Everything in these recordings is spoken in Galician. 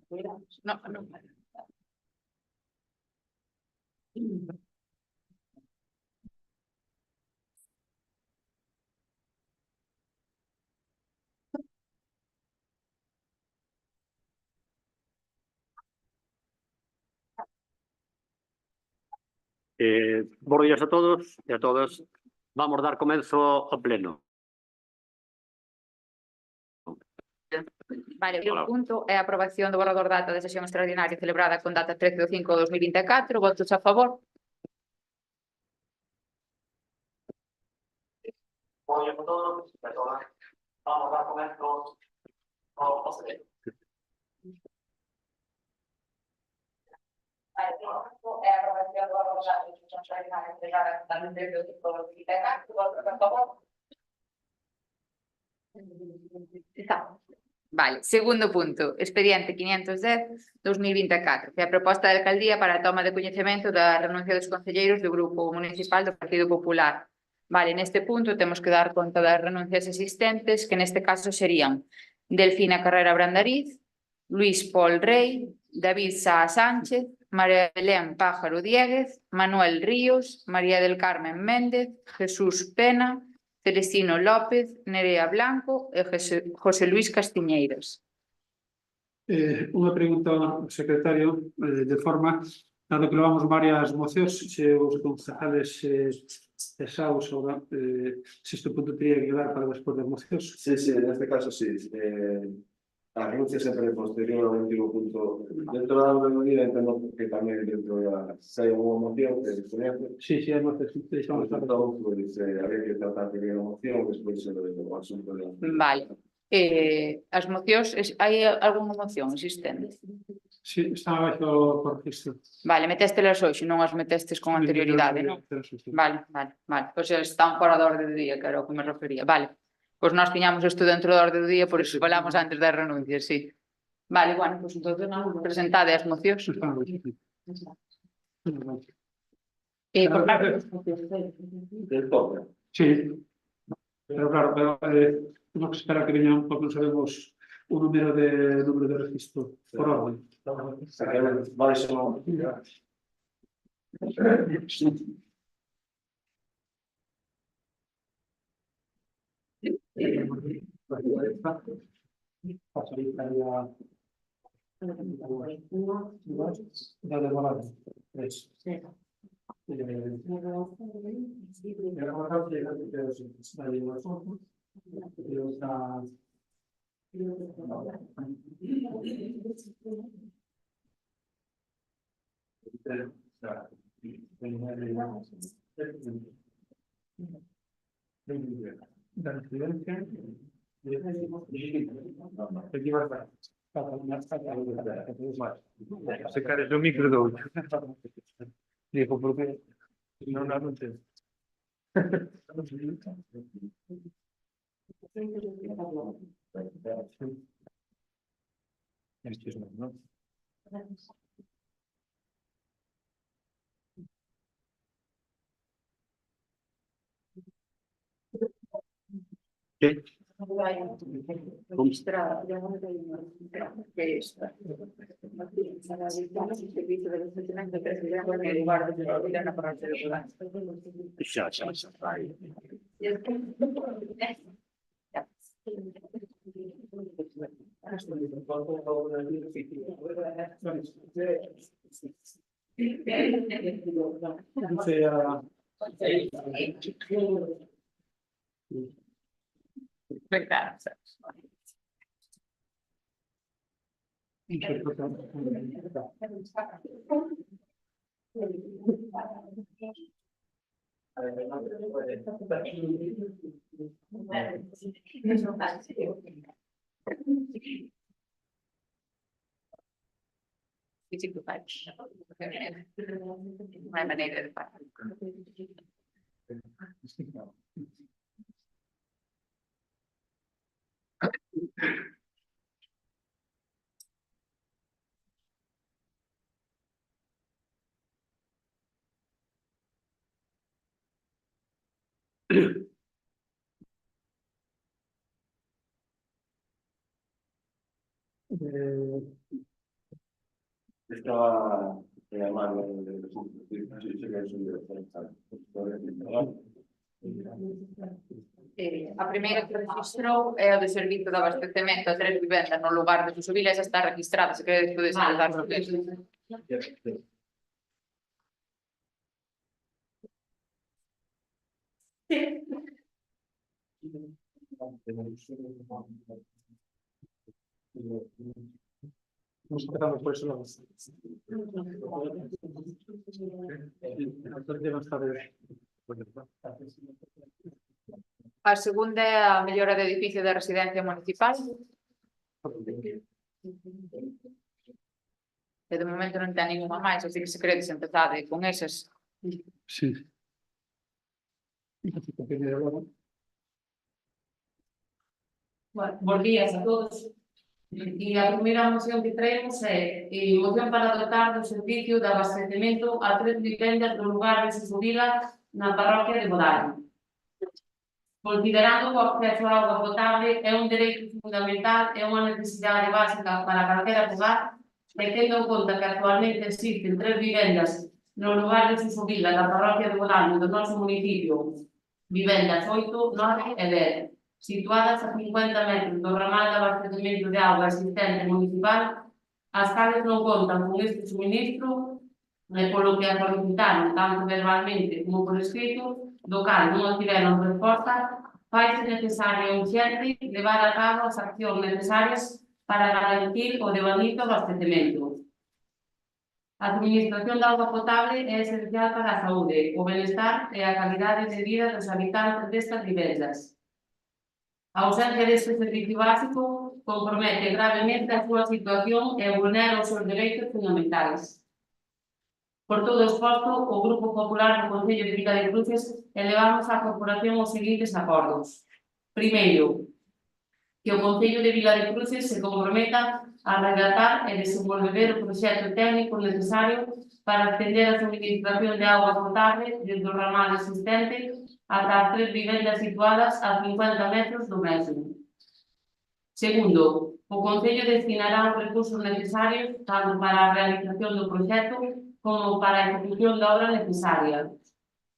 No, no. Buenos días a todos e a todas. Vamos dar comezo ao pleno. Vale, o punto é a aprobación do borrador data da sesión extraordinaria celebrada con data 13/5/2024. Votos a favor? Buenos días a todos e a todas. Vamos dar comezo ao pleno. Vale, o punto é a aprobación do borrador data da sesión extraordinaria celebrada con data 13/5/2024. Votos a favor? Está. Vale, segundo punto, expediente 510/2024, que é a proposta da alcaldía para a toma de coñecemento da renuncia dos concelleiros do Grupo Municipal do Partido Popular. Vale, neste punto temos que dar conta das renuncias existentes, que neste caso serían Delfina Carrera Brandariz, Luis Pol Rey, David Sá Sánchez, María Belén Pájaro Dieguez, Manuel Ríos, María del Carmen Méndez, Jesús Pena, Celestino López, Nerea Blanco e José Luis Castiñeiras. Unha pregunta ao secretario, de forma, dado que levamos varias mocións, se os concejales pesados, se este punto teria que quedar para despois das mocións. Sí, sí, en este caso sí. La renuncia sempre posterior ao último punto. Dentro da medida entendo que tamén dentro da se hai unha moción que se coñece. Sí, sí, as mocións deixamos estar. Entón, pues, había que tratar de a moción despois do asunto de... Vale. As mocións, hai algunha moción existente? Sí, está abaixo por registro. Vale, metéstelas hoxe, non as metestes con anterioridade, non? Vale. Pois están fora da orde do día, que era o que me refería. Vale. Pois nós tiñamos isto dentro da orde do día, por iso falamos antes das renuncias, sí. Vale, bueno, pois entonces non presentade as mocións. Sí, pero claro, temos que esperar que veñan, porque non sabemos o número de registro por orden. Vale, son... Se cares o micro do outro. Digo, porque non ten. Sí. Xa. Non hai maneira de parar. Estaba en la mano de A primeira que registrou é o de servizo de abastecemento a 3 vivendas no lugar de Susubila, esa está registrada, se queredes podes dar por eso. Nos empezamos por eso. A segunda é a mellora de edificio da residencia municipal. E de momento non ten ninguna máis, así que se queredes empezade con esas. Sí. Bueno, bons días a todos. E a primeira moción que traemos é moción para dotar do servicio de abastecemento a 3 vivendas do lugar de Susubila na parroquia de Bodallo. Considerando que o acceso á auga potable é un dereito fundamental e unha necesidade básica para calquera fogar, e tendo en conta que actualmente existen 3 vivendas no lugar de Susubila na parroquia de Bodallo do noso municipio, vivendas 8, 9 e 10, situadas a 50 metros do ramal de abastecemento de auga existente municipal, as cales non contan con este suministro, e polo que a solicitaron tanto verbalmente como por escrito, do cal non tiveron resposta, faise necesario e urgente levar a cabo as accións necesarias para garantir o devanito abastecemento. A administración da auga potable é esencial para a saúde, o benestar e a calidade de vida dos habitantes destas vivendas. A ausencia deste servicio básico compromete gravemente a súa situación e vulnera os seus dereitos fundamentais. Por todo o exposto, o Grupo Popular do Concello de Viladecruces elevamos á corporación os seguintes acordos. Primeiro, que o Concello de Viladecruces se comprometa a redactar e desenvolver o proxecto técnico necesario para atender a suministración de auga potable desde o ramal existente ata as 3 vivendas situadas a 50 metros do mesmo. Segundo, o Concello destinará os recursos necesarios tanto para a realización do proxecto como para a ejecución da obra necesaria,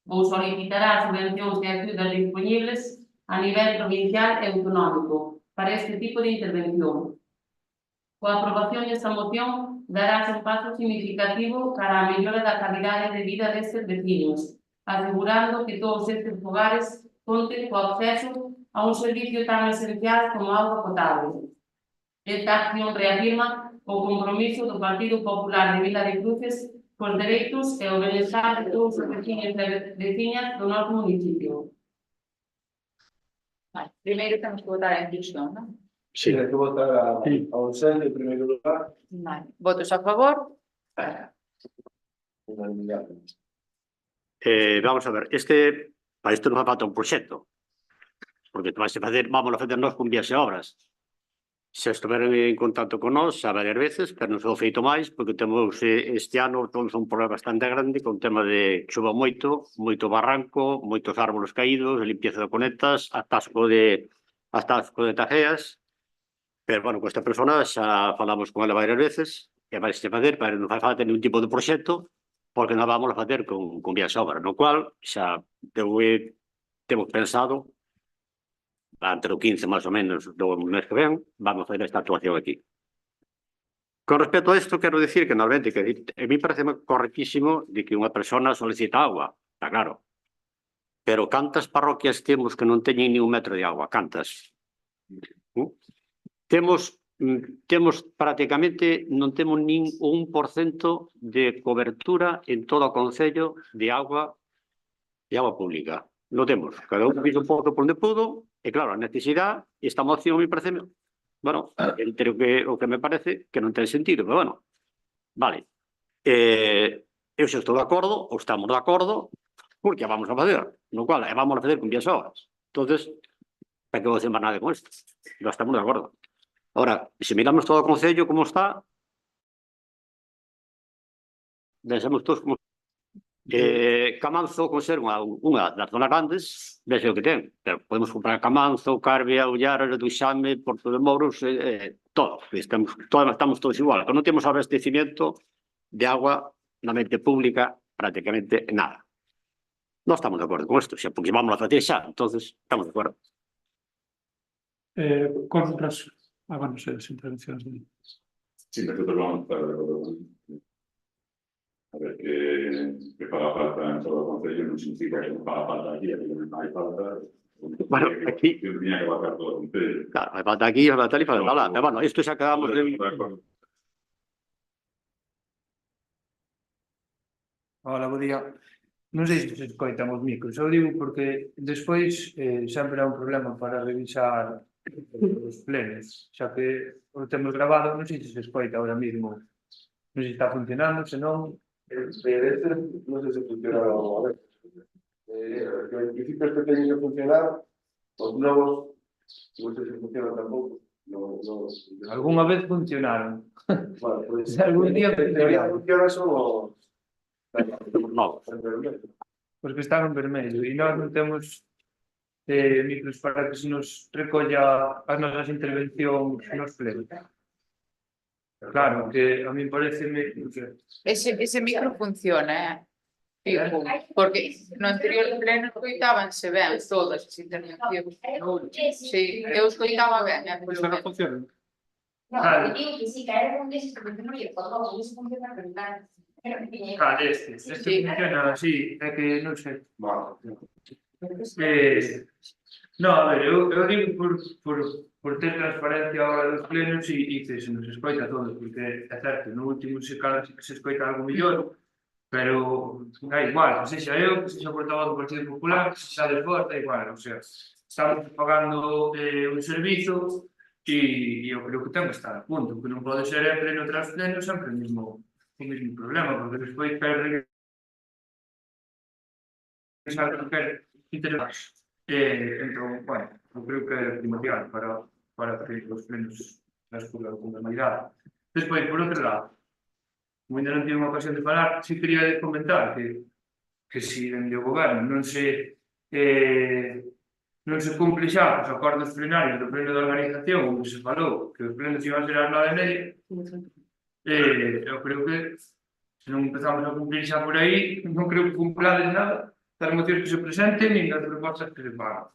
ou solicitará subvencións e axudas disponibles a nivel provincial e autonómico para este tipo de intervención. Coa aprobación desta moción, darase un paso significativo cara a mellora da calidade de vida destes vecinos, asegurando que todos estes fogares conten co acceso a un servicio tan esencial como a auga potable. Esta acción reafirma o compromiso do Partido Popular de Viladecruces cos dereitos e o benestar de todos os vecinos e veciñas do noso municipio. Vale. Primeiro temos que votar a inclusión, non? Sí, hay que votar a Ausente en primer lugar. Vale. Votos a favor? Unanimidad. Vamos a ver, para isto non falta un proxecto, porque vamos a facernos con vías e obras. Se estiveron en contacto con nós a varias veces, pero non se o feito máis, porque temos este ano temos un problema bastante grande con o tema de chuva moito barranco, moitos árboles caídos, limpieza de conetas, atasco de tajeas, pero, bueno, con esta persona xa falamos con ela varias veces, e vai se facer, pero non fai falta ningún tipo de proxecto, porque non vamos a facer con vías e obras, no cual xa temos pensado entre o 15 máis ou menos do mes que ven, vamos a fazer esta actuación aquí. Con respecto a isto, quero dicir que, normalmente, a mí parece correctísimo de que unha persona solicita agua, está claro. Pero cantas parroquias temos que non teñen ni un metro de agua? Cantas? Temos prácticamente, non temos nin un 1% de cobertura en todo o concello de agua pública. Non temos. Cada un fixo un pouco por onde pudo, e claro, a necesidade, esta moción me parece, bueno, entre o que me parece que non ten sentido, pero bueno, vale. Eu xa estou de acordo, ou estamos de acordo, porque vamos a facer, no cual, vamos a facer con vías obras. Entonces, para que vou hacer máis nada con isto? Non estamos de acordo. Ahora, se miramos todo o concello como está, pensamos todos como Camanzo conserva unha das zonas grandes, vese o que ten, pero podemos comprar Camanzo, Carbia, Ullar, Duxame, Porto de Mouros, todo. Estamos todos igual, pero non temos abastecimiento de agua na mente pública prácticamente nada. Non estamos de acordo con isto, xa, porque vamos a facer xa, entonces estamos de acordo. Contras, bueno, as intervencións de... Sí, nosotros vamos a estar de acuerdo con eso. A ver, que faga falta en todo o Concello non significa que non faga falta aquí, que non hai falta. Bueno, aquí- Que tenía que bajar todo o Concello. Claro, hai falta aquí, hai falta tal e falta lá. Pero bueno, isto xa acabamos de... Hola, bo día. Non sei se escoitan os micros, eu digo porque despois sempre é un problema para revisar os plenos, xa que o temos grabado, non sei se escoita ahora mismo, non sei se está funcionando, se non... No sé si funciona o a ver. En principio es que tienen que funcionar, los nuevos no sé si funcionan tampoco. Algúnha vez funcionaron. Vale, pues Algún día funciona eso novos. Os que están en vermello e nós non temos micros para que se nos recolla as nosas intervencións nos plenos. Claro, que a mí parece Ese micro funciona, fijo, porque no anterior pleno escoitábanse ben todas as intervencións. Sí, eu escoitaba ben, polo Isto non menos. funciona. Claro. Digo que sí, que era un deses que no lle por eso funciona, pero claro. este funciona así, é que non sei. Vale. No, a ver, eu digo por ter transparencia a hora dos plenos e que se nos escoita a todos, porque é certo, no último se cada que se escoita algo mellor, pero é igual, que sexa eu, que sexa portavoz do Partido Popular, que sexa de fora, é igual, o sea, estamos pagando un servizo e eu creo que ten que estar a punto, que non pode ser en pleno tras pleno sempre o mismo problema, porque despois perde calquer interés. Entón, bueno, eu creo que é primordial para que os plenos transcurran con normalidade. Despois, por outro lado, como ainda non tive unha ocasión de falar, sí quería comentar que se dende o goberno non se cumple xa os acordos plenarios do pleno de organización onde se falou que os plenos iban a ser ás 9:30, eu creo que se non empezamos a cumplir xa por aí, non creo que cumplades nada das mocións que se presenten nin das propostas que se fagan.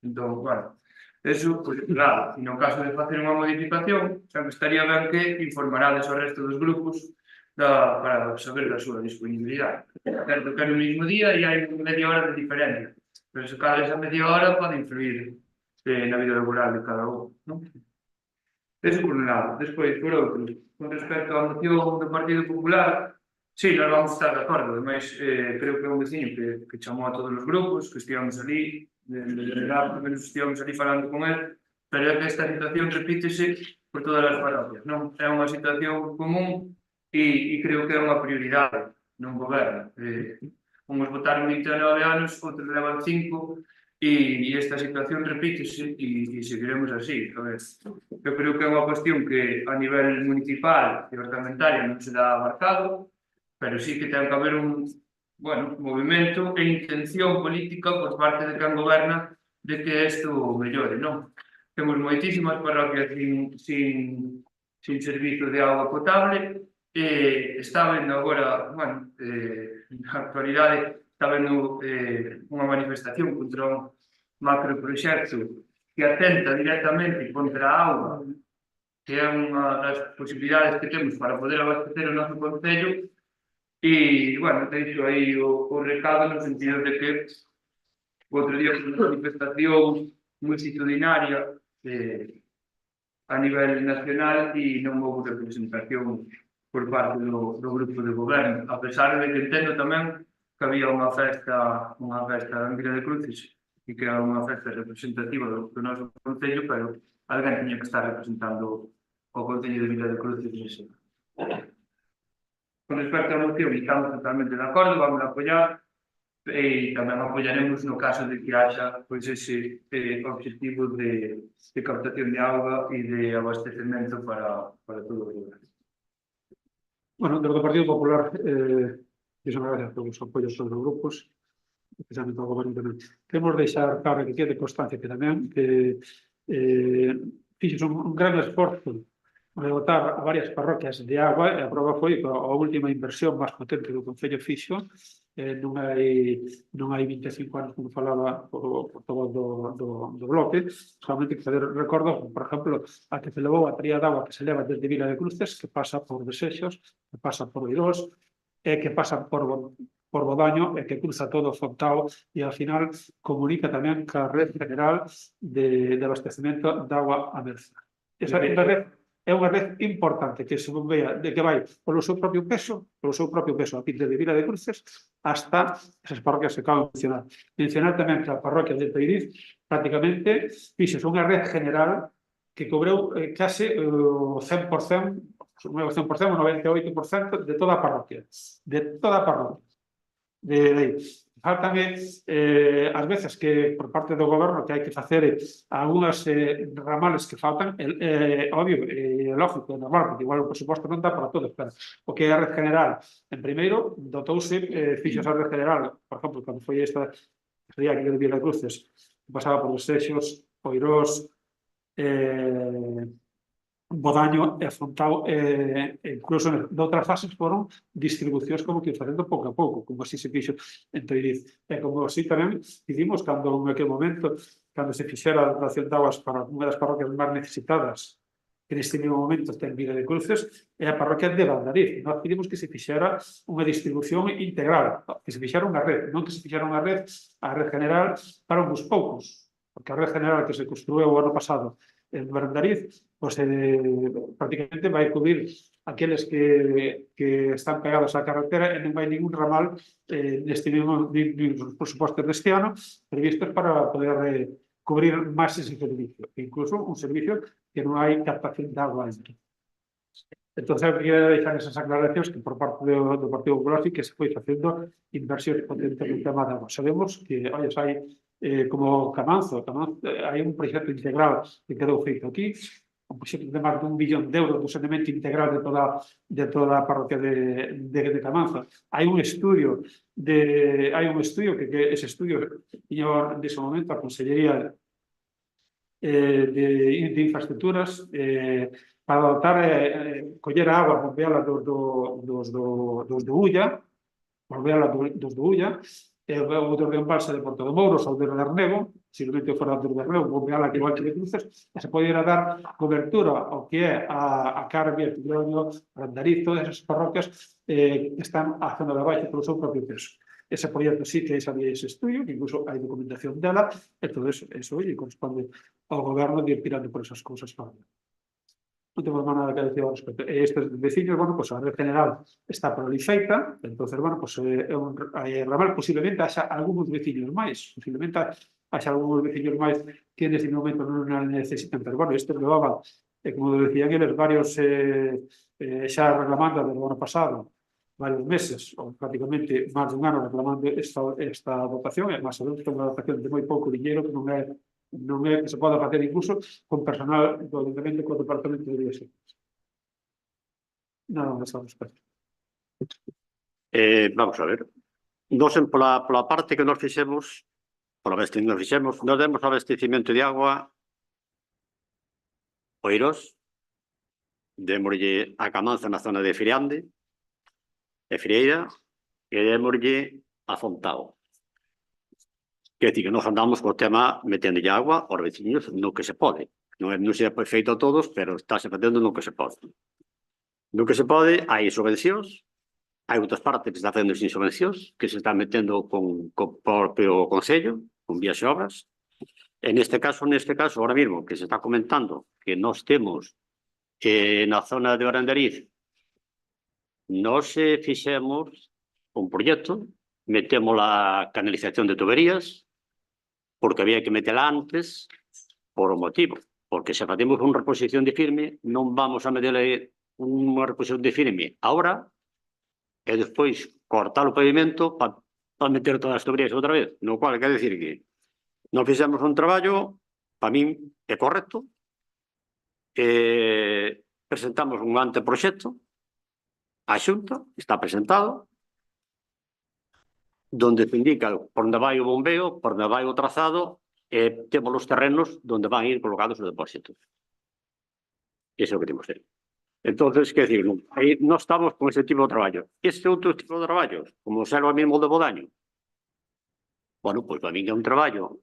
Entón, bueno, eso, pues, claro, e no caso de facer unha modificación, sempre estaría ben que informarades ao resto dos grupos para saber da súa disponibilidade. Certo que é no mismo día e hai media hora de diferencia, pero se cada esa media hora pode influir na vida laboral de cada un, non? Eso por un lado. Despois, por outro, con respecto á moción do Partido Popular, sí, nós vamos estar de acordo, ademais creo que é un veciño que chamou a todos os grupos, que estivamos ali, pelo menos estivamos ali falando con ele, pero é que esta situación repítese por todas as parroquias, non? É unha situación común e creo que é unha prioridade non goberno. Uns votaron 29 anos, outros levan 5, e esta situación repítese e seguiremos así. A ver, eu creo que é unha cuestión que a nivel municipal e orçamentario non se dá abarcado, pero sí que ten que haber un movimento e intención política por parte de quen goberna de que isto mellore, non? Temos moitísimas parroquias sin servizo de auga potable e está vendo agora, na actualidade está vendo unha manifestación contra un macroproxecto que atenta directamente contra a auga, que é unha das posibilidades que temos para poder abastecer o noso concello. E, deixo aí o recado no sentido de que o outro día foi unha manifestación multitudinaria a nivel nacional e non houve representación por parte do grupo de goberno, a pesar de que entendo tamén que había unha festa da Vila de Cruces e que era unha festa representativa do noso concello, pero alguén tiña que estar representando o concello de Vila de Cruces nese. Con respecto á moción, estamos totalmente de acordo, vamos a apoiar e tamén apoiaremos no caso de que haxa ese objetivo de captación de auga e de abastecemento para todo o lugar. Bueno, desde o Partido Popular, muchísimas gracias por os apoios todos os grupos, especialmente ao goberno tamén. Queremos deixar claro que quede constancia que tamén fixos un gran esforzo rebotar a varias parroquias de agua e a prova foi que a última inversión máis potente do Concello fixo non hai 25 anos, como falaba por todo do bloque, solamente que fazer recordo, por exemplo, a que se levou a tría de agua que se leva desde Vila de Cruces, que pasa por Desexos, que pasa por Oirós, e que pasa por Bodaño e que cruza todo o Fontao e ao final comunica tamén ca red general de abastecemento de agua a Merza. Esa é unha red importante que se bombea de que vai polo seu propio peso a partir de Vila de Cruces hasta esas parroquias que acabo de mencionar. Mencionar tamén que a parroquia de Teiriz prácticamente fixos unha red general que cobreu case o 100%, o 98% de toda a parroquia. De toda a parroquia. Faltan ás veces que por parte do goberno que hai que facer algunhas ramales que faltan, obvio, lógico, é normal, porque igual o presuposto non dá para todo, pero o que é a red general, en primeiro, dotouse, fixos a red general, por exemplo, cando foi esta sería aquí de Vila de Cruces, pasaba por Desexos, Oirós, Bodaño e Fontao, incluso de outras fases foron distribucións como que facendo pouco a pouco, como así se fixo en Teiriz. E como así tamén hicimos cando en aquel momento, cando se fixera a dotación de aguas para unha das parroquias máis necesitadas, que neste mesmo momento está en Vila de Cruces, é a parroquia de Valdariz. Nós pedimos que se fixera unha distribución integral, que se fixera unha red, non que se fixera unha red, a red general para uns poucos, porque a red general que se construiu o ano pasado en Valdariz, pues, prácticamente vai cubrir aqueles que están pegados á carretera e non vai ningún ramal neste mesmo presupostos deste ano previstos para poder cubrir máis ese servicio, incluso un servicio que non hai captación de agua dentro. Entón, quería deixar esas aclaracións que por parte do Partido Popular que se foi facendo inversións potentes no tema de agua. Sabemos que, olha, hai como Camanzo, hai un proxecto integral que quedou feito aquí, un proxecto de máis de 1 billón de euros do saneamento integral de toda a parroquia de Camanzo. Hai un estudio que ese estudio tiña nese momento a Consellería de Infraestructuras para adoptar coller a agua, bombeala dos do Ulla, ou dos de Embalse de Porto de Mouros ou de Darnego, posiblemente fora de Darnego, bombeala que igual que de Cruces, e se poderia dar cobertura ao que é a Carbia, Tidroño, Randariz, todas esas parroquias que están a zona de abaixo polo seu propio peso. Ese proxecto sí que sabía ese estudio, que incluso hai documentación dela, e todo eso corresponde ao goberno de ir tirando por esas cousas para ver. Non temos máis nada que decir ao respecto. Estes veciños, bueno, pues a red general está por ali feita, entonces, bueno, pues hai ramal, posiblemente haxa algúns veciños máis, que neste momento non necesitan, pero, bueno, estes levaban, como decían eles, varios xa reclamando desde o ano pasado, varios meses, ou prácticamente máis de un ano reclamando esta dotación, e máis sabemos que é unha dotación de moi pouco dinheiro que non é que se poda facer incluso con personal do Ayuntamiento co Departamento de Viaxes. Nada máis ao respecto. Vamos a ver. Nos, pola parte que nos fixemos, nos demos abastecimento de agua Oirós, démoslle a Camanza na zona de Friande, e Frieira, e démoslle a Fontao. Quer dizer que nos andamos co tema metendo agua aos veciños no que se pode. Non se é feito a todos, pero estáse facendo no que se pode. No que se pode, hai subvencións, hai outras partes que se está facendo sin subvencións, que se están metendo con propio Concello, con Vías e Obras. En este caso, ahora mismo, que se está comentando que nós temos na zona de Arandariz, nós fixemos un proxecto, metemos a canalización de tuberías, porque había que metela antes por un motivo, porque se facemos unha reposición de firme non vamos a meterle unha reposición de firme ahora e despois cortar o pavimento para meter todas as tuberías outra vez, no cual quer decir que non fixemos un traballo, para min é correcto, presentamos un anteproxecto á Xunta, está presentado, donde se indica por onde vai o bombeo, por onde vai o trazado, e temos os terrenos onde van ir colocados os depósitos. Iso é o que temos. Entonces, quer decir, aí non estamos con ese tipo de traballo. Este outro tipo de traballo, como ser o mismo de Bodaño, bueno, pois para min é un traballo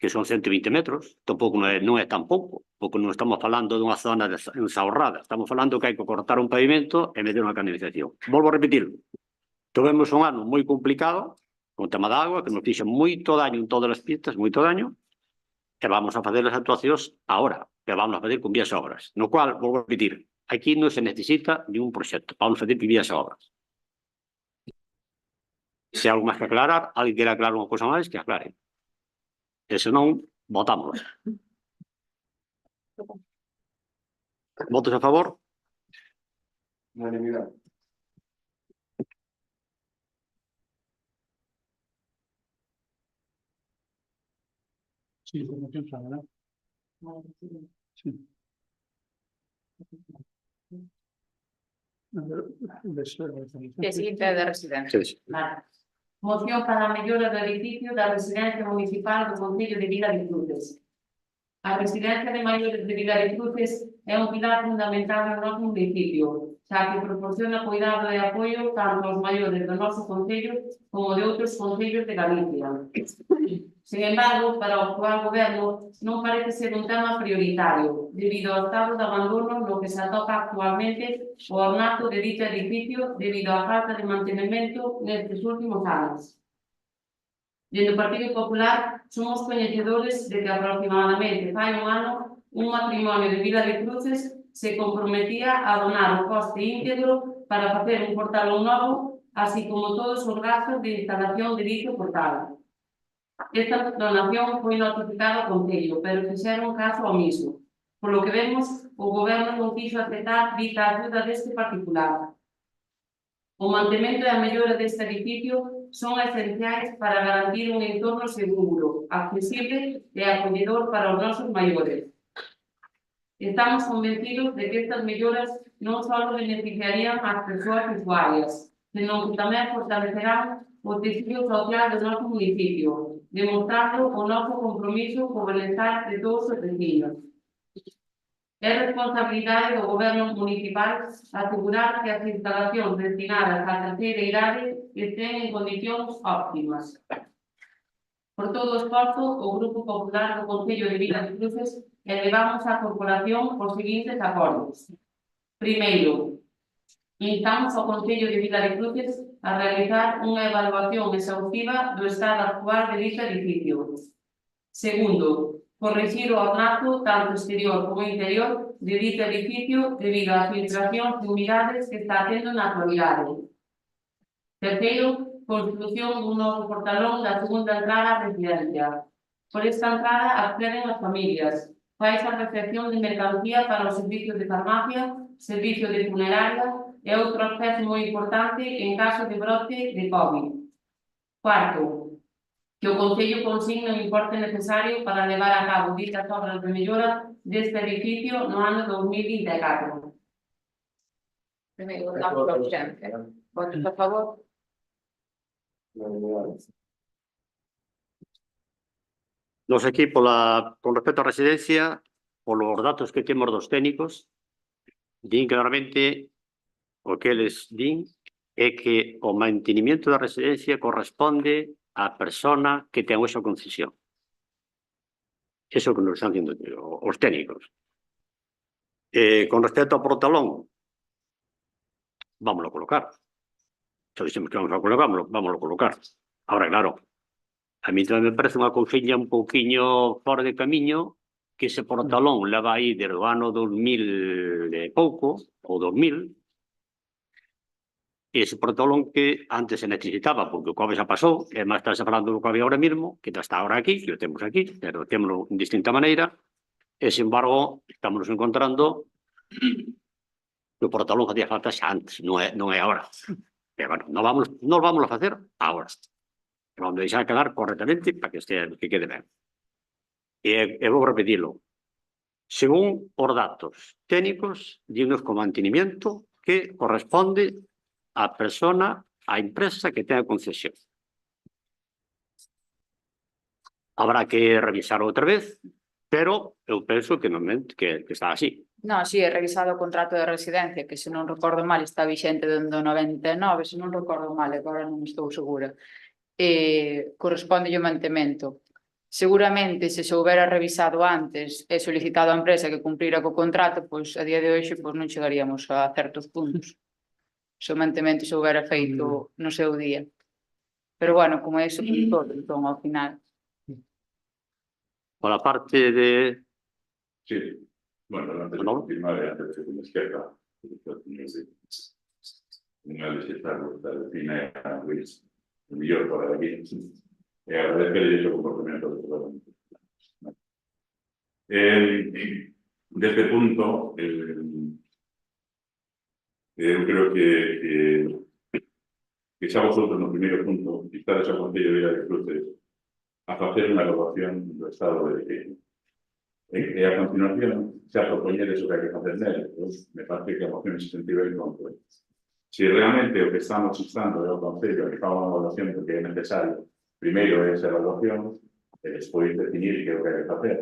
que son 120 metros, tampouco non é tan pouco, porque non estamos falando dunha zona ensaurrada, estamos falando que hai que cortar un pavimento e meter unha canalización. Volvo a repetir, tivemos un ano moi complicado con o tema da agua, que nos fixa moito daño en todas as pistas, moito daño, e vamos a facer as actuacións agora, que vamos a facer con vías obras, no cual, volvo a repetir, aquí non se necesita ningún proxecto, vamos a facer vías obras. Se hai algo máis que aclarar, alguén quere aclarar unha cousa máis, que aclare. E senón, votamos. Votos a favor? Unanimidade. Sí, información clara, ¿no? Sí. A ver, E a seguinte é da residencia. Sí, sí. Vale. Moción para a mellora do edificio da residencia municipal do Concello de Vila de Cruces. A residencia de maiores de Vila de Cruces é un pilar fundamental no noso municipio, xa que proporciona cuidado e apoio tanto aos maiores do noso concello como de outros concellos de Galicia. Sin embargo, para o actual goberno non parece ser un tema prioritario, debido ao estado de abandono no que se atopa actualmente o ornato de dicho edificio debido á falta de mantenimento nestes últimos anos. Dentro do Partido Popular somos coñecedores de que aproximadamente fai un ano un matrimonio de Vila de Cruces se comprometía a donar o coste íntegro para facer un portalón novo, así como todos os gastos de instalación de dicho portal. Esta donación foi notificada ao Concello, pero fixeron caso omiso. Por lo que vemos, o Goberno non quixo aceptar dita ajuda deste particular. O mantemento e a mellora deste edificio son esenciais para garantir un entorno seguro, accesible e acolledor para os nosos maiores. Estamos convencidos de que estas melloras non só beneficiarían ás persoas usuarias, senón que tamén fortalecerán o tecido social do noso municipio, demostrando o noso compromiso co benestar de todos os vecinos. É responsabilidade do Goberno municipal asegurar que as instalacións destinadas á terceira idade estén en condicións óptimas. Por todo o esforzo, o Grupo Popular do Concello de Vila de Cruces elevamos á corporación os seguintes acordos. Primeiro, instamos ao Concello de Vila de Cruces a realizar unha evaluación exhaustiva do estado actual de dicho edificio. Segundo, corregir o ornato, tanto exterior como interior, de dicho edificio debido ás filtracións de humidades que está tendo na actualidade. Terceiro, construción dun novo portalón da segunda entrada á residencia. Por esta entrada acceden as familias, fai a recepción de mercancía para os servicios de farmacia, servicio de funeraria e outro acceso moi importante en caso de brote de COVID. Cuarto, que o Concello consigne o importe necesario para levar a cabo ditas obras de mellora deste edificio no ano 2024. Primeiro, votamos a urxencia. Votos a favor? Unanimidade. Nos aquí, con respecto á residencia, polos datos que temos dos técnicos, din claramente o que eles din é que o mantenimiento da residencia corresponde á persona que ten esa concesión. Eso que nos están dicindo os técnicos. Con respecto ao portalón, vámoslo colocar. Xa dixemos que vamos a colocar. Ahora, claro, a mí tamén me parece unha cousiña un pouquiño fora de camiño que ese portalón leva aí desde o ano 2000 e pouco, ou 2000, e ese portalón que antes se necesitaba, porque o COVID xa pasou, e máis está falando do COVID ahora mismo, que está ahora aquí, que o temos aquí, pero temos de distinta maneira, e, sin embargo, estamos encontrando que o portalón facía falta xa antes, non é agora. Pero, bueno, non vamos a facer agora. Vamos a deixar quedar correctamente para que quede ben. E vou repetilo. Según os datos técnicos, dignos con mantenimiento que corresponde á persona, á empresa que ten a concesión. Habrá que revisar outra vez, pero eu penso que non que está así. No, si, é revisado o contrato de residencia, que se non recordo mal está vixente dende o 99, se non recordo mal, agora non estou segura. Corresponde o mantemento. Seguramente, se houbera revisado antes e solicitado á empresa que cumprira co contrato, pois a día de hoxe pois non chegaríamos a certos puntos. Se o mantemento se houbera feito no seu día. Pero bueno, como é iso todo, entón, ao final. Por a parte de... Sí, bueno, antes de ¿No? confirmar, antes de que me esquepa, unha legislatura da Cine a Luis, o mellor para aquí, e agradecerlle o comportamento do Parlamento. Desde punto, eu creo que xa vosotros no primeiro punto estades ao Concello de Vila de Cruces a facer unha evaluación do estado de que e a continuación xa propoñedes o que hai que facer nele. Me parece que a moción se sentiu en contra. Se realmente o que estamos instando é o Concello que faga unha evaluación porque é necesario, primeiro é esa evaluación e despois definir que é o que hai que facer.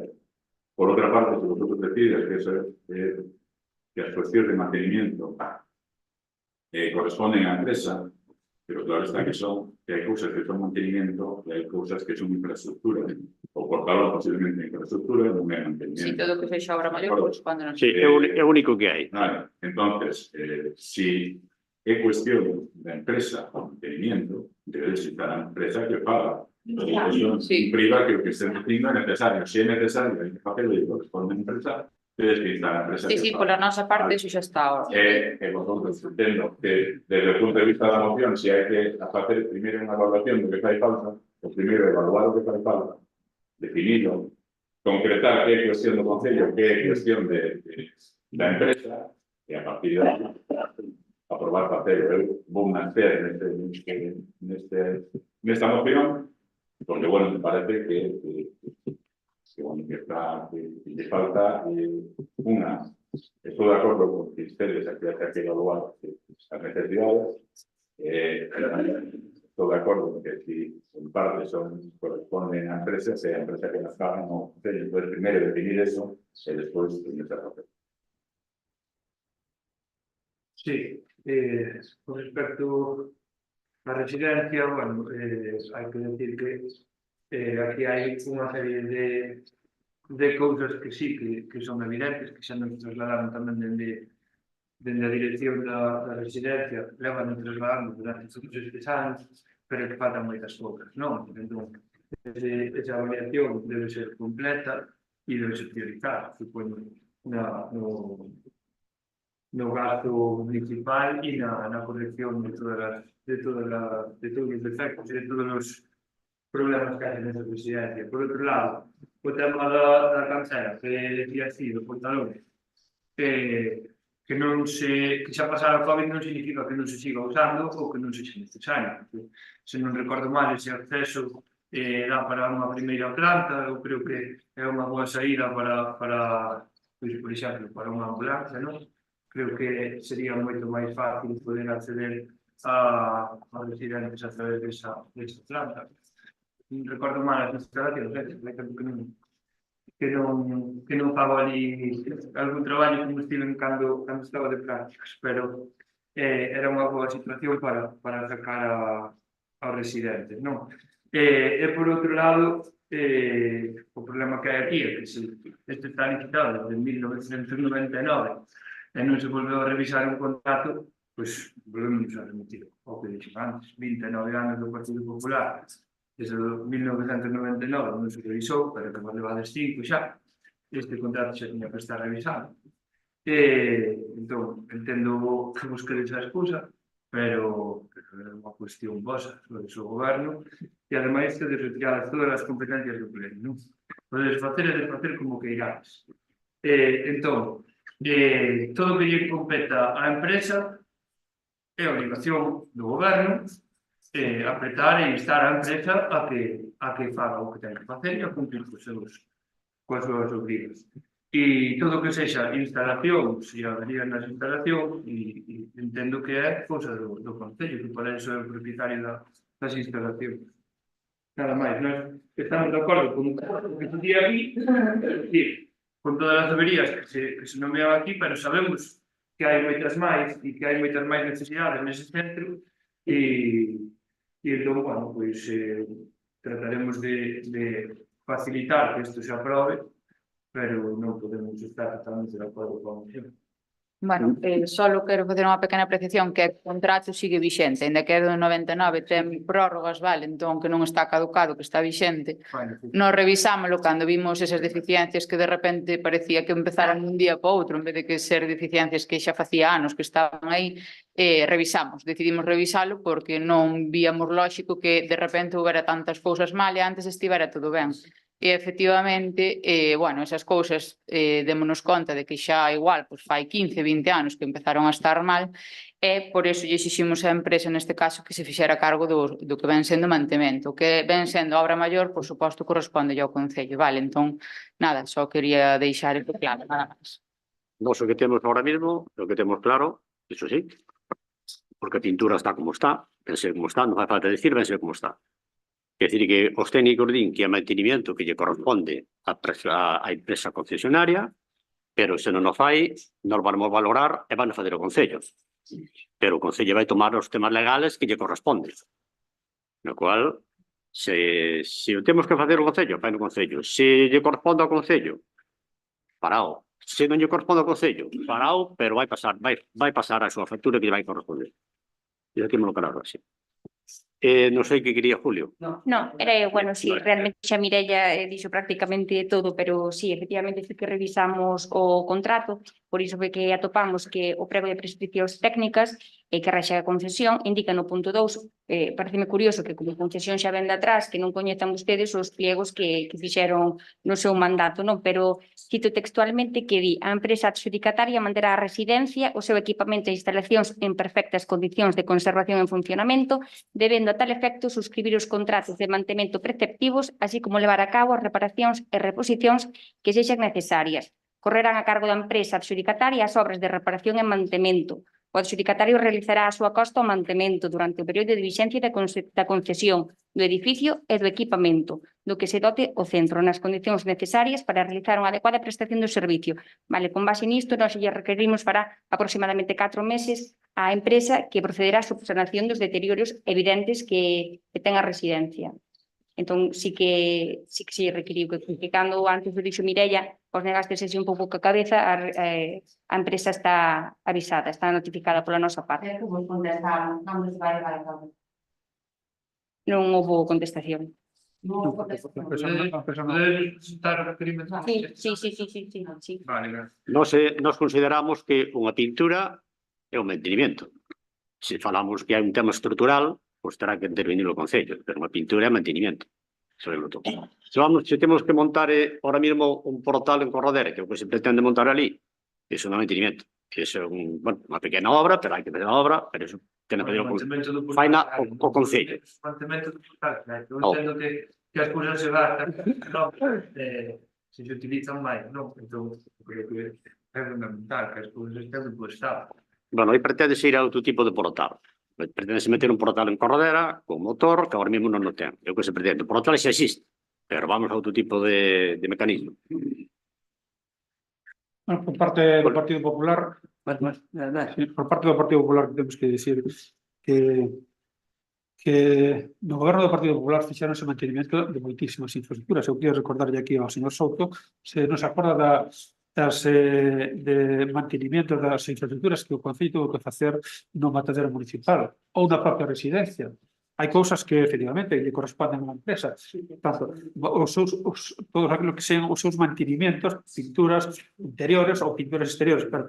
Por outra parte, se vosotros decides que, que as cuestións de mantenimiento corresponden á empresa, pero claro está que hai cousas que son mantenimiento e hai cousas que son infraestructura. O portalo posiblemente infraestructura non é mantenimiento. Si todo o que sexa obra maior corresponde a Sí, é o único que hai. Vale, entonces, si é cuestión da empresa o mantenimiento, debe estar a empresa que paga. Eso Sí. implica que o que esté dicindo é necesario. Se é necesario, hai que facelo e corresponde a empresa, debe estar a empresa Sí, que sí, paga. pola nosa parte iso xa está ahora. Vosotros entendo que desde o punto de vista da moción, se hai que facer primeiro unha evaluación do que fai falta, o primeiro evaluar o que fai falta, definirlo, concretar que é cuestión do Concello, que é cuestión da empresa, e a partir de aí aprobar papel. Eu vou manter nesta moción, porque, bueno, me parece que lle falta unha. Estou de acordo con que ustedes aquí hay que evaluar as necesidades. Estou de acordo que si en parte corresponden a empresas, e a empresa que las pagan o Concello. Entonces, primeiro definir eso e despois empezar a hacer. Sí, con respecto á residencia, bueno, hai que decir que aquí hai unha serie de cousas que sí, que son evidentes, que xa nos trasladaron tamén dende a dirección da residencia, levan trasladando durante todos estes anos, pero que faltan moitas cousas, non? Entón, esa avaliación debe ser completa e debe ser priorizada, supoño, no gasto municipal e na corrección de todos os defectos e de todos os problemas que hai nesa residencia. Por outro lado, o tema da cancela, que decía así, do pantalón, que xa pasara o COVID non significa que non se siga usando ou que non sexa necesario. Se non recordo mal, ese acceso dá para unha primeira planta, eu creo que é unha boa saída para por exemplo, para unha ambulancia, non? Creo que sería moito máis fácil poder acceder a residentes a través desa planta. Recordo mal as instalacións, que non fago ali algún traballo como estive cando estaba de prácticas, pero era unha boa situación para sacar aos residentes, non? E por outro lado, o problema que hai aquí é que se este está licitado desde 1999 e non se volveu a revisar un contrato, pois volvemos a remitir ao que dixo antes, 29 anos do Partido Popular, desde 1999 non se revisou, pero que vos levades 5 xa, este contrato xa tiña que estar revisado. Entón, entendo que busquedes a excusa, pero é unha cuestión vosa sobre o seu goberno, e ademais tedes retiradas todas as competencias do pleno, non? Podedes facer e desfacer como que irades. Entón, todo o que lle competa á empresa é a obligación do goberno apretar e instar a empresa a que faga o que ten que facer e a cumplir coas súas obrigas. E todo o que sexa instalacións e averías nas instalacións, e entendo que é cousa do Concello, que por eso é o propietario das instalacións. Nada máis, nós estamos de acordo con o que se di aquí, con todas as averías que se nomean aquí, pero sabemos que hai moitas máis e que hai moitas máis necesidades nese centro e entón, bueno, pois trataremos de facilitar que isto se aprobe, pero non podemos estar totalmente de acordo con a moción. Bueno, solo quero facer unha pequena apreciación que o contrato sigue vixente, ainda que é do 99, ten prórrogas, vale, entón que non está caducado, que está vixente. Bueno, sí. Nos revisámoslo cando vimos esas deficiencias que de repente parecía que empezaran un día para outro, en vez de que ser deficiencias que xa facía anos que estaban aí, decidimos revisalo porque non víamos lóxico que de repente houbera tantas cousas mal e antes estivera todo ben. E efectivamente, bueno, esas cousas démonos conta de que xa igual pois fai 15, 20 anos que empezaron a estar mal e por eso lle exiximos á empresa neste caso que se fixera cargo do que ven sendo mantemento. O que ven sendo obra maior, por suposto, corresponde ao Concello, vale? Entón, nada, só quería deixar isto claro, nada máis. Nós o que temos ahora mismo, o que temos claro, iso sí, porque a pintura está como está, pense como está, non fai falta decir, pense como está. Quer dizer que os técnicos din que é mantenimiento que lle corresponde á empresa concesionaria, pero se non o fai, nos vamos valorar e van a fazer o Concello. Pero o Concello vai tomar os temas legales que lle corresponden. No cual, se o temos que facer o Concello, fai no Concello. Se lle corresponde ao Concello, parao. Se non lle corresponde ao Concello, parao, pero vai pasar a súa factura que lle vai corresponder. E aquí me lo claro así. Non sei que quería Julio. No, era, bueno, sí, realmente xa Mireia dixo prácticamente todo, pero sí, efectivamente sí que revisamos o contrato, por iso foi que atopamos que o prego de prescripcións técnicas e que raxa a concesión indica no punto 2, pareceme curioso que como a concesión xa ven de atrás, que non coñezan ustedes os pliegos que fixeron no seu mandato, non? Pero cito textualmente que di a empresa adxudicataria manterá a residencia, o seu equipamento e instalacións en perfectas condicións de conservación en funcionamento, debendo a tal efecto suscribir os contratos de mantemento preceptivos, así como levar a cabo as reparacións e reposicións que sexan necesarias. Correrán a cargo da empresa adxudicataria as obras de reparación e mantemento. O adxudicatario realizará a súa costa o mantemento durante o período de vixencia da concesión do edificio e do equipamento, do que se dote o centro nas condicións necesarias para realizar unha adecuada prestación do servicio. Vale, con base nisto, nós lle requerimos para aproximadamente 4 meses a empresa que procederá á subsanación dos deterioros evidentes que ten a residencia. Entón, sí que se requiriu que cando antes do dixo Mireia, os negastes así un pouco ca cabeza, a empresa está avisada, está notificada pola nosa parte. Non houve contestación. Podedes presentar o requerimento? Sí. Vale, gracias. Nós consideramos que unha pintura é un mantenimiento. Se falamos que hai un tema estrutural, pois terá que intervenir o Concello, pero unha pintura é mantenimiento. Se temos que montar ahora mismo un portal en Corrodera, que é o que se pretende montar ali, iso non é mantenimiento. Iso é unha pequena obra, pero hai que fazer a obra, pero iso ten que fazer o Concello. O mantemento do portal, eu entendo que as cousas se gastan, se se utilizan máis, non? Entón, creo que é fundamental que as cousas estén do estado. Bueno, aí pretende ir a outro tipo de portal. Pretende meter un portal en Corrodera con motor que agora mesmo non o ten. É o que se pretende. O portal xa existe, pero vamos a outro tipo de mecanismo. Bueno, por parte do Partido Popular, por parte do Partido Popular temos que decir que no goberno do Partido Popular fixeron ese mantenimento de moitísimas infraestructuras. Eu queria recordarlle aquí ao señor Souto, se nos acorda de mantenimiento das infraestructuras que o Concello tuvo que facer no matadero municipal ou na propia residencia. Hai cousas que, efectivamente, lle corresponden a unha empresa. Tanto, todo aquilo que sean os seus mantenimientos, pinturas interiores ou pinturas exteriores, pero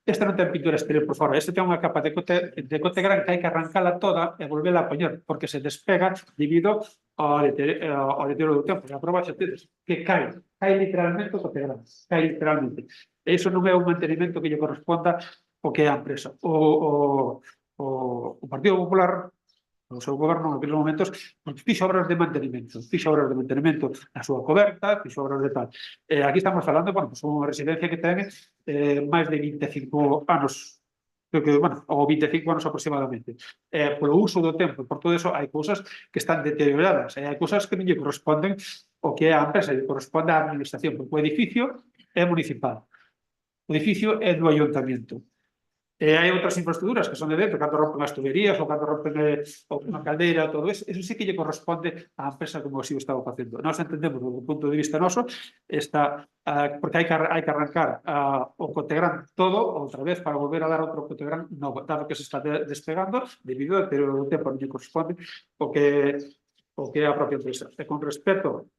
esta non ten pintura exterior por fora, esta ten unha capa de cote gran que hai que arrancala toda e volvela a poñer, porque se despega debido ao deterioro do tempo. A prova xa tedes que cae literalmente o cote gran, cae literalmente. E iso non é un mantenimento que lle corresponda o que é a empresa. O Partido Popular, o seu goberno, en aqueles momentos, fixo obras de mantenimento na súa coberta, fixo obras de tal. Aquí estamos falando, bueno, pues unha residencia que ten máis de 25 anos creo que, bueno, ou 25 anos aproximadamente. Polo uso do tempo, por todo eso, hai cousas que están deterioradas, hai cousas que non lle corresponden o que é a empresa, lle corresponde á administración, porque o edificio é municipal, o edificio é do ayuntamiento. Hai outras infraestructuras que son de dentro, cando rompen as tuberías ou cando rompen unha caldeira, todo eso sí que lle corresponde á empresa como así o estaba facendo. Nós entendemos, do punto de vista noso, porque hai que arrancar o Cotegrán todo outra vez para volver a dar outro Cotegrán novo, dado que se está despegando debido ao deterioro do tempo, non lle corresponde o que é a propia empresa. E con respecto,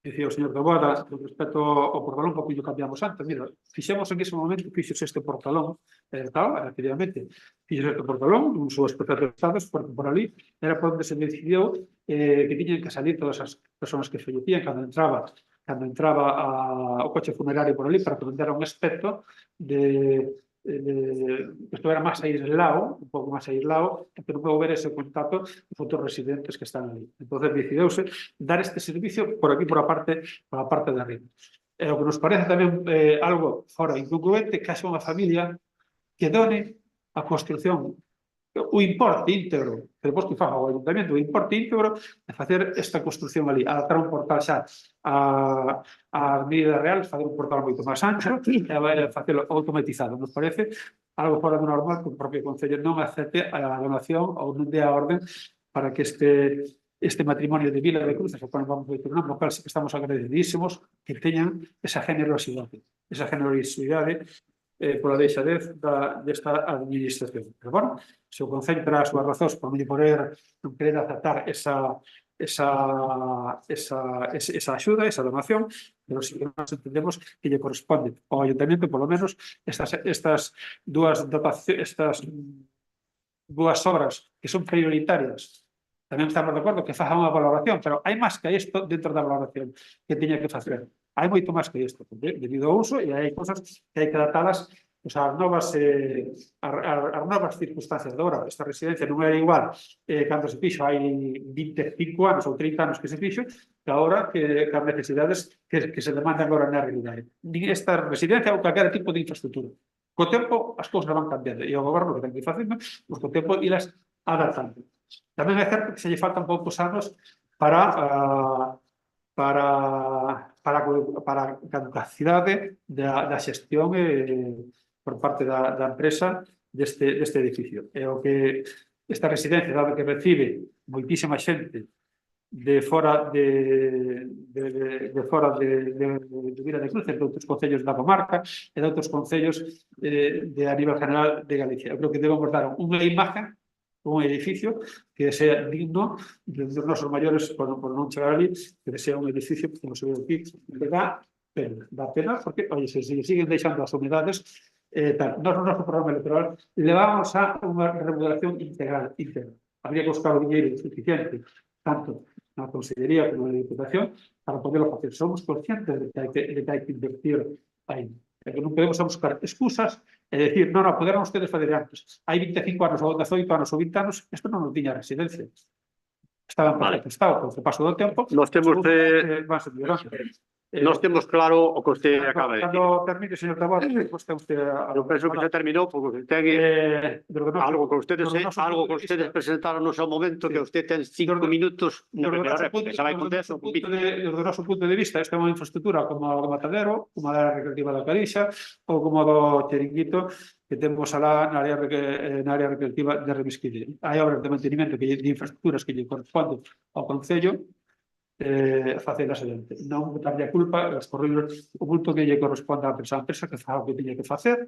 dicía o señor Taboada, con respecto ao portalón, que o cambiamos antes, mira, fixemos en ese momento, fixos este portalón, efectivamente, fixos este portalón, uns súas protestados, porque por ali era por onde se decidiu que tiñan que salir todas as persoas que fallecían cando entraba o coche funerario por ali para que non dera un aspecto de que estuvera máis aislado, un pouco máis aislado, e que non houber ese contacto con outros residentes que están ali. Entón, decidiuse dar este servicio por aquí, por a parte de arriba. O que nos parece tamén algo fora incongruente, que haxa unha familia que done a construcción, o importe íntegro, que depois que faga o ayuntamiento, o importe íntegro de facer esta construción ali, adaptar un portal xa a medida real, facer un portal moito máis ancho e facelo automatizado. Nos parece algo fora do normal que o propio Concello non acepte a donación ou non dé a orden para que este matrimonio de Vila de Cruces, o cual vamos a decir, no cal sí que estamos agradecidísimos que teñan esa generosidade pola deixadez desta administración. Pero, bueno, se o Concello terá as súas razóns por non querer aceptar esa axuda, esa donación, pero si que nós entendemos que lle corresponde ao Ayuntamiento, polo menos, estas dúas obras que son prioritarias. Tamén estamos de acordo que faja unha valoración, pero hai máis que isto dentro da valoración que tiña que facer. Hai moito máis que isto, debido ao uso, e hai cousas que hai que adaptalas ás novas circunstancias de agora. Esta residencia non era igual cando se fixo hai 25 anos ou 30 anos que se fixo, que agora que as necesidades que se demandan agora na realidade. Esta residencia ou calquera tipo de infraestructura. Co tempo as cousas van cambiando e o goberno que ten que facendo, pois co tempo irás adaptando. Tamén é certo que se lle faltan poucos anos para a caducidade da xestión por parte da empresa deste edificio. É o que esta residencia, dado que recibe moitísima xente de fora de Vila de Cruces, de outros concellos da comarca e de outros concellos a nivel general de Galicia. Eu creo que debemos dar unha imagen, un edificio que sea digno dos nosos maiores por non chegar ali, que sea un edificio, como se ve aquí, que dá pena, porque, oye, se siguen deixando as humedades, nós no noso programa electoral levamos a unha remodelación integral. Habría que buscar o dinheiro suficiente, tanto na Consellería como na Diputación, para poderlo facer. Somos conscientes de que hai que invertir aí. É que non podemos buscar excusas e dicir, non, poderan ustedes fazer antes. Hai 25 anos ou 18 anos ou 20 anos, isto non tiña residencia. Estaba en perfecto estado, con o paso do tempo. Nós temos claro o que usted acaba de decir. Cando termine, señor Taboada, despois ten usted... Eu penso que xa terminou, porque ten algo que ustedes presentaron no seu momento, que usted ten 5 minutos na primeira réplica. Xa vai con 10 ou con 20. Desde o noso punto de vista, esta é unha infraestructura como o Matadero, como a área recreativa da Carixa, ou como do Chiringuito, que temos alá na área recreativa de Remisquide. Hai obras de mantenimento de infraestructuras que lle corresponden ao Concello, facelas adiante. Non darlle a culpa, o bulto que lle corresponde á empresa que faga o que tiña que facer,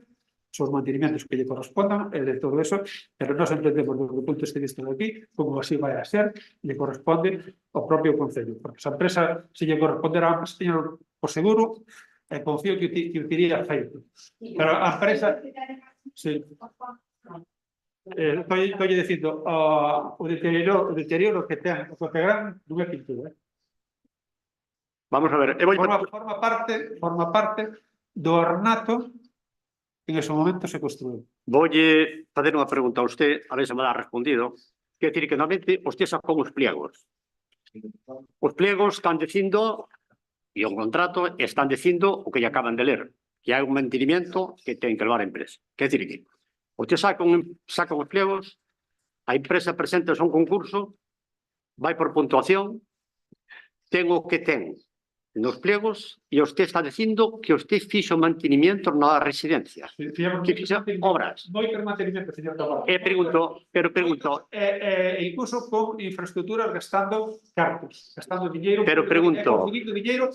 os mantenimentos que lle correspondan, e de todo eso, pero nós entendemos desde o punto de vista de aquí, como así vai a ser, lle corresponde ao propio Concello, porque esa empresa, se lle corresponderá a empresa, teño por seguro, e confío que o teria feito. Pero a empresa... Sí. Estou dicindo, o deterioro que ten o Cotegrán non é pintura. Vamos a ver, forma parte do ornato que en ese momento se construiu. Voulle fazer unha pregunta a usted, a ver se me dá respondido. Quer dicir que, normalmente, usted sacou os pliegos. Os pliegos están dicindo, e o contrato están dicindo o que lle acaban de ler, que hai un mantenimiento que ten que levar a empresa. Quer dicir que Usted saca os pliegos, a empresa presenta un concurso, vai por puntuación, ten o que ten nos pliegos e usted está dicindo que usted fixo mantenimiento na residencia. Que fixo obras. Moito mantenimento, señor Tabarra. E pregunto, Incluso con infraestructuras gastando cartos, gastando diñeiro. Pero pregunto. Conseguindo diñeiro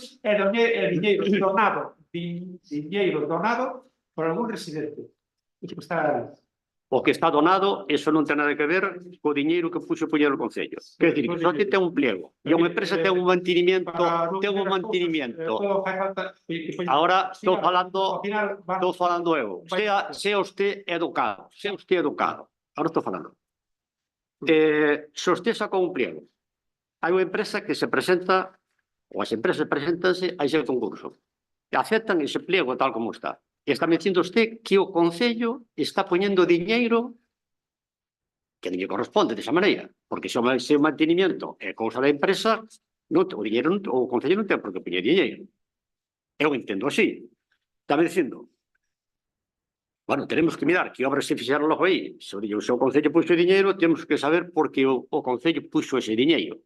diñeiro donado por algún residente. Isto está aí. o que está donado, eso non ten nada que ver co diñeiro que puxo poñer o Concello. Quer dizer, que só ten un pliego e unha empresa ten un mantenimiento, Ahora estou falando eu. Sea usted educado, Ahora estou falando. Se usted sacou un pliego, hai unha empresa que se presenta, ou as empresas presentanse a ese concurso, e aceptan ese pliego tal como está. E está me dicindo usted que o Concello está poñendo diñeiro que non lle corresponde desa maneira, porque se o mantenimiento é cousa da empresa, o Concello non ten por que poñer diñeiro. Eu entendo así. Está me dicindo, bueno, tenemos que mirar que obras se fixeron logo aí. Se o Concello puxo diñeiro, temos que saber por que o Concello puxo ese diñeiro.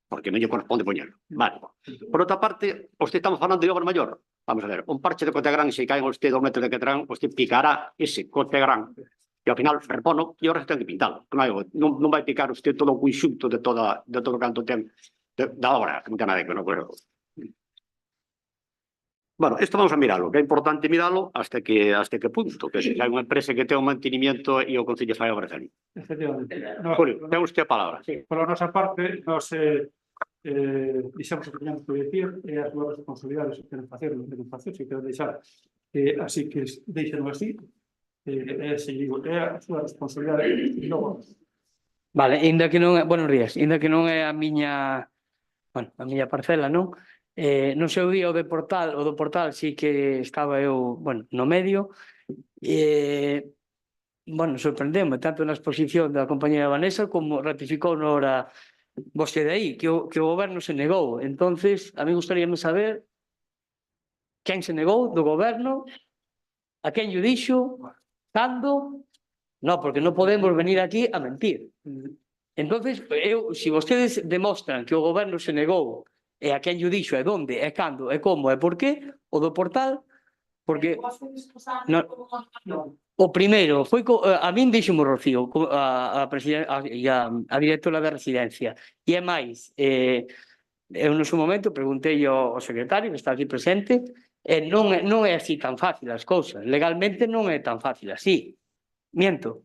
Porque non lle corresponde poñerlo. Vale. Por outra parte, usted estamos falando de obra maior. Vamos a ver, un parche de Cotegrán, se caen usted 2 metros de Cotegrán, usted picará ese Cotegrán e ao final repono e ahora se ten que pintalo. Non vai picar usted todo o conxunto de todo canto ten da obra, que non ten nada que ver, non. Bueno, isto vamos a miralo, que é importante miralo hasta que punto, que se hai unha empresa que ten un mantenimiento e o Concello fai obras ali. Efectivamente. Julio, ten usted a palabra. Sí, por a nosa parte, nos dixemos o que teníamos que decir e as súas responsabilidades que queren facer, non queren facer, se queren deixar. Así que deixenlo así, é a súa responsabilidade. E logo, Vale, ainda que non é, buenos días, ainda que non é a miña parcela, non? No seu día o do portal sí que estaba eu, no medio, sorprendeu-me tanto na exposición da compañera Vanessa como ratificou na hora vostede aí, que o goberno se negou. Entonces, a mí gustaríame saber quen se negou do goberno, a quen lle dixo, cando. No, porque non podemos venir aquí a mentir. Entonces, se vostedes demostran que o goberno se negou e a quen lle dixo, e onde, e cando, e como, e por qué, o do portal, porque o primeiro foi a min dixo-me Rocío, a directora da residencia, e é máis, eu no seu momento preguntei ao secretario que está aquí presente, e non é así tan fácil as cousas, legalmente non é tan fácil así, miento.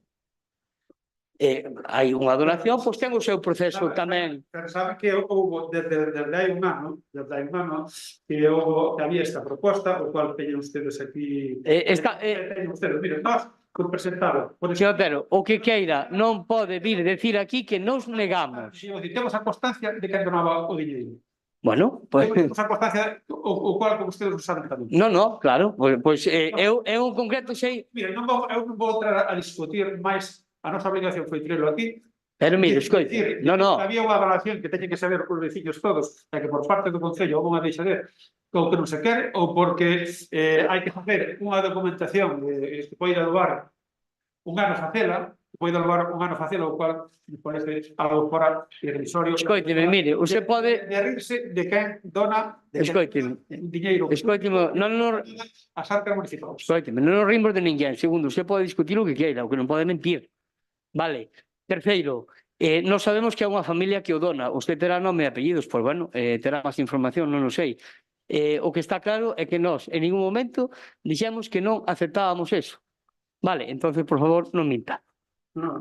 Hai unha donación, pois ten o seu proceso tamén. Pero sabe que houve desde hai un ano que había esta proposta, o cual teñen ustedes aquí. Miren, nós presentado. Señor Otero, o que queira non pode vir decir aquí que nos negamos. Temos a constancia de que donaba o diñeiro. Bueno, pois... Temos a constancia o cual que ustedes usaron tamén. Non, claro, pois eu en concreto sei... Mira, eu non vou entrar a discutir máis. A nosa obligación foi trelo aquí. Pero mire, escoite, había unha evaluación que teñen que saber os veciños todos, e que por parte do Concello houve unha deixadera ou que non se quere, ou porque hai que facer unha documentación que poida levar un ano facela, o cual me parece algo fora irrisorio. Escoiteme, mire, usted pode... De rirse de quen dona diñeiro. Escoiteme, as arcas municipais. Escoiteme, non nos rimos de ninguén. Segundo, usted pode discutir o que queira, o que non pode mentir. Vale. Terceiro, non sabemos que é unha familia que o dona. Usted terá nome e apellidos, pois bueno, terá máis información, non o sei. O que está claro é que nós, en ningún momento, dixemos que non aceptábamos eso. Vale, entonces, por favor, non minta. Non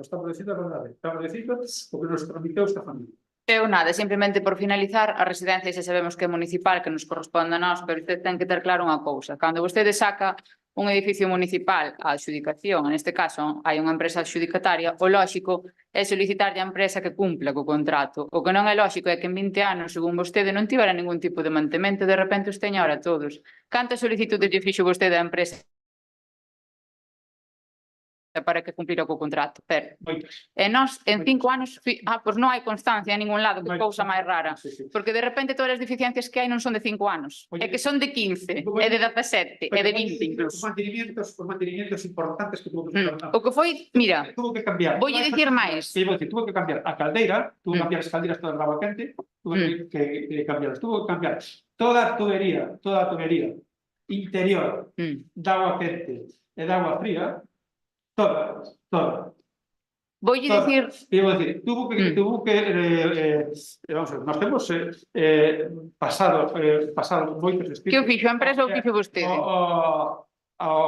estamos dicindo a verdade. Estamos dicindo o que nos transmiteu esta familia. Eu nada, simplemente por finalizar, a residencia xa sabemos que é municipal, que nos corresponde a nós, pero usted ten que ter claro unha cousa. Cando vostede saca un edificio municipal a adxudicación, neste caso hai unha empresa adxudicataria, o lóxico é solicitarlle á empresa que cumpla co contrato. O que non é lóxico é que en 20 anos, según vostede, non tivera ningún tipo de mantemento, de repente os teña ahora todos. Cantas solicitudes lle fixo vostede á empresa para que cumplira co contrato, pero Moitas. e nós en 5 anos, pois non hai constancia en ningún lado, que cousa máis rara. Sí, sí. Porque de repente todas as deficiencias que hai non son de 5 anos, Oye, é que son de 15, oye, é de 17, é de 20 Os incluso. mantenimientos importantes que tuvo que hacer. O que foi, mira, Tuvo que cambiar. voulle dicir máis. Que iba a decir, tuvo que cambiar a caldeira, tuvo que cambiar as calderas todas de agua quente, tuvo que cambiarlas, tuvo que cambiar toda a tubería interior de agua quente e de agua fría, toda. Voulle dicir, Iba a decir, tuvo que vamos a ver, nós temos pasado moitos escritos. que o fixo a empresa ou o fixo vostede?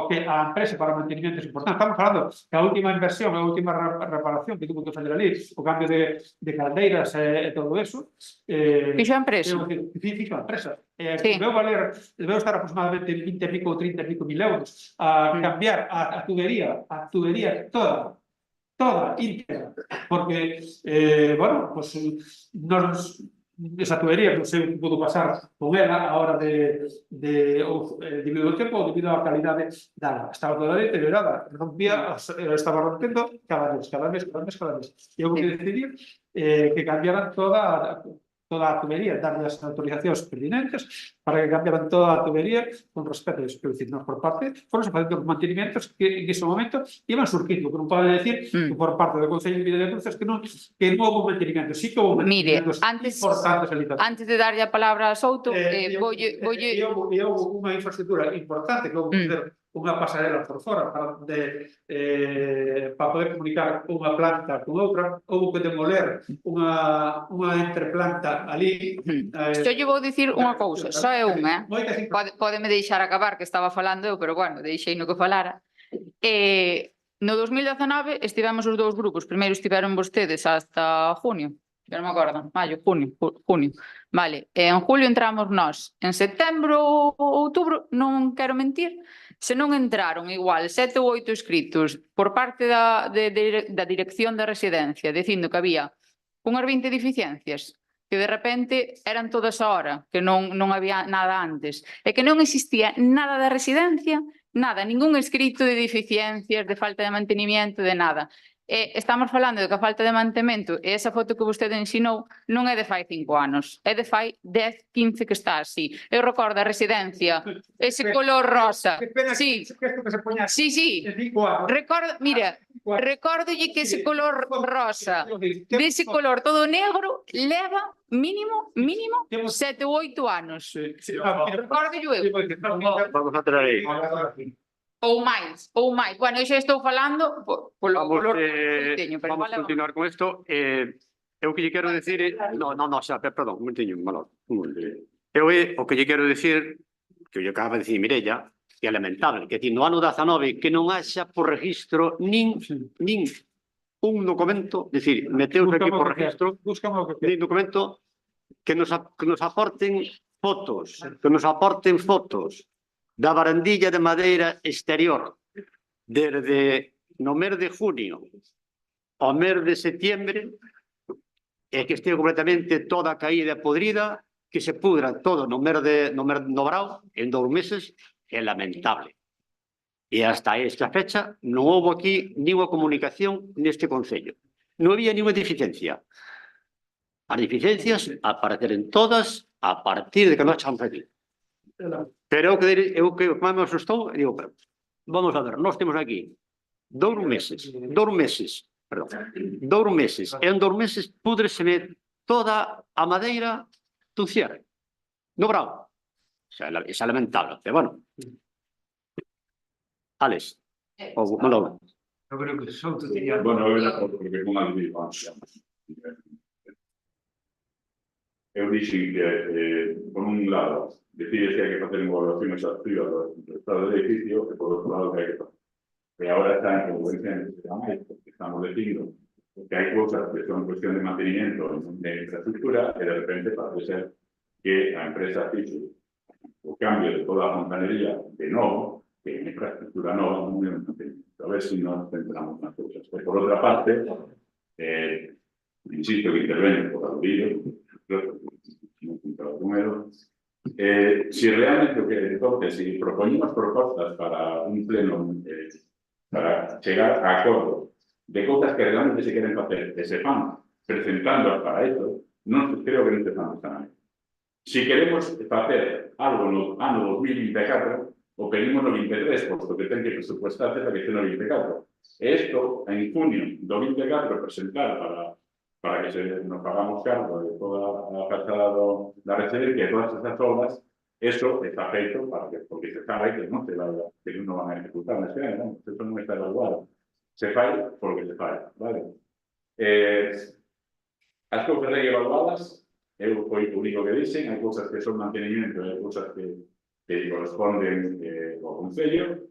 Que a empresa para mantenimiento é importante. Estamos falando que a última inversión, a última reparación que tuvo que fazer ali, o cambio de caldeiras e todo eso. Fixo a empresa? Fixo a empresa. Sí. Debeu estar aproximadamente 20 e pico ou 30 e pico mil euros a cambiar a tubería toda íntegra, porque, bueno, pues esa tubería non sei o que pudo pasar con ela a hora debido ao tempo ou debido á calidade da agua. Estaba toda deteriorada, estaba rompendo cada mes. E houve que decidir que cambiaran toda a tubería, darle as autorizacións pertinentes para que cambiaran toda a tubería con respecto a eso. Quero dicir, por parte, foron facendo os mantenimientos que en ese momento iban surgindo, que non poden decir que por parte do Concello de Vila de Cruces que non houve mantenimientos, sí que houve mantenimientos importantes ali tamén. Antes de darlle a palabra a Souto, voulle... Houve unha infraestructura importante que houve que fazer unha pasarela por fora para poder comunicar unha planta con outra, houve que demoler unha entreplanta ali. Só lle vou dicir unha cousa, só é unha, Pódeme deixar acabar, que estaba falando eu, pero bueno, deixei no que falara. No 2019 estivemos os dous grupos, primeiro estiveron vostedes hasta junio, que non me acordo, maio, junio, vale, en julio entramos nós, en setembro ou outubro, non quero mentir, se non entraron igual 7 ou 8 escritos por parte da dirección da residencia, dicindo que había unhas 20 deficiencias, que de repente eran todas a hora, que non había nada antes, e que non existía nada da residencia, nada, ningún escrito de deficiencias, de falta de mantenimiento, de nada. Estamos falando de que a falta de mantemento e esa foto que vostede ensinou non é de fai 5 anos, é de fai 10, 15 que está así. Eu recordo a residencia, ese color rosa. Sí, recordo, mira, recórdolle que ese color rosa, dese color todo negro, leva mínimo 7 ou 8 anos. Recórdolle eu. Vamos a traer aí. Ou máis. Bueno, eu xa estou falando Vamos continuar con isto. Eu que lle quero decir... perdón, un momentiño, Manolo. Eu o que lle quero decir, que lle acaba de decir Mireia, que é lamentable, que no ano 19 que non haxa por registro nin un documento, decir, meteus aquí por registro, nin documento que nos aporten fotos, da barandilla de madeira exterior desde no mes de junio ao mes de septiembre e que estea completamente toda caída e podrida, que se pudra todo no brao en 2 meses, é lamentable. E hasta esta fecha non houve aquí ninguna comunicación neste Concello. Non había ninguna deficiencia. As deficiencias apareceron todas a partir de que nós chamos aquí. Pero eu que máis me asustou, digo, vamos a ver, nós temos aquí 2 meses, e en 2 meses púdreseme toda a madeira do cierre, no brao. Xa é lamentable, pero bueno. Alex, ou Manolo. Eu creo que Souto diría... Bueno, eu era porque con algo eu dixen que, por un lado, decide que hai que facer unha evaluación exhaustiva do estado do edificio, e por outro lado que hai que facer. E agora está en convergencia, porque estamos dicindo que hai cousas que son cuestión de mantenimiento de infraestructura e de repente parece ser que a empresa fixe o cambio de toda a fontanería de novo, que é infraestructura nova, non é mantenimiento. A ver se nos centramos nas cousas. E por outra parte, insisto que intervene por aludillo, si realmente o que entonces, si propoñemos propostas para un pleno para chegar a acordo de cousas que realmente se queren facer e se fan presentándolas para isto, non creo que non te fan esta manera. Si queremos facer algo no ano 2024, o pedimos no 23, posto que ten que presupuestarse para que este no 24. E isto, en junio do 24, presentar para que nos pagamos cargo de toda a fachada da residencia e todas estas obras, eso está feito para que, porque se sabe que non se van a ejecutar neste ano, eso non está evaluado. Se fai porque se fai, vale? As cousas aí evaluadas, eu foi o único que dixen, hai cousas que son mantenimiento, hai cousas que corresponden ao Concello.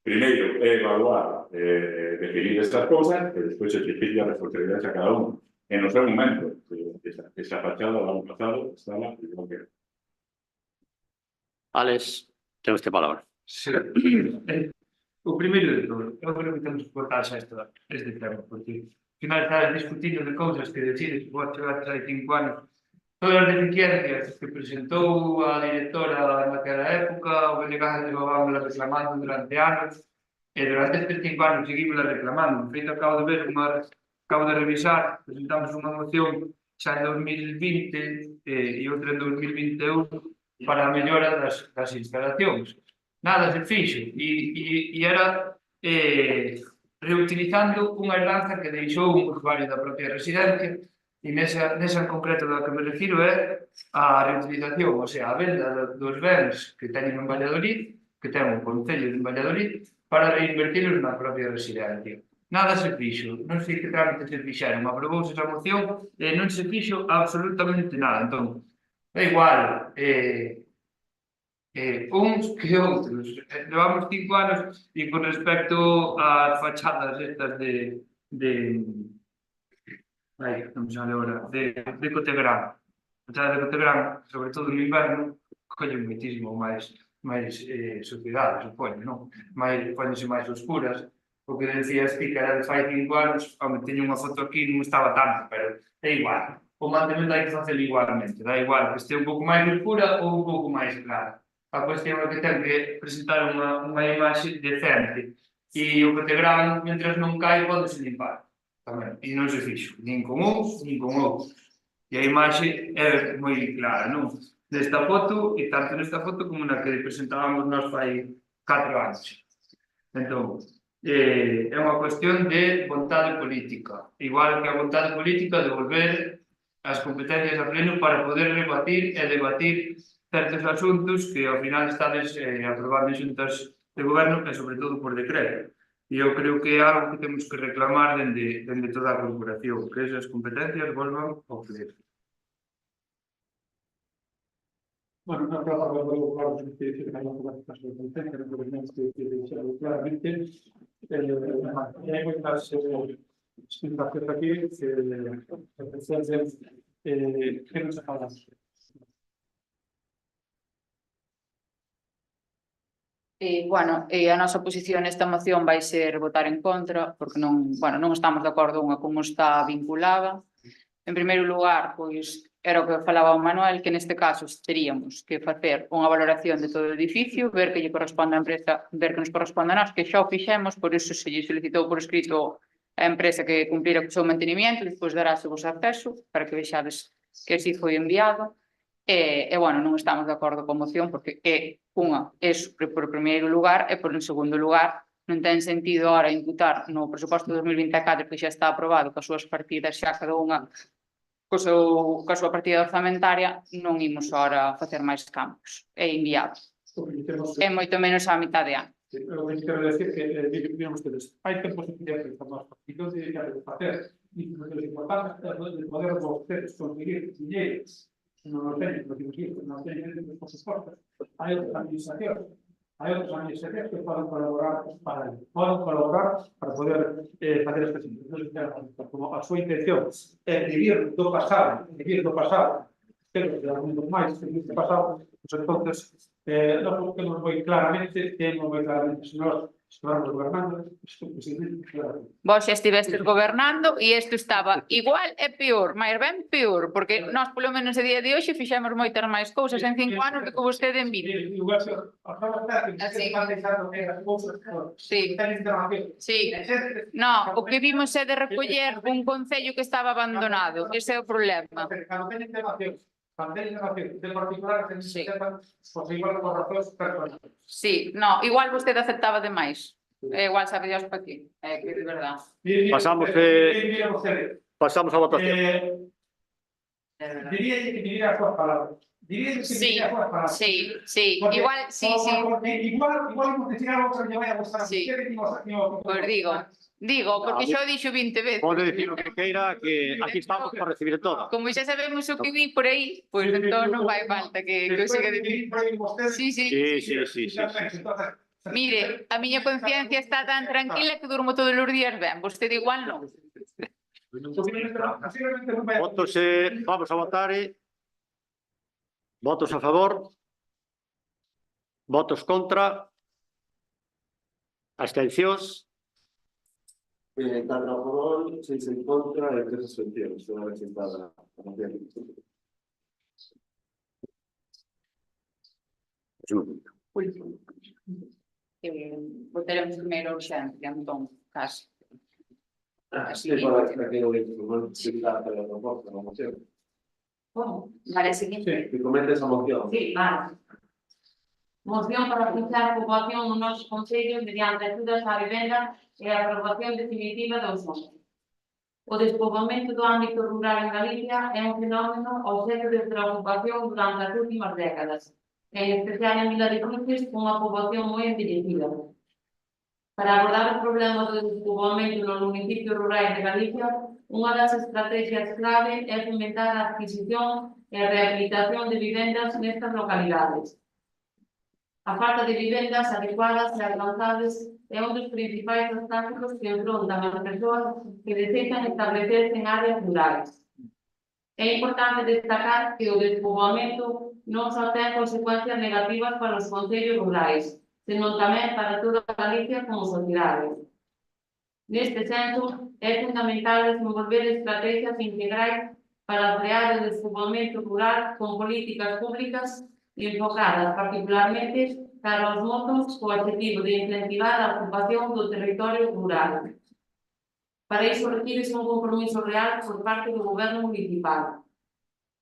Primeiro é evaluar, definir estas cousas, e despois exigir a responsabilidade a cada uno. En no seu momento, esa fachada do ano pasado estaba igual que... Alex, ten usted palabra. Sí. O primeiro de todo, eu creo que temos que cortar xa este tema, porque ao final estás discutindo de cousas que decides que vos chegar hai 5 anos. Todas as deficiencias que presentou a directora naquela época, o delegado levámosla reclamando durante anos, e durante estes 5 anos seguimos reclamando. De feito, acabo de revisar, presentamos unha moción xa en 2020 e outra en 2021 para a mellora das instalacións. Nada se fixo, e era reutilizando unha herdanza que deixou un usuario da propia residencia, e nesa en concreto da que me refiro é a reutilización, o sea, a venda dos bens que teñen en Valladolid, que ten o Concello de Valladolid, para reinvertirlos na propia residencia. Nada se fixo, non sei que trámite se fixeron, aprobouse esa moción e non se fixo absolutamente nada. Entón, é igual, uns que outros. Levamos 5 anos e con respecto ás fachadas estas non me sale agora, de Cotegrán. A fachada de Cotegrán, sobre todo no inverno, colle moitísimo máis suciedade, supoño, non? Póñense máis oscuras. O que decías ti que era de fai 5 anos, teño unha foto aquí, non estaba tanto, pero é igual. O mantemento hai que facer igualmente, dá igual que este un pouco máis oscura ou un pouco máis clara. A cuestión é que ten que presentar unha imaxe decente e o que te graban, mentre non cae, podese limpar tamén, e non se fixo, nin con uns, nin con outros. E a imaxe é moi clara, non? Nesta foto, e tanto nesta foto como na que presentábamos nós fai 4 anos. Entón, é unha cuestión de vontade política, igual que a vontade política de volver as competencias a pleno para poder rebatir e debatir certos asuntos que ao final estades aprobando en xuntas de goberno e sobre todo por decreto. E eu creo que é algo que temos que reclamar dende toda a corporación, que esas competencias volvan ao pleno. Bueno, no creo que claro que hay una cosa de competencia, pero tenemos que decirlo claramente. Hay muchas explicaciones aquí que nos acaban. Bueno, a nosa posición nesta moción vai ser votar en contra, porque non estamos de acordo unha como está vinculada. En primeiro lugar, pois, era o que falaba o Manuel, que neste caso teríamos que facer unha valoración de todo o edificio, ver que lle corresponde á empresa, ver que nos corresponde a nós, que xa o fixemos, por iso se lle solicitou por escrito a empresa que cumplira co seu mantenimiento, despois darase vos acceso para que vexades que así foi enviado. E, bueno, non estamos de acordo coa moción porque é unha, por primeiro lugar, e por en segundo lugar, non ten sentido ahora imputar no presuposto de 2024 que xa está aprobado coas súas partidas xa cada unha coa súa partida orzamentaria, non imos ahora facer máis cambios, é inviable. É moito menos a mitad de ano. Lo que quero decir que, digamos ustedes, hai tempos que os partidos de facer importantes de poder vostedes conseguir dinheiro. Non teñen, non teñen os soportes. Hai outras administracións que poden colaborar para poder facer estas institucións. Como a súa intención é vivir do pasado, pero de algún máis que vivir do pasado, pues entonces Nós temos moi claramente, se nós estamos gobernando, isto posiblemente claro. Vos xa estivestes gobernando e isto estaba igual e peor, máis ben peor, porque nós polo menos a día de hoxe fixemos moitas máis cousas en 5 anos do que vostede en 20. Sí. Sí. No, o que vimos é de recoller un concello que estaba abandonado, ese é o problema. De particular, que Sí. pues igual por razóns personales. Sí, no, igual vostede aceptaba demais. Igual sabe Dios para qué, que de verdad. Pasamos a votación. Diría que diría as súas palabras. Diría que Sí, diría as súas palabras. sí, sí, Porque- igual, sí, sí. Igual hemos decir algo que lle vai a gustar. Sí. Pues Pois digo, porque xa o dixo 20 veces. Pode dicir o que queira, que aquí estamos para recibir todo. Como xa sabemos o que vi por aí, pois entón non vai falta que o siga dicindo. Sí, sí. Sí. Mire, a miña conciencia está tan tranquila que durmo todos os días ben, vostede igual non. Votos, vamos a votar. Votos a favor. Votos contra. Abstencións. 4 a favor, 6 en contra e 3 abstencións. Unha resultada a moción. Votaremos primeiro urxencia, entón, casi. Sí, para que non explicar a proposta, a moción. Vale, seguinte. Que comente esa moción. Sí, vale. Moción para fixar a poboación no noso concello mediante axudas á vivenda e a aprobación definitiva dos nomes. O despoboamento do ámbito rural en Galicia é un fenómeno obxecto de preocupación durante as últimas décadas, en especial en Vila de Cruces, cunha poboación moi envellecida. Para abordar o problema do despoboamento nos municipios rurais de Galicia, unha das estrategias clave é fomentar a adquisición e a rehabilitación de vivendas nestas localidades. A falta de vivendas adecuadas e alcanzables é un dos principais obstáculos que enfrontan as persoas que desexan establecerse en áreas rurais. É importante destacar que o despoboamento non só ten consecuencias negativas para os concellos rurais, senón tamén para toda a Galicia como sociedade. Neste senso, é fundamental desenvolver estrategias integrais para frear o despoboamento rural con políticas públicas enfocadas particularmente para os mozos co objetivo de incentivar a ocupación do territorio rural. Para iso requírese un compromiso real por parte do Goberno municipal.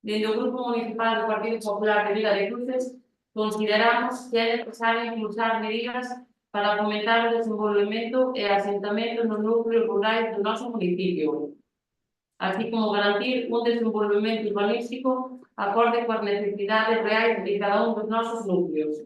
Dende o Grupo Municipal do Partido Popular de Vila de Cruces, consideramos que é necesario impulsar medidas para fomentar o desenvolvemento e asentamento nos núcleos rurais do noso municipio, así como garantir un desenvolvemento urbanístico acorde coas necesidades reais de cada un dos nosos núcleos.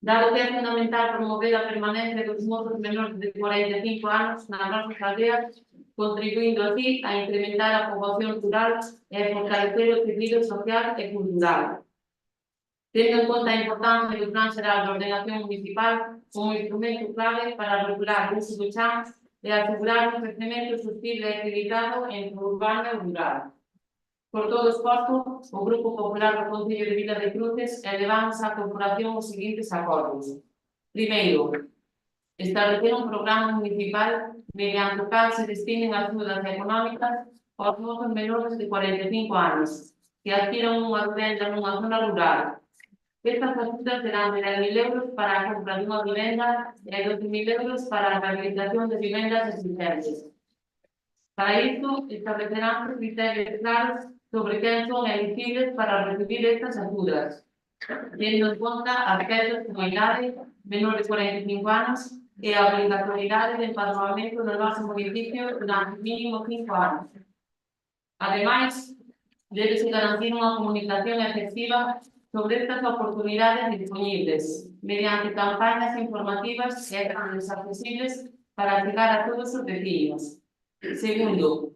Dado que é fundamental promover a permanencia dos mozos menores de 45 anos nas nosas aldeas, contribuindo así a incrementar a poboación rural e a fortalecer o tecido social e cultural. Tendo en conta a importancia do Plan Xeral de Ordenación Municipal como instrumento clave para regular o uso do chan e asegurar un crecemento sostible e equilibrado entre o urbano e o rural. Por todo exposto, o Grupo Popular do Concello de Vila de Cruces elevamos á corporación os seguintes acordos. Primeiro, establecer un programa municipal mediante o cal se destinen axudas económicas aos mozos menores de 45 anos que adquiran unha vivenda nunha zona rural. Estas axudas serán de 10.000 euros para a compra dunha vivenda e 12.000 euros para a rehabilitación de vivendas existentes. Para isto, establecerán criterios claros sobre quen son elegibles para recibir estas axudas, tendo en conta aspectos como a idade, menor de 45 anos, e a obrigatoriedade de empadroamento no noso municipio durante mínimo 5 anos. Ademais, debe-se garantir unha comunicación efectiva sobre estas oportunidades disponibles, mediante campañas informativas e grandes accesibles para chegar a todos os vecinos. Segundo,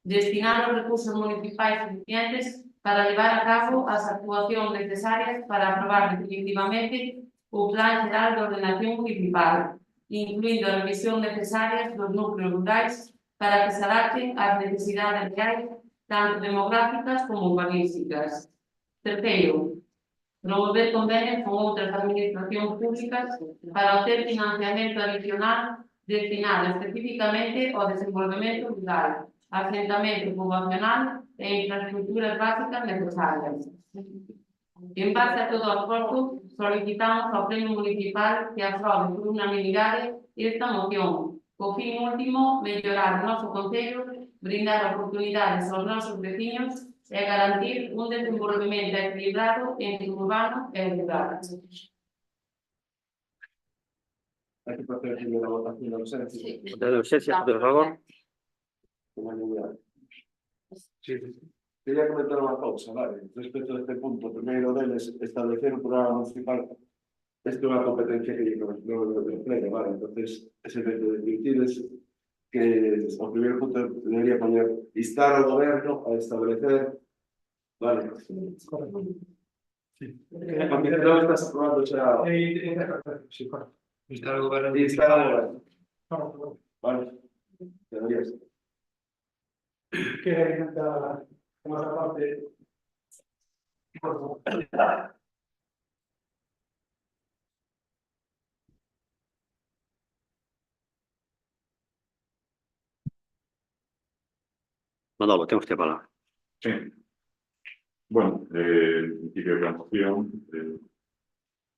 destinar os recursos municipais suficientes para levar a cabo as actuacións necesarias para aprobar definitivamente o Plan Xeral de Ordenación Municipal, incluindo a revisión necesarias dos núcleos rurais para que se adapten ás necesidades reais, tanto demográficas como urbanísticas. Terceiro, Promover convenios con outras administracións públicas para obter financiamento adicional destinado especificamente ao desenvolvemento rural, asentamento poboacional e infraestructuras básicas necesarias. En base a todo o esforzo, solicitamos ao Pleno Municipal que aprobe por unanimidade esta moción, co fin último mellorar o noso concello, brindar oportunidades aos nosos veciños e garantir un desenvolvemento equilibrado entre o urbano e o rural. Hay que proceder primero a la votación de ausencia. Sí. De ausencia, por favor. Sí. Quería comentar unha cousa, vale, respecto a este punto. O primeiro deles, establecer un programa municipal. Isto é unha competencia que lle corresponde ao Pleno, vale, entonces, ese evento de virtudes que o primeiro punto debería poner instar ao goberno a establecer, vale, porque non estás aprobando xa Sí, correcto. Instar ao goberno instar ao goberno, Correcto. vale, deberías. Que alimenta más aparte. Manolo, tengo usted palabra. Sí. Bueno, en principio de la moción,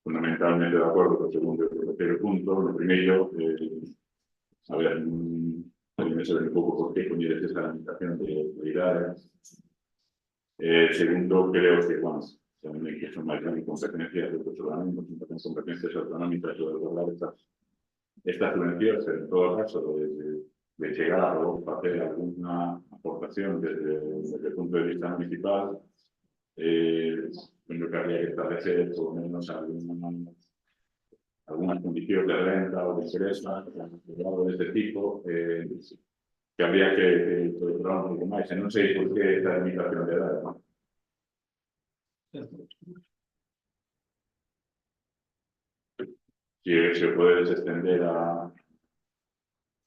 fundamentalmente de acuerdo con el segundo y el tercer punto. Lo primero, a ver, me saber un poco por qué ponieres esa limitación de edades. Segundo, creo que, bueno, también que son más grandes competencias de otros organismos, competencias autonómicas o de lograr estas subvenciones, en todo caso, de llegar a hacer alguna aportación desde el punto de vista municipal, creo que habría que establecer por lo menos algunas condiciones de renta o de ingreso de este tipo, que habría que controlar un poco más. No sé por qué esta limitación de edad, ¿no? Si se puede extender a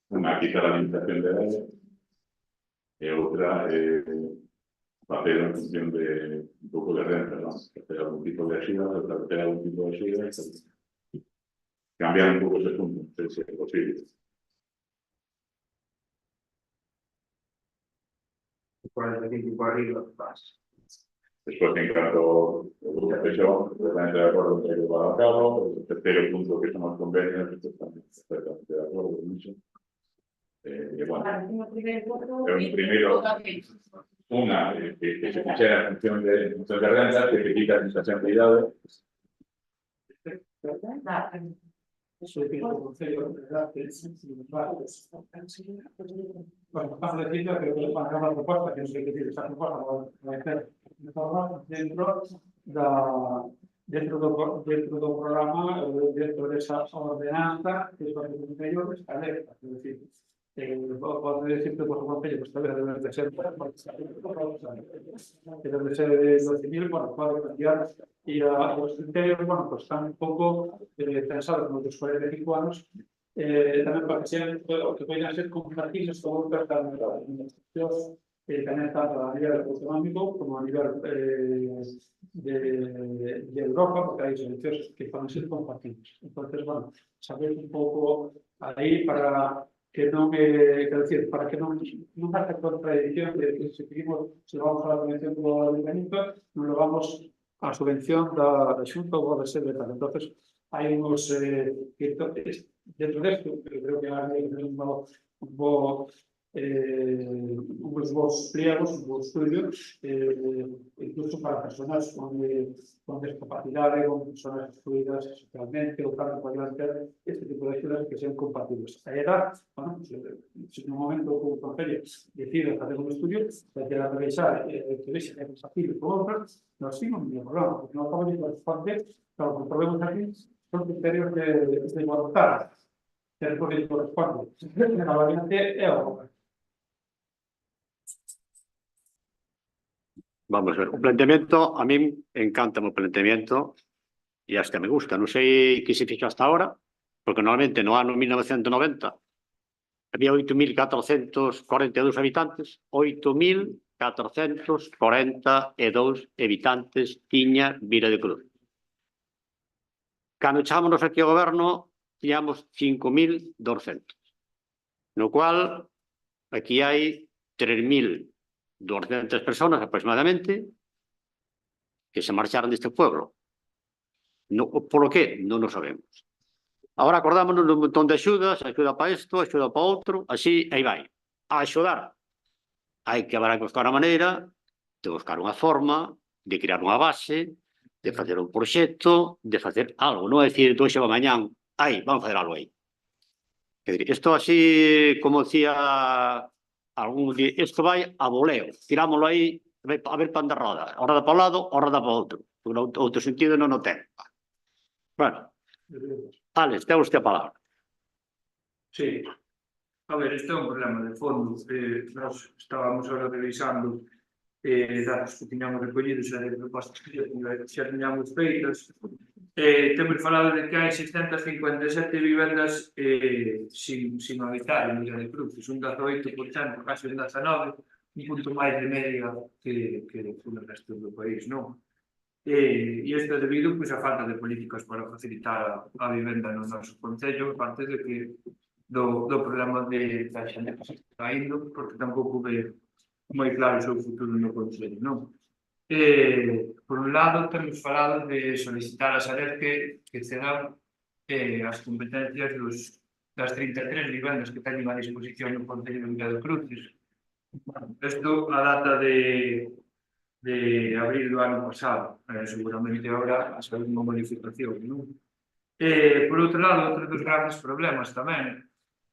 una, quita la limitación de edad, y otra, hacer en función de un poco de renta, ¿no? Hacer algún tipo de ayuda, establecer algún tipo de ayuda, cambiar un poco ese punto, no sé si es posible. Después, en cuanto a la presión, totalmente de acuerdo con el llevado a cabo. El tercer punto, que son los convenios, totalmente de acuerdo con eso. Bueno, primero, una, que se pusiera en función de renta, que se quita la administración de edades. Eso de que el Consejo de verdad bueno, paso de cita, creo que van a dar la propuesta, que no sé qué decir, esa propuesta va a ser dentro do programa, dentro desa ordenanza que os concellos establece, es decir, pode decir que o concello establece debe de ser que debe ser de 12.000, bueno, pode cambiar e os criterios, bueno, pues están un pouco pensados nos dos 45 anos tamén para que sean que poden ser compatibles con outras administracións tamén tanto a nivel autonómico como a nivel de Europa, porque hai solucións que poden ser compatibles. Entonces, bueno, saber un pouco aí para que non quero decir, para que non haga contradicción de que se pedimos, se vamos a la subvención do ayuntamiento, non lo vamos a subvención da Xunta ou da sede tal. Entonces, hai uns dentro desto, creo que hai uns vos pliegos, un vos estudio, incluso para personas con discapacidade, con personas excluidas socialmente, ou para poder ter este tipo de ayudas que sean compatibles. A edad, bueno, se en un momento o Concello decide facer un estudio, vai ter a revisar que vexe que é compatible con outras, non sí, non hai problema, porque non acaba de corresponder, claro, o problema aquí son criterios de igualdad, que é o que corresponde. A variante é o Vamos a ver, un planteamiento, a mí encanta o planteamiento e hasta me gusta. Non sei que se fixo hasta ahora, porque normalmente no ano 1990 había 8.442 habitantes, 8.442 habitantes tiña Vila de Cruz. Cando echámonos aquí ao goberno, tiñamos 5.200. No cual, aquí hai 3.200 personas aproximadamente que se marcharon deste pueblo. No, polo que? Non o sabemos. Agora acordámonos dun montón de axudas, axuda para isto, axuda para outro, así, aí vai. A axudar. Hai que haber que buscar unha maneira de buscar unha forma, de crear unha base, de facer un proxecto, de facer algo. Non é dicir, hoxe ou mañán, vamos facer algo aí. Isto así, como decía algún día, isto vai a voleo, tirámoslo aí, a ver para onde roda. O roda para un lado, o roda para outro. Outro sentido non o ten. Bueno, Alex, ten usted a palabra. Sí. A ver, este é un problema de fondo. Nós estábamos ahora revisando datos que tiñamos recollidos e de propostas que xa tiñamos feitas. Temos falado de que hai 657 vivendas sin habitar en Vila de Cruces, un 18%, casi un 19%, un punto máis de media que o resto do país, non? E isto é debido a falta de políticas para facilitar a vivenda no noso concello, parte de que do problema de a xente que se está indo, porque tampouco ve moi claro o seu futuro no concello, non? Por un lado, temos falado de solicitar a Sareb que cedan as competencias das 33 vivendas que teñen a disposición no concello de Vila de Cruces. Isto a data de abril do ano pasado, seguramente agora a saber unha modificación, non? Por outro lado, outro dos grandes problemas tamén,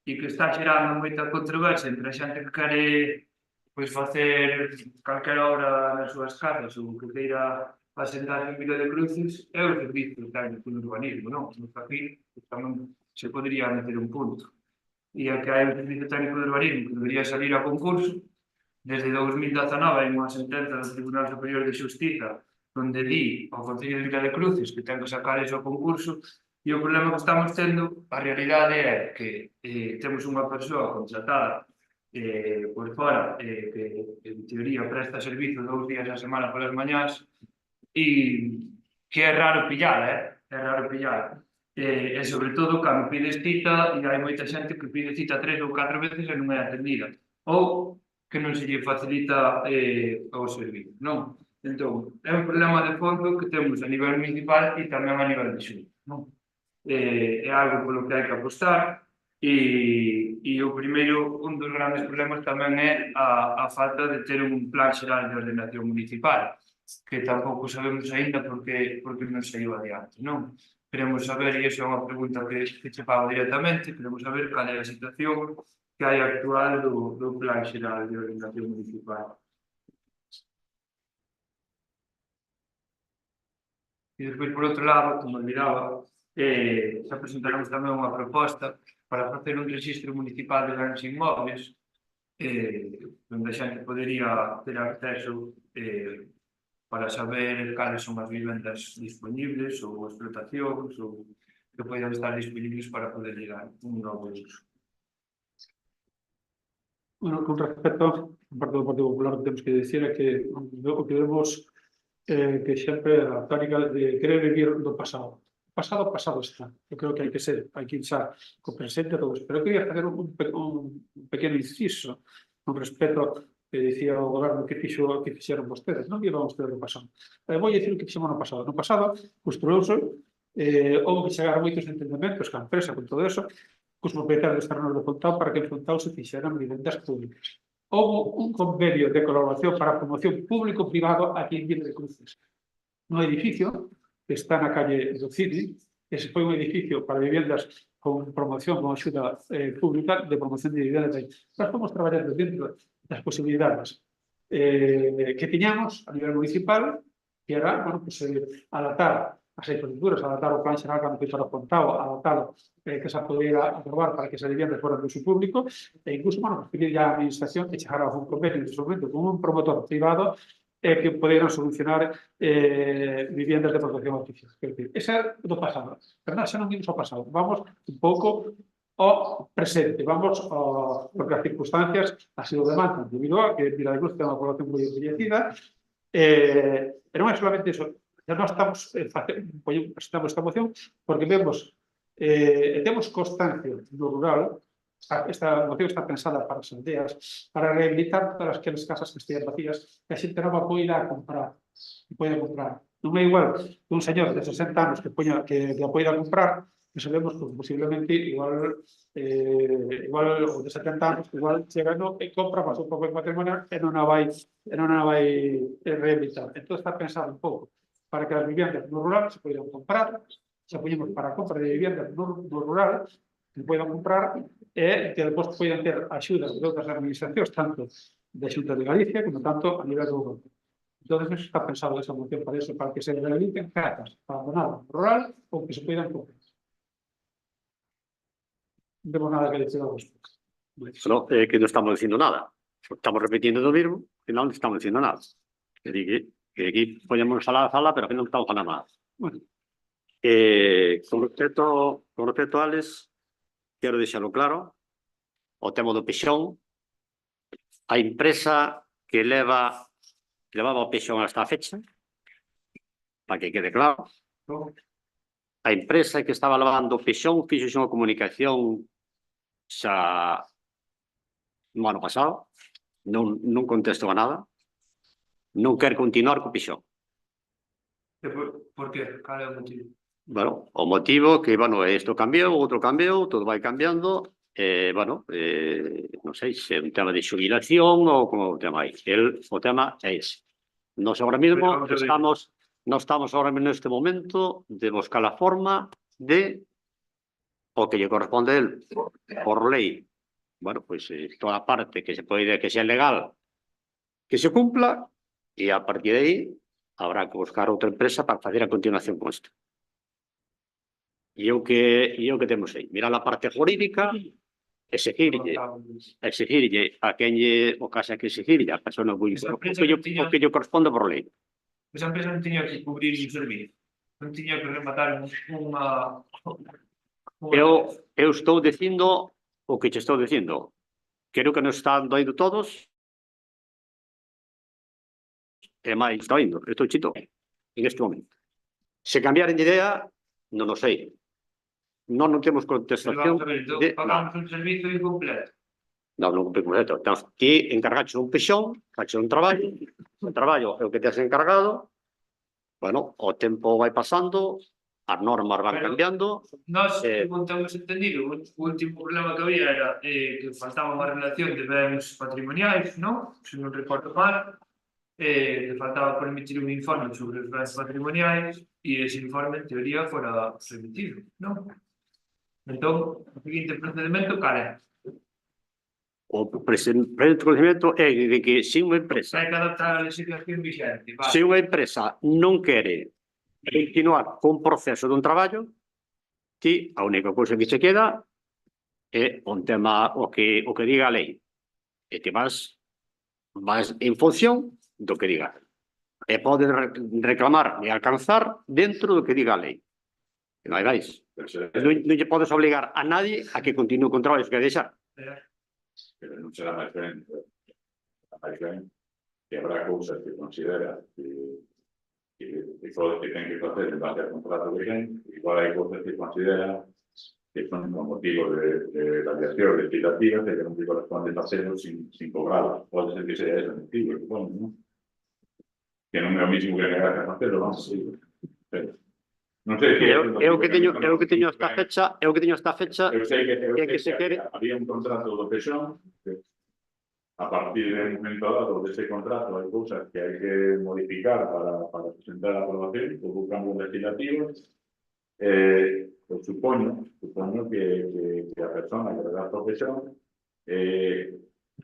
e que está xerando moita controversia entre a xente que quere facer calquera obra nas súas casas ou que queira asentar en Vila de Cruces, é o servicio técnico de urbanismo, non? Aquí tamén se podría meter un punto. E a que hai un servicio técnico de urbanismo que debería salir a concurso. Desde 2019 hai unha sentenza do Tribunal Superior de Xustiza onde di ao Concello de Vila de Cruces que ten que sacar iso ao concurso, e o problema que estamos tendo, a realidade é que temos unha persoa contratada por fora que en teoría presta servizo 2 días a semana polas mañás e que é raro pillar, é raro pillar. E sobre todo cando pides cita e hai moita xente que pide cita 3 ou 4 veces e non é atendida. Ou que non se lle facilita o servizo, non? Entón, é un problema de fondo que temos a nivel municipal e tamén a nivel de xunta, non? É algo polo que hai que apostar e o primeiro, un dos grandes problemas tamén é a falta de ter un plan xeral de ordenación municipal, que tampouco sabemos aínda porque non se iba adiante, non? Queremos saber, e iso é unha pregunta que che pago directamente, queremos saber cal é a situación que hai actual do plan xeral de ordenación municipal. E despois, por outro lado, como olvidaba, xa presentaremos tamén unha proposta para facer un registro municipal de bens inmóveis onde a xente podería ter acceso para saber cales son as vivendas disponibles ou explotacións ou que poden estar disponibles para poder llegar un novo uso. Bueno, con respecto ao parte do Partido Popular, temos que decir é que o que vemos que sempre a tónica de querer vivir do pasado. Pasado está. Eu creo que hai que irse co presente a todos. Pero eu queria fazer un pequeno inciso con respecto que dicía o goberno que fixeron vostedes. Non vivan vostedes do pasado. Vou dicir o que fixemos no pasado. No pasado, construouse, houve que chegar a moitos entendementos ca empresa con todo eso, cos propietarios dos terrenos de Fontao para que en Fontao se fixeran vivendas públicas. Houve un convenio de colaboración para a promoción público-privado aquí en Vila de Cruces. No edificio que está na calle do Cine, ese foi un edificio para vivendas con promoción, con axuda pública de promoción de vivendas. Nós fomos traballando dentro das posibilidades que tiñamos a nivel municipal, que era, adaptar as infraestructuras, adaptar o plan xeral cando foi para Fontao, adaptar que se podera aprobar para que se viviendas foran do uso público, e incluso, pedir a administración que chegara a un convenio en ese momento con un promotor privado que poderan solucionar viviendas de protección oficial. Ese é do pasado. Pero non, xa non vimos ao pasado. Vamos un pouco ao presente. Vamos porque as circunstancias así o demandan. Debido a que Vila de Cruz ten unha población moi envellecida. E non é solamente iso. nós estamos presentamos esta moción porque vemos temos constancia no rural. Esta moción está pensada para as aldeas, para rehabilitar todas aquelas casas que estean vacías que a xente nova poida comprar. Non é igual que un señor de 60 anos que a poida comprar, que sabemos que posiblemente igual o de 70 anos igual chega e compra para o seu propio patrimonio e non a vai rehabilitar. Entón está pensado un pouco para que as viviendas no rural se poidan comprar, se apoyemos para a compra de viviendas no rural que poidan comprar e que depois poidan ter axudas de outras administracións, tanto da Xunta de Galicia como tanto a nivel de Europa. Entón, eso está pensado esa moción para eso, para que se rehabiliten casas abandonadas no rural ou que se poidan comprar. Non temos nada que decir ao respecto. No, que non estamos dicindo nada. Estamos repetindo do mismo, que non estamos dicindo nada. Que aquí podemos falar, pero que non estamos falando nada. Bueno. Con respecto a Alex, quero deixarlo claro, o tema do pexón, a empresa que levaba o pexón hasta a fecha, para que quede claro, a empresa que estaba levando o pexón fixo unha comunicación xa no ano pasado, non contestou a nada, non quer continuar co pexón. Por que? Cal é o motivo? Bueno, o motivo que, bueno, isto cambiou, outro cambiou, todo vai cambiando, non sei se é un tema de xubilación ou como o tema aí. O tema é ese. Nós agora mesmo estamos agora neste momento de buscar a forma de o que lle corresponde a él por lei. Bueno, pois toda a parte que se pode, que sea legal, que se cumpla, e a partir de aí habrá que buscar outra empresa para facer a continuación con isto. E o que temos aí, mirar a parte jurídica, exigirlle a quen o casa que exigirlle a persona o que lle corresponde por lei. Esa empresa non tiña que cubrir un servicio, non tiña que rematar unha... Eu estou dicindo o que che estou dicindo. Creo que nos están doindo todos. E máis, está indo, estou chito en este momento. Se cambiaren de idea, non o sei. Non temos contestación de... Pagamos un servicio incompleto. Non completo. Tens que encargaches un pexón, faches un traballo, o traballo é o que te has encargado, bueno, o tempo vai pasando, as normas van cambiando. Nós, como temos entendido, o último problema que había era que faltaba unha relación de bens patrimoniais, non? Se non recordo mal, que faltaba por emitir un informe sobre os bens patrimoniais e ese informe, en teoría, fora remitido, non? Entón, o seguinte procedimento, cal é? O procedimento é de que se unha empresa... Hai que adaptar a legislación vigente. Se unha empresa non quere continuar con o proceso dun traballo, ti a única cousa que se queda é un tema o que diga a lei. E te vas en función do que diga. E podes reclamar e alcanzar dentro do que diga a lei. E non hai máis. Non lle podes obligar a nadie a que continue con traballos que deixar. Pero non será máis ben que habrá cousas que considera que ten que facer en base ao contrato que ten, igual hai cousas que considera que son con motivo de radiación legislativa que non te corresponde facerlo sin cobrarlo. Pode ser que sea ese motivo, supongo, non? Que non é o mismo que negar que facerlo, vamos a seguir. Non sei que... É o que teño hasta a fecha, eu sei que se quere... Había un contrato do pexón, a partir de un momento dado dese contrato hai cousas que hai que modificar para presentar a aprobación por un cambio legislativo. Supoño que a persona que redacta o pexón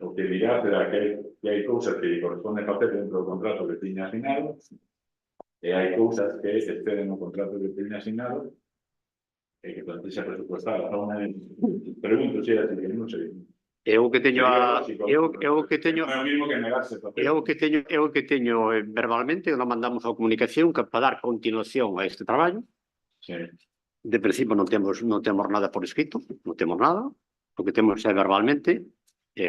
o que dirá será que hai cousas que lle corresponde facer dentro do contrato que tiña asignado e hai cousas que exceden o contrato que tiña asignado e que plantexa presupuestar. Pregunto se é así, que non sei. É o que teño verbalmente, non mandamos a comunicación que para dar continuación a este traballo. De principio non temos nada por escrito, non temos nada. O que temos é verbalmente,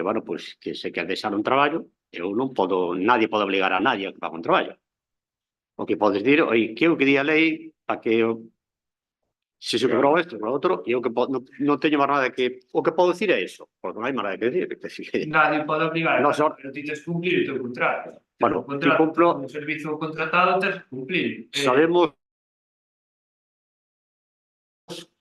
bueno, pois que se quer deixar un traballo, eu non podo, nadie pode obligar a nadie a que faga un traballo. O que podes dir, oi, que eu que di a lei para que se se cobrou isto, cobrou outro, e eu que non teño máis nada que... O que podo dicir é iso, porque non hai máis nada que dicir. Nadie pode obligar, No, sor- pero ti tens que cumplir o teu contrato. Bueno, O contrato, ti cumplo- un servizo contratado tens que cumplir. Sabemos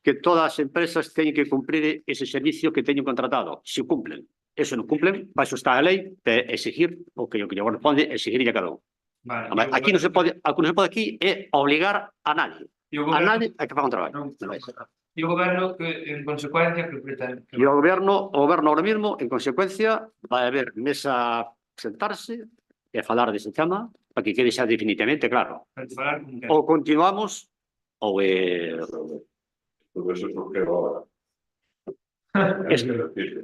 que todas as empresas teñen que cumplir ese servicio que teñen contratado, se o cumplen. Eso non cumplen, para iso está a lei, de exigir o que lle corresponde exigir a cada un. Vale, Aquí non se pode, o que non se pode aquí é obligar a nadie. E o A goberno, nadie hai que faga un traballo. non, Non é eso. e o goberno que, en consecuencia, que pretende. E o goberno ahora mesmo, en consecuencia, vai haber mesa a sentarse e falar dese tema para que quede xa definitivamente claro. Para falar con quen. Ou continuamos ou Todo eso surge ahora. Es decir,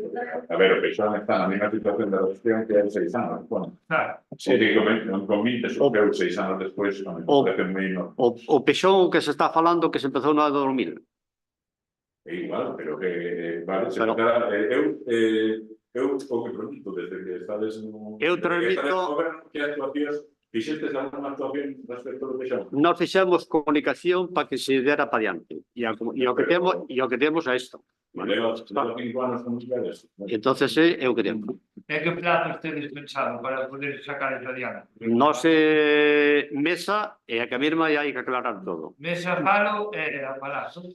a ver, o Peixón está na mesma situación de gestión que hai 6 anos. Bueno, Claro, si que non convite, surgeu 6 anos despois, O- parece moi o pexón que se está falando que se empezou no ano 2000. é igual, pero que vale, se Pero- trata, eu o que pregunto desde que estades no Eu desde que estades transmito- no goberno, que actuacións fixestes algunha actuación respecto do Peixón? Nós fixemos comunicación para que se dera para diante. E o que temos é isto. Leva 5 anos con ustedes. Entonces é o que temos. e que plazo tedes pensado para poder sacar esa adiante? Nós mesa e a que mesma e hai que aclarar todo. Mesa falo e a palazo.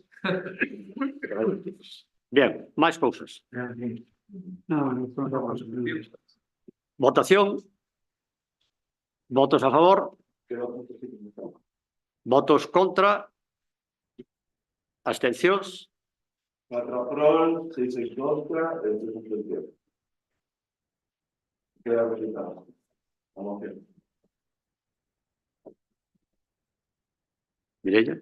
Bien, máis cousas. No, Votación. Votos a favor, votos contra, abstencións. 4 aprobam, 6 contra, e 3 abstencións. Queda resultado. A moción. Mireia.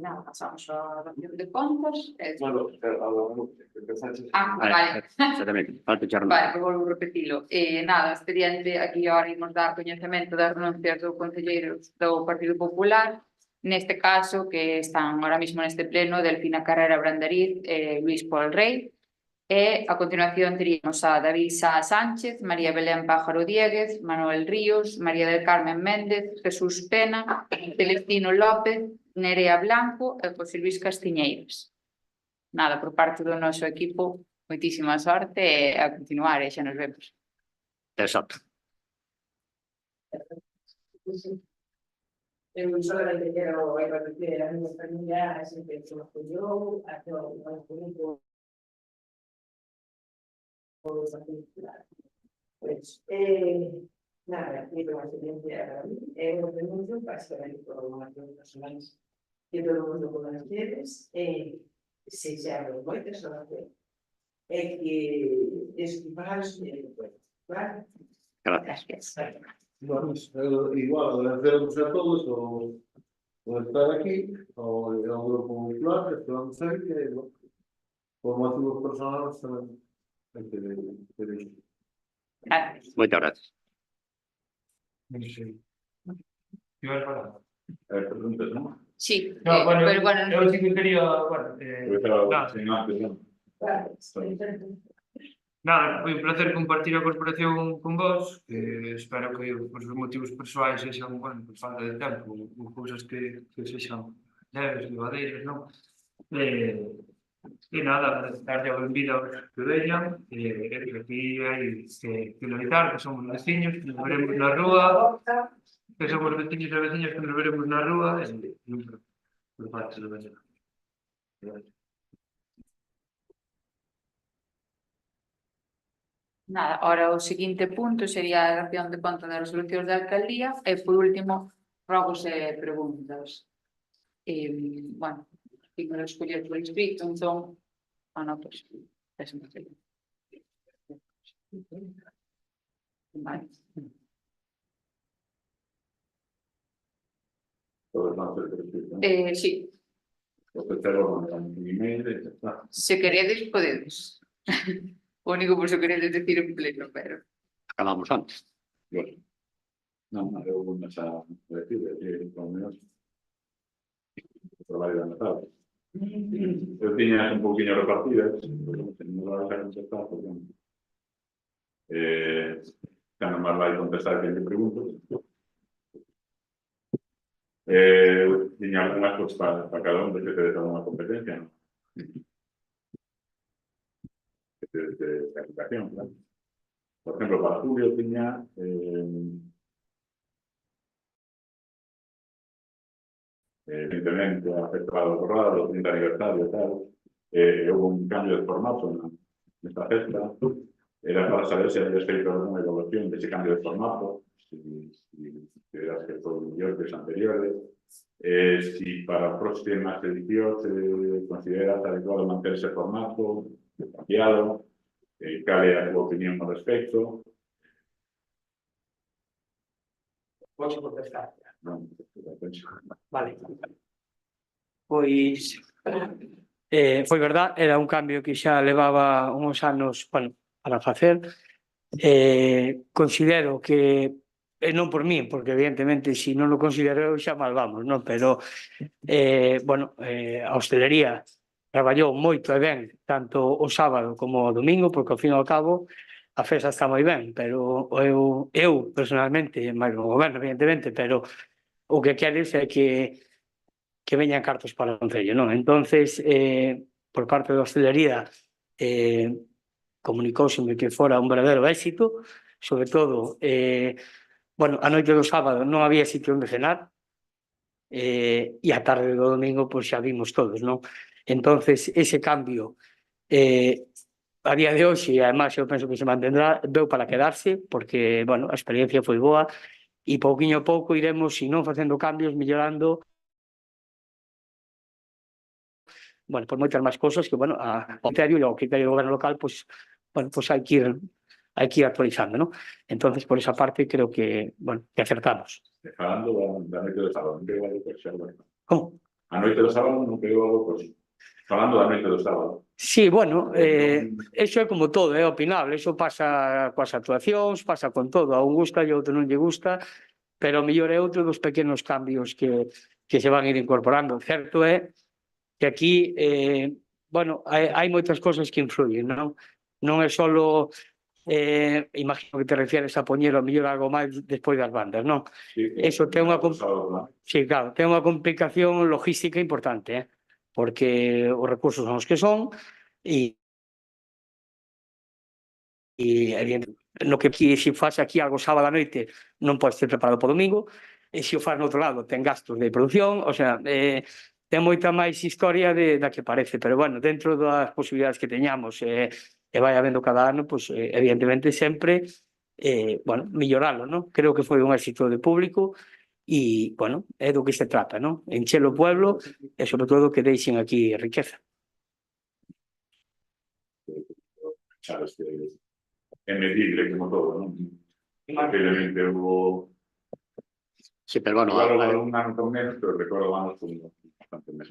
Nada, pasamos a relación de contas. Bueno, que pensaches... Vale. Exactamente. Falta echar Vale, pues volvo a repetilo. Nada, expediente, aquí ahora imos dar coñecemento das renuncias dos concelleiros do Partido Popular, neste caso que están ahora mismo neste pleno, Delfina Carrera Brandariz, Luis Pol Rey, e a continuación teríamos a David Sá Sánchez, María Belén Pájaro Dieguez, Manuel Ríos, María del Carmen Méndez, Jesús Pena, Celestino López, Nerea Blanco e José Luis Castiñeiras. Nada, por parte do noso equipo, moitísima sorte e a continuar, e xa nos vemos. Exacto. Eu solamente quero agradecer a miña familia, a xente que nos apoiou, a todo o público os particulares. Pois, nada, quiero unha experiencia para mí, un renuncio básicamente por motivos personais que todo o mundo con as redes, se xa abren moitas oracións, que desculparos e vale? Gracias. Bueno, igual, agradecemos a todos por estar aquí, ao grupo popular, que estamos aquí, e por motivos personales tamén. Gracias. Moitas gracias. Non sei. Igual falar. Preguntas, non? Sí, No, bueno, pero bueno, eu sí que quería, bueno, nada, nada, foi un placer compartir a corporación con vos, espero que por os motivos persoais sexan, bueno, por falta de tempo, ou cousas que sexan leves, levadeiras, non? E nada, darlle a benvida aos que veñan, que aquí hai que finalizar, que somos veciños, que nos veremos na rúa, que somos veciños e veciñas que nos veremos na rúa, e nunca, por parte do veñan. nada, ahora o seguinte punto sería a relación de conta das resolucións da alcaldía e, por último, rogos e preguntas. Bueno, tengo que escoller por escrito, entón, pues, déxame ver. Vale. Sí, se queredes, podedes. O único por se queredes decir en pleno, pero... Acabamos antes. Non, eu vou a decir, pelo menos, o traballo da Natal. Eu tiña un pouquinho repartidas, non vai a contestar, porque cando máis vai contestar que te pregunto. Tiña algunhas cousas para cada un de que tedes alguna competencia, non? De educación, claro. Por ejemplo, para Julio tiña evidentemente afectado ao corrado, 30 aniversario e tal, houve un cambio de formato nesta festa, era para saber se habías feito alguna evaluación dese cambio de formato, si creas que foi mellor que os anteriores, si para próximas edicións consideras adecuado manter ese formato, cambiado, cal é a túa opinión ao respecto. Podes contestar. Non, Vale. Pois foi verdad, era un cambio que xa levaba uns anos, bueno, para facer. Considero que, e non por min, porque evidentemente se non o considero xa mal vamos, non? Pero, bueno, a hostelería traballou moito e ben, tanto o sábado como o domingo, porque ao fin e ao cabo a festa está moi ben, pero eu personalmente, máis o goberno evidentemente, pero o que queres é que veñan cartos para o Concello, non? Entonces, por parte da hostelería, comunicóuseme que fora un verdadeiro éxito, sobre todo, bueno, a noite do sábado non había sitio onde cenar, e a tarde do domingo, pois xa vimos todos, non? Entonces, ese cambio, a día de hoxe, e además eu penso que se mantendrá, veu para quedarse, porque, bueno, a experiencia foi boa, e pouquiño a pouco iremos, se non facendo cambios, mellorando, bueno, por moitas máis cousas que, bueno, ao criterio do goberno local, pois, bueno, pois hai que ir actualizando, non? Entonces, por esa parte, creo que, bueno, que acertamos. Falando da noite do sábado, non pegou algo por xa, bueno. Como? A noite do sábado non pegou algo por xa. Falando da noite do sábado. Sí, bueno, eso é como todo, é opinable, eso pasa coas actuacións, pasa con todo, a un gusta e a outro non lle gusta, pero mellor é outro dos pequenos cambios que se van ir incorporando. Certo é que aquí, bueno, hai moitas cosas que influyen, non? Non é só, imagino que te refieres a poñer o mellor algo máis despois das bandas, non? Eso ten unha... Sí, claro, ten unha complicación logística importante, porque os recursos son os que son e evidentemente, no que se faz aquí algo sábado a noite non pode ser preparado para o domingo, e se o faz no outro lado ten gastos de produción, o sea, ten moita máis historia da que parece, pero bueno, dentro das posibilidades que teñamos e vai habendo cada ano, pois evidentemente sempre, bueno, melloralo, non? Creo que foi un éxito de público e, bueno, é do que se trata, non? Encher o pueblo e, sobre todo, que deixen aquí riqueza. Sabes que é medible como todo, non? Posiblemente hubo... Sí, pero bueno, un ano con menos, pero recordo anos con bastante menos.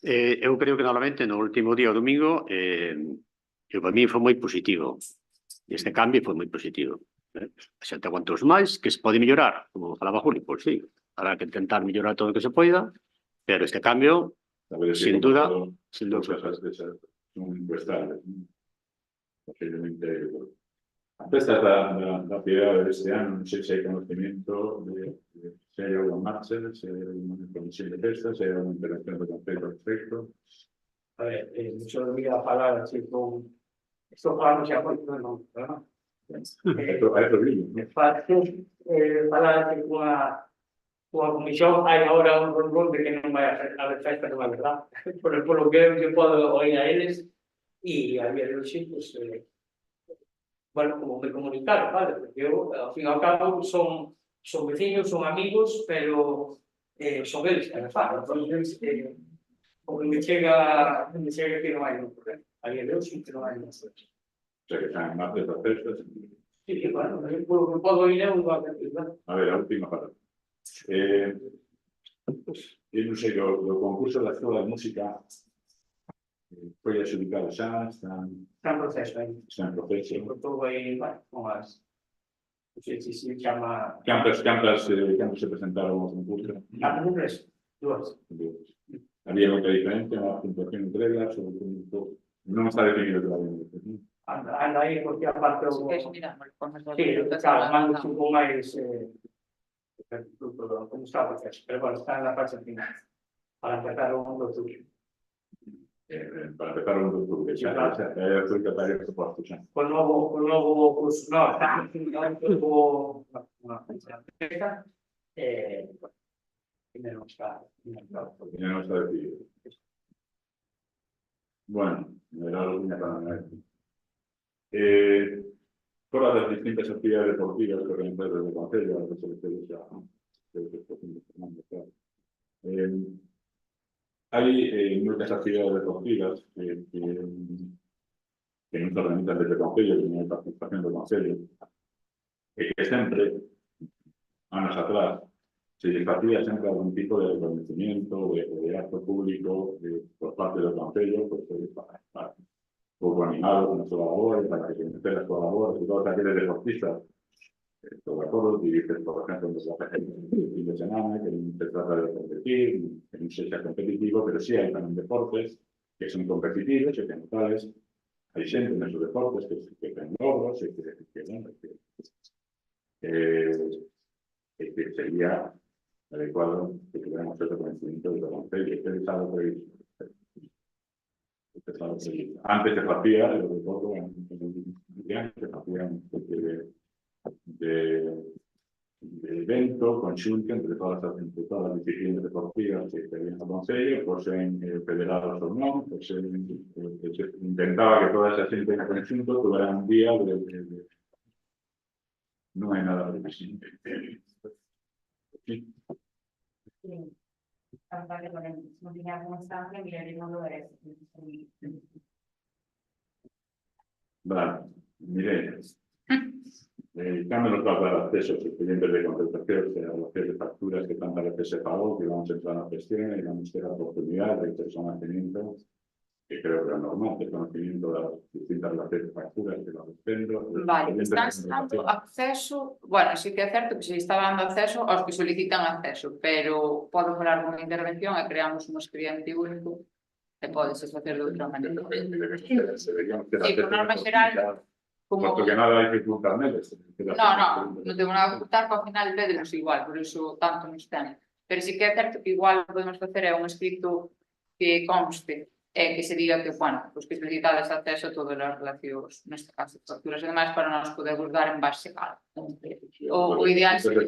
eu creo que normalmente no último día, o domingo, para mí foi moi positivo. Este cambio foi moi positivo. Se te aguantos máis, que se pode mellorar, como falaba Julio, pois sí, habrá que intentar mellorar todo o que se poida, pero este cambio, sin duda, son encuestables. Posiblemente a festa da cidade deste ano, non sei se hai conocimiento de se hai algo en marcha, se hai alguna comisión de festa, se hai alguna interacción do Concello ao respecto. A ver, yo lo voy a hablar así con... Esto falamos ya por todo, ¿no? A eso vimos, ¿no? Es fácil falar así con a comisión, hai agora un rumor de que non vai haber festa, non é verdad? Por lo que eu podo oír a eles, e a día de hoxe, pues, bueno, como me comunicaron, vale? Porque eu, ao fin e ao cabo, son vecinos, son amigos, pero son eles que me falan. Entonces, como me chega que non hai un problema. A día de hoxe que non hai un problema. O sea, que están máis desas festas. Sí, bueno, eu podo ir eu, ¿verdad? A ver, a última palabra. Eu non sei, do concurso da Escola de Música foi adjudicado xa, está en proceso aí. Está en proceso. Por todo aí, bueno, con as... Non sei se se chama... Cantas se presentaron ao concurso? Cantas? Dúas. Había moita diferencia na puntuación entre elas, non está definido todavía. Anda aí, porque aparte... Si queres, miramos, Sí, claro, mando un pouco máis... como está o proceso, pero bueno, está en la fase final, para empezar o 1 de octubre. Para empezar un octubre, ya hay adjudicatarios propuestos. Con nuevo curso, no, está nuevo fecha, no está Ya no está decidido. Bueno, era lo que me para todas las distintas actividades deportivas que organizan desde el Concello, a veces ustedes ya, hay muchas actividades deportivas que no se organizan desde el Concello, que no hay participación del Concello, que siempre, años atrás, se les hacía siempre algún tipo de reconocimiento, de acto público por parte del Concello, pues para poco animado con su labor, para que se enteren su labor, y todos aquellos deportistas, sobre todo, y dices, por ejemplo, en el fin de semana, que no se trata de competir, que no se sea competitivo, pero sí hay también deportes que son competitivos y que en tales hay gente en esos deportes que tienen logros y que sería adecuado que tuviéramos ese conocimiento de lo que es algo previsto. Antes se hacía, lo recuerdo, se hacía una especie de evento, consulta entre todas las disciplinas deportivas que había en el Concello, pues en federados o no, pues se intentaba que toda esa gente en conjunto tuviera un día de no hay nada previsible. Sí. Vale, mire, cámbianos para dar acceso a los expedientes de contratación, a los de facturas que tantas veces se pagó, que vamos a entrar a la gestión y vamos a tener la oportunidad de hacer conocimiento, que creo que es normal, de conocimiento de las distintas relaciones de facturas que los despendo. Vale, están dando acceso, bueno, sí que é certo que se está dando acceso aos que solicitan acceso, pero podo falar con unha intervención e creamos un expediente único e podes facer de outra maneira. Sí, por norma xeral, como... Porque nada hai que ocultar neles. Non tengo nada que ocultar, que ao final pedimos igual, por iso tanto nos ten. Pero sí que é certo que igual podemos facer é un escrito que conste que se diga que, bueno, pues que solicitades acceso a todas as relacións, neste caso, facturas e demais, para nos poder dar en base legal. O ideal sería,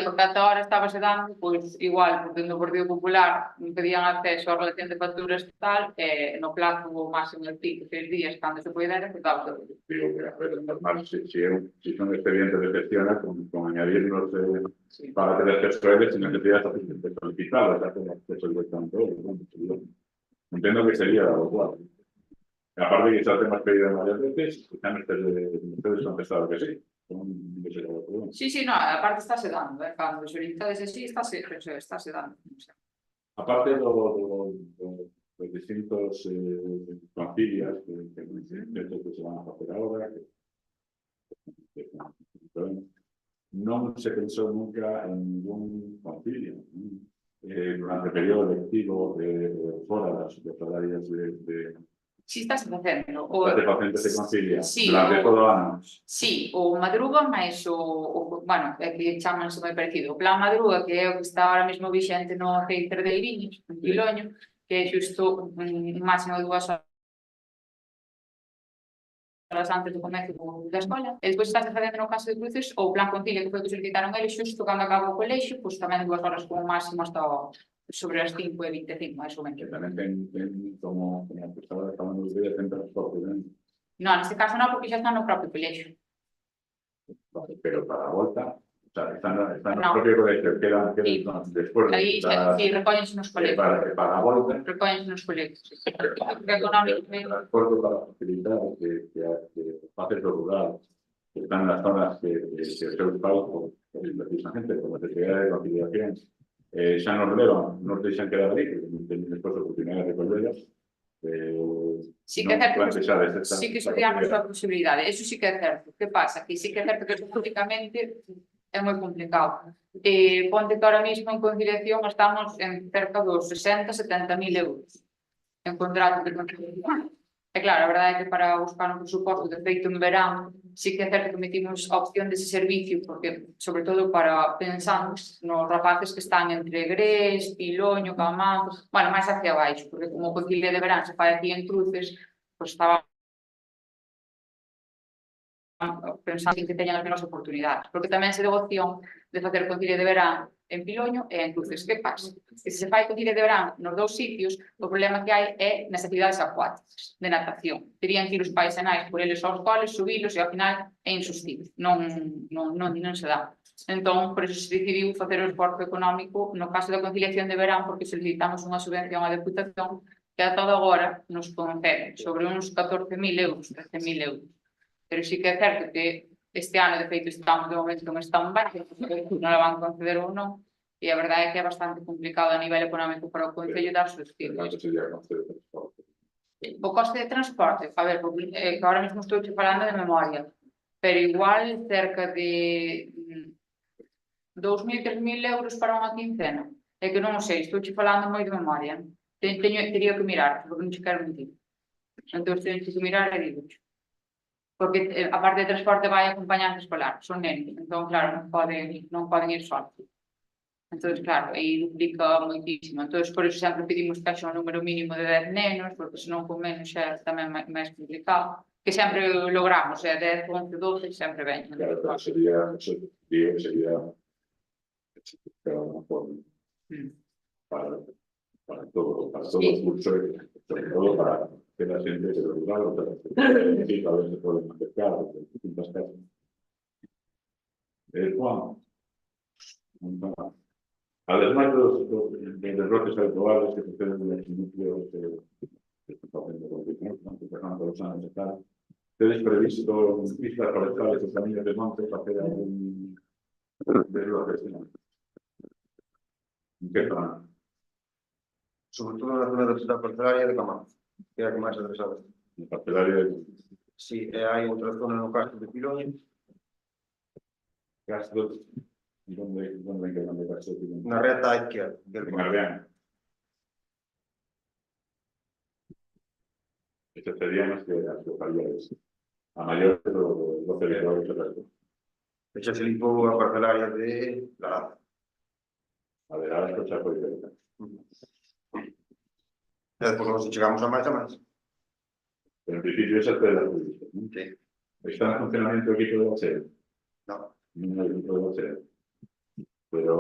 porque ata ahora estábase dando, pois igual, porque no Partido Popular pedían acceso a relación de facturas e tal, no plazo máximo de 5 6 días, cando se poidera, que tal todo. Digo que, a ver, normal, si son expedientes de gestión, con añadirnos para tener acceso a ellos, sin necesidad de solicitarlos, de hacer acceso directamente a ellos. Entiendo que sería algo cual. Aparte que ya te hemos pedido varias veces, ustedes han pensado que sí. Sí, no, aparte estáse dando, cando solicitades así, estáse dando. Aparte de los distintos concilios que se van a hacer ahora, no se pensó nunca en ningún concilio. Durante el periodo lectivo fuera las secretarias de Si estás facendo de pacientes de concilia sí, durante todo o ano. Sí, o Madruga máis bueno, é que chamanse moi parecido. O plan Madruga, que é o que está ahora mesmo vixente no Reiter de Iriños, en Piloño, que é xusto un máximo de 2 horas antes do comezo da escola. E despois estás facendo no caso de Cruces o plan Concilia, que foi o que solicitaron eles xusto cando acaba o colexio, pois tamén 2 horas como máximo hasta sobre as 5:25, máis ou menos. Que tamén ten como estaba falando de ten transporte, non? Non, neste caso non, porque xa está no propio colexio. Pero para a volta, o sea, están no propio colegio, quedan despois aí, sí, recóllense nos colegios. Para a volta, recóllense nos colegios. Económicamente. Transporte para facilitar que faces do rural, que están nas zonas que os seus paus, precisamente, como se chega de conciliación, xa nos levan, nos deixan quedar aí, que teñen despois a oportunidade de recollelas. Sí que é certo, sí que estudiamos a posibilidade, eso sí que é certo. Que pasa? Que sí que é certo que económicamente é moi complicado. Ponte que ahora mesmo en conciliación estamos en cerca dos 60-70.000 euros en contrato de conciliación. E claro, a verdade é que para buscar un presuposto de feito en verán, sí que é certo que metimos a opción dese servicio, porque, sobre todo, para pensando nos rapaces que están entre Grés, Piloño, Camanzo, bueno, máis hacia baixo, porque como o concilio de verán se fai aquí en Cruces, pois estaba pensando que teñan as mesmas oportunidades, porque tamén se deu opción de facer o concilio de verán en Piloño e en Cruces. Que pasa? Que se fai concilio de verán nos dous sitios, o problema que hai é nas actividades acuáticas, de natación. Terían que ir os pais e nais por eles aos coles, subilos e ao final é insostible, non se dá. Entón, por eso se decidiu facer o esforzo económico no caso da conciliación de verán, porque solicitamos unha subvención á Deputación que ata agora nos concede sobre uns 14.000 euros, 13.000 euros. Pero sí que é certo que este ano, de feito, estamos de momento en stand-by, non la van a conceder ou non, e a verdade é que é bastante complicado a nivel económico para o Concello dar subsidios. O coste de transporte, a ver, que ahora mesmo estou falando de memoria, pero igual cerca de 2.000, 3.000 euros para unha quincena. É que non o sei, estou falando moi de memoria. Teria que mirar, porque non te quero mentir. Entón, teño que mirar e digo. Porque a parte de transporte vai acompañante escolar, son nenos, entón, claro, non poden ir solos. Entón, claro, aí duplica moitísimo. Entón, por iso sempre pedimos que haxa un número mínimo de 10 nenos, porque senón con menos xa tamén máis complicado. Que sempre logramos, 10, 11, 12, sempre ven. Claro, pero sería una forma para todo el curso, sobre todo para que la gente se lo diga, a veces se pueden acercar, distintas casas. Juan, además de los derrotes habituales que suceden en los núcleos que están haciendo con los años y tal, ¿tenéis previsto pistas forestales o caminos de monte para hacer algún derrote? ¿En qué zona? Sobre todo na zona da parcelaria de Camanzo, que é a que máis atravesada. Na parcelaria de... Si, e hai outra zona no Castro de Piloño. Castro, ¿dónde de Castro de Piloño? Na reta á izquierda. En Ardeán. Este sería más que las localidades. A mayor de los 12 kilómetros de resto. Xa se limpou a parcelaria de Laraza. A ver, ahora escucha por diferente. E despois nos chegamos a máis. Pero en principio esa es la justicia. Sí. ¿Está en funcionamiento el equipo de bacheo? No. No hay equipo de bacheo. Pero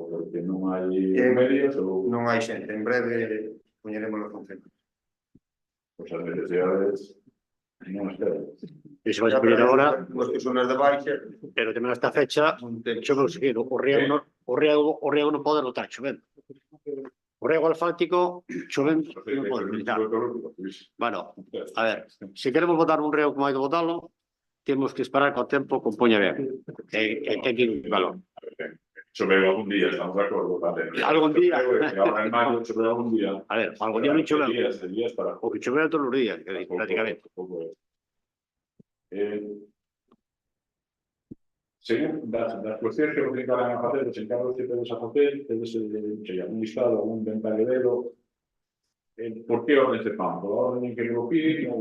porque non hai medios ou... Non hai xente. En breve poñeremos los funcionarios. Pues as necesidades non esperan. E se vai a poñer agora, Os que son as de baixa, pero tamén esta fecha, xo vou seguir, o riego non pode notar chovendo. O riego alfático, chovendo, non pode notar. Bueno, a ver, se queremos botar un riego como hai que botarlo, temos que esperar que o tempo compoña ben. E ten que ir un valor. Choveu algún día, estamos de acordo. Algún día. Ahora en maio choveu algún día. A ver, algún día non choveu. Días para... O que choveu todos os días, prácticamente. Según las cuestiones que nos encargan a hacer, los encargos que tenemos a hacer, es un listado, un inventario. ¿Por qué orden se fan? ¿Por orden en que lo piden?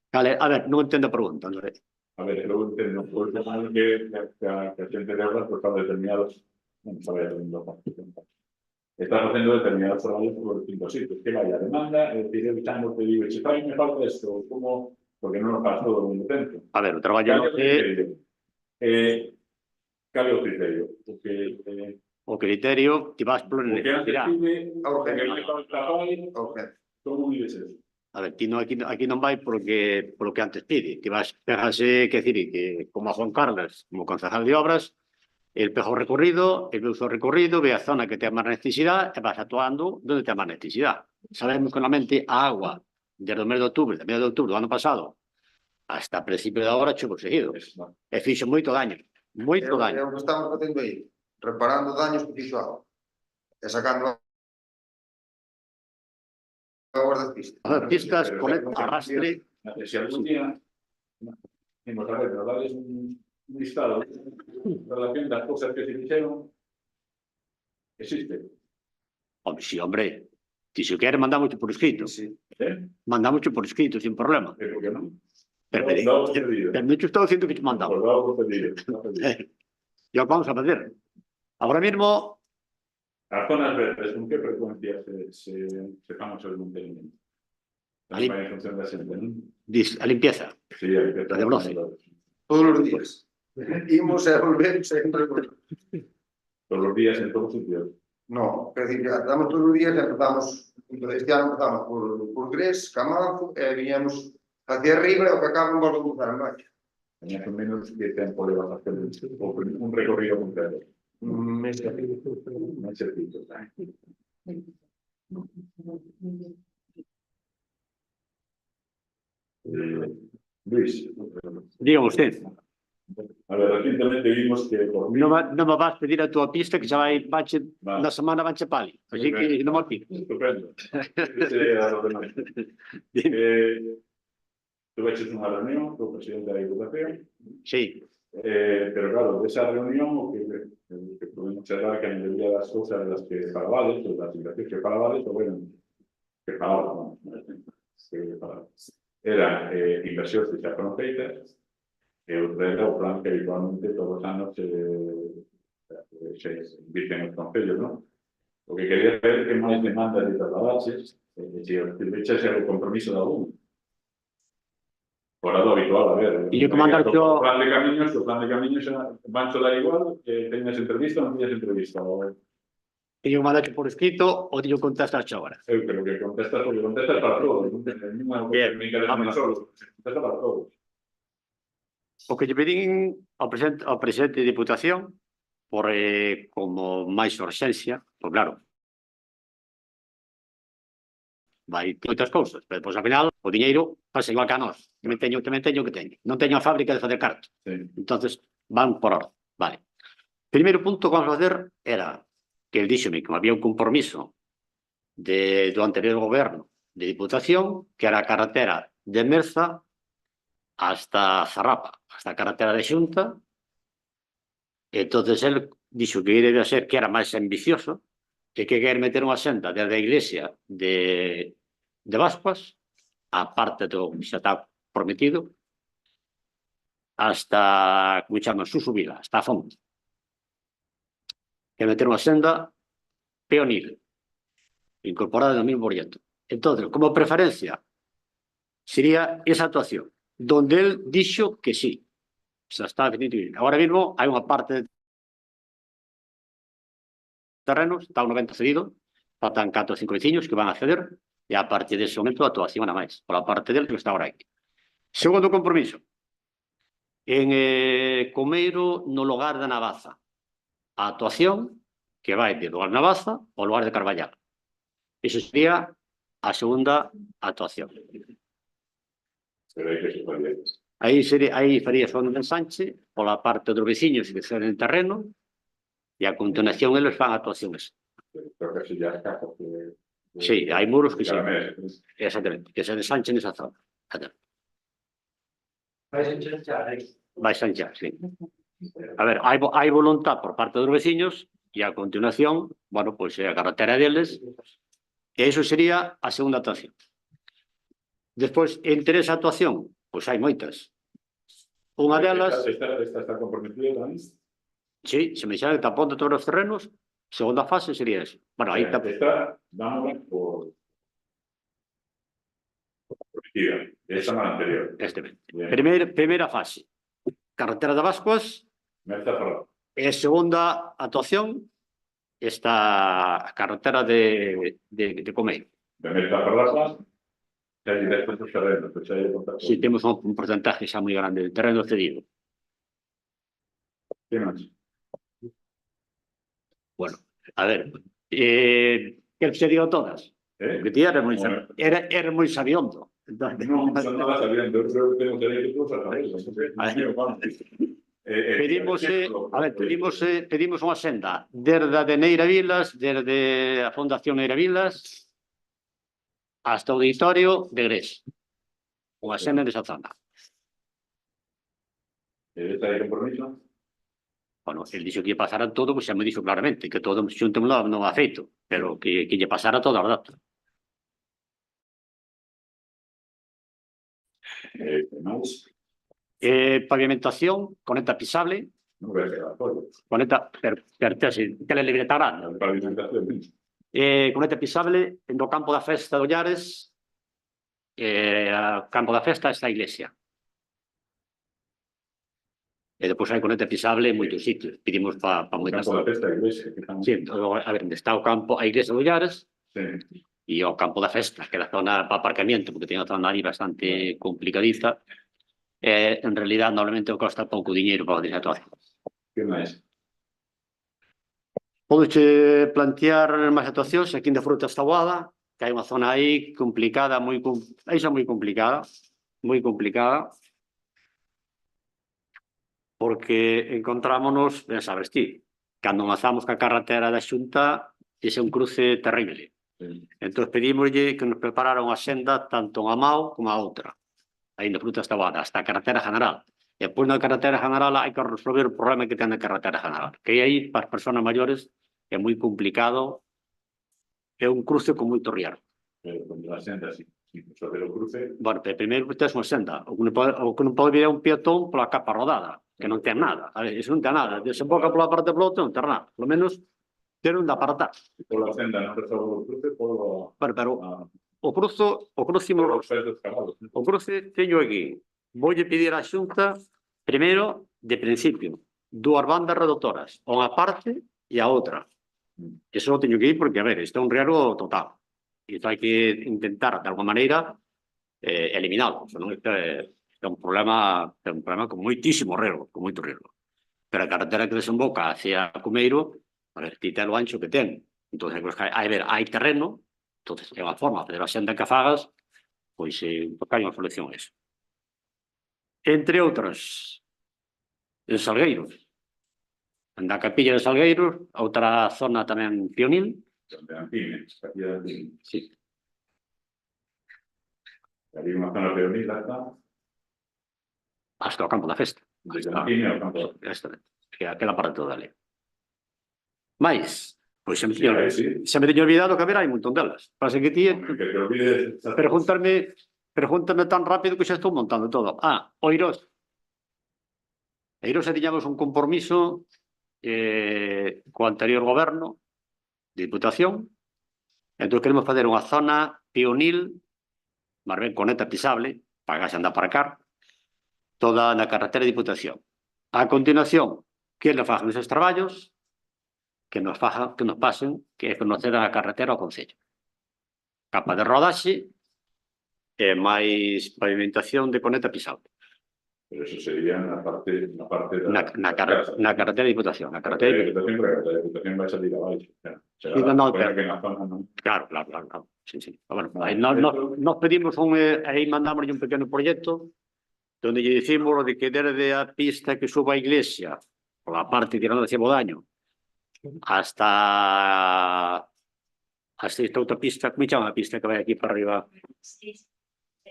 Vale, a ver, non entendo a pregunta, André. A ver, lo entiendo. Por eso que la gente de obras pues, para determinados, no sabe están haciendo determinados trabajos por distintos sitios. Que vaya demanda, decir, evitando que digo, si me falta esto, ¿cómo? Porque non lo faz todo o mundo dentro. A ver, o traballo Cal é o criterio? O criterio, ti vas polo necesidade. Como vives eso? A ver, ti non, aquí non vai polo que antes pide. Ti vas, pégase, que decir, que como a Juan Carlos, como concejal de obras, el pega o recorrido, el ve o recorrido, ve a zona que ten máis necesidade e vas actuando onde ten máis necesidade. Sabemos que normalmente a agua desde o mes de outubro, do ano pasado, hasta a principio de agora chegou seguido. E fixo moito daño. Moito daño. É o que estamos facendo aí, reparando daños que fixo agua. E sacando agua das pistas. As pistas, arrastre... Si algún día, vamos a ver, pero dales un listado en relación das cosas que se fixeron, existe. Sí, hombre. Si quere, mandamos por escrito. Sí. Mandamos por escrito, sin problema. ¿Por qué no? Pero Lo hago pedido. me estou dicindo que te Pues mandamos. lo hago pedido. Lo hago pedido. E o vamos a fazer. Ahora mismo, As zonas verdes, con que frecuencia se fan os mantenimiento? Ali- Tamén vai en función da xente, non? dice, a limpieza. Sí, a limpieza. La de bronce. Todos los días. Imos e volvemos sempre. Todos los días en todos os sitios. No, quer decir, damos todos os días e empezamos, este ano empezamos por Gres, Camanzo, e viñamos hacia arriba e o que acaban volve a cruzar en baixo. Tenía que menos que tempo le vas a hacer un recorrido completo. Un mes e pico. Un mesecito. Luis, Diga usted, a ver, recientemente vimos que por mí... non me vas pedir a túa pista que xa vanche, Va. na semana vanche pali. Así que non me pides. Estupendo. Ese era lo demás. Tú hecho una reunión con el presidente de la Diputación, Sí, pero claro, de esa reunión o que podemos charlar que a mayoría de las cosas de las que falabades, o las inversiones que falabades, o bueno, que falaban, eran inversiones que xa foron feitas, e outra era o plan que habitualmente todos os anos se inviten os concellos, non? O que quería ver que máis demandas de trasladarses, se echase o compromiso de alguno. Fora do habitual, a ver. E eu que mandar o yo- plan de camiños van solar igual, que teñas entrevista ou non teñas entrevista. teño que mandache por escrito ou teño que contestaste agora. Eu creo que contestas porque contestas para todos. Bien, Me interesa vamos. solo. Contesta para todos. O que lle pedín ao presidente de Diputación por como máis urxencia, pois claro, vai moitas cousas, pero depois ao final o diñeiro pasa igual que a nós. Tamén teño que teño. Non teño a fábrica de facer cartos. Sí. Entonces van por orden. Vale. Primeiro punto que vamos a facer era que el díxome que había un compromiso do anterior goberno de Diputación que era a carretera de Merza hasta Zarrapa, hasta a carretera de Xunta. Entonces él dixo que iba a ser que era máis ambicioso e que quer meter unha senda desde a iglesia de Bascuas, a parte do que xa está prometido, hasta, como chaman, Susubila, hasta a fonte. Que meter unha senda peonil, incorporada no mismo proyecto. Entonces, como preferencia, sería esa actuación, donde él dixo que sí. O sea, está definitivamente. Ahora mismo hai unha parte de terrenos, está un 90 cedido, faltan 4 ou 5 veciños que van a ceder, e a partir dese momento a actuación a máis, por a parte del que está ahora aquí. Segundo compromiso, en Comeiro, no lugar da Navaza, a actuación que vai de lugar de Navaza ao lugar de Carballal. Iso sería a segunda actuación. Pero hai que se faría. Aí faría son de ensanche pola parte dos veciños que ceden terreno e a continuación eles fan actuaciones. Creo que así ya escapa. Sí, hai muros que sí. Caramés. Exactamente, que se ensanchen esa zona. Vai ensanchar, sí. A ver, hai voluntad por parte dos veciños e a continuación, bueno, pois é a carretera deles e iso sería a segunda actuación. Despois, entre esa actuación, pois hai moitas. Unha delas, Esta está comprometida, Dani. sí, se me dixera que tapón de todos os terrenos, segunda fase sería eso. Bueno, aí está. Esta, vamos por prometida. Esa más anterior. Bien. Primeira fase, carretera de Bascuas, Merza Ferrol. e segunda actuación, esta carretera de Comeiro. De Merza Ferrol, xa hai despois os terrenos, xa hai contacto. Si temos un porcentaje xa moi grande de terreno cedido. Que máis? Bueno, a ver, que se digo todas? Porque ti eres moi sabiondo. Entonces, Non, son nada sabiendo, eu creo que tengo dereito a saber. pedimos unha senda desde a de Neira Vilas, desde a Fundación Neira Vilas hasta o auditorio de Gres. Unha senda desa zona. Esta hai compromiso? Bueno, el dixo que lle pasara todo, pois xa me dixo claramente que todo xunto non ha feito, pero que lle pasara toda a verdade. Máis, Pavimentación, conecta pisable, non vai ser apoio. conecta telelibreta grande. A pavimentación, Conecta pisable no campo da festa de Ollares, campo da festa está a iglesia. E depois hai conecta pisable en moitos sitios. Pedimos para o moitas... campo da festa da iglesia. Que estamos... Sí, a ver, onde está o campo, a iglesia de Ollares, Sí. e o campo da festa, que é a zona para aparcamiento, porque ten a zona ali bastante complicadita. En realidad, normalmente costa pouco diñeiro para fazer esa actuación. Que máis? Podeche plantear máis actuacións aquí en de Fruta Estaguada, que hai unha zona aí complicada, moi complicada, porque encontrámonos, ben sabes ti, cando mazamos ca carretera da Xunta, ese é un cruce terrible. Sí. Entón pedímoslle que nos preparara unha senda tanto a Mao como a outra, aí na Fruta Estaguada, hasta a carretera general. E depois na carretera general hai que resolver o problema que ten na carretera general, que aí, para as persoas maiores, é moi complicado, é un cruce con moito riesgo. Con a senda, sí. Sobre o cruce... Bueno, pero primeiro tes unha senda, o que non pode vir é un peatón pola capa rodada, que non ten nada, a ver, iso non ten nada, desemboca pola parte pola outra non ten nada, polo menos ter onde apartar. Pola senda non resolve o cruce, polo... Pero o cruce teño aquí, voulle pedir á Xunta, primeiro, de principio, dúas bandas reductoras, unha parte e a outra. Eso teño que ir porque, a ver, isto é un riesgo total. Isto hai que intentar, de alguma maneira, eliminarlo. Senón isto é un problema con moitísimo riesgo, con moito riesgo. Pero a carretera que desemboca hacia Cumeiro, a ver, ti ten o ancho que ten. Entón, hai terreno, entón, é unha forma de fazer a senda que fagas, pois, hai unha solución a eso. Entre outras, en Salgueiros, na capilla de Salgueiros, outra zona tamén pionil. De Antines, capilla de Antines. Sí. Aí unha zona peonil hasta... Hasta o campo da festa. De Antines ao campo da festa. Exactamente. Que é aquela parte toda ali. Mais, pois se me teño olvidado que haber hai un montón delas. Pasa que ti... Que te olvides... Pregúntame tan rápido que xa estou montando todo. Oirós. Oirós tiñamos un compromiso co anterior goberno de Diputación. Entón queremos fazer unha zona pionil, máis ben conecta pisable, para que se anda para cá, toda na carretera de Diputación. A continuación, que nos fagan esos traballos, que nos pasen, que conocer a carretera ao Concello. Capa de rodaxe e máis pavimentación de conecta pisable. Pero eso sería na parte da... Na carretera de Diputación. Na carretera de Diputación vai salir abaixo. Claro. Sí. Bueno, nos pedimos aí mandamos un pequeno proxecto onde lle dicimos de que desde a pista que suba a iglesia pola parte tirando hacia Bodaño hasta esta outra pista, como chama a pista que vai aquí para arriba?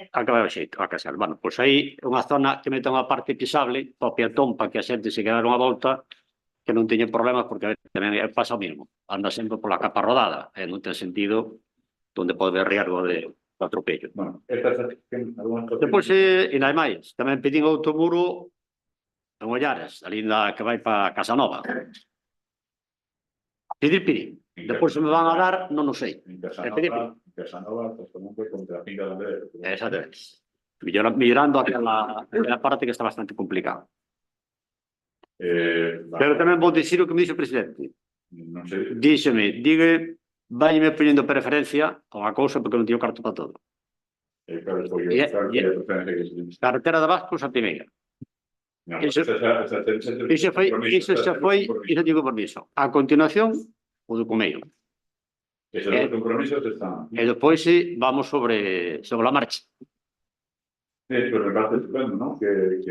Acaba o xeito, a casal. Bueno, pois aí é unha zona que mete unha parte pisable para o peatón, para que a xente se quedara unha volta que non teña problemas, porque tamén pasa o mesmo. Anda sempre pola capa rodada, e non ten sentido onde pode haber riesgo de atropello. Bueno, depois, e nada máis, tamén pedín outro muro en Ollares, ali que vai para Casanova. Pedir. Depois se me van a dar, non o sei. En Casanova, justamente contra a finca de Andrés. Exactamente. Millorando aquela parte que está bastante complicada. Pero tamén vou dicir o que me dixo o presidente. Non sei. Díxeme, vaime poñendo preferencia a unha cousa porque non teño carto para todo. Carretera de Vascos a primeira. Iso tivo compromiso. A continuación, o do Cumeiro. Esos dos compromisos están... E depois vamos sobre a marcha. Pero me parece estupendo, ¿no? Que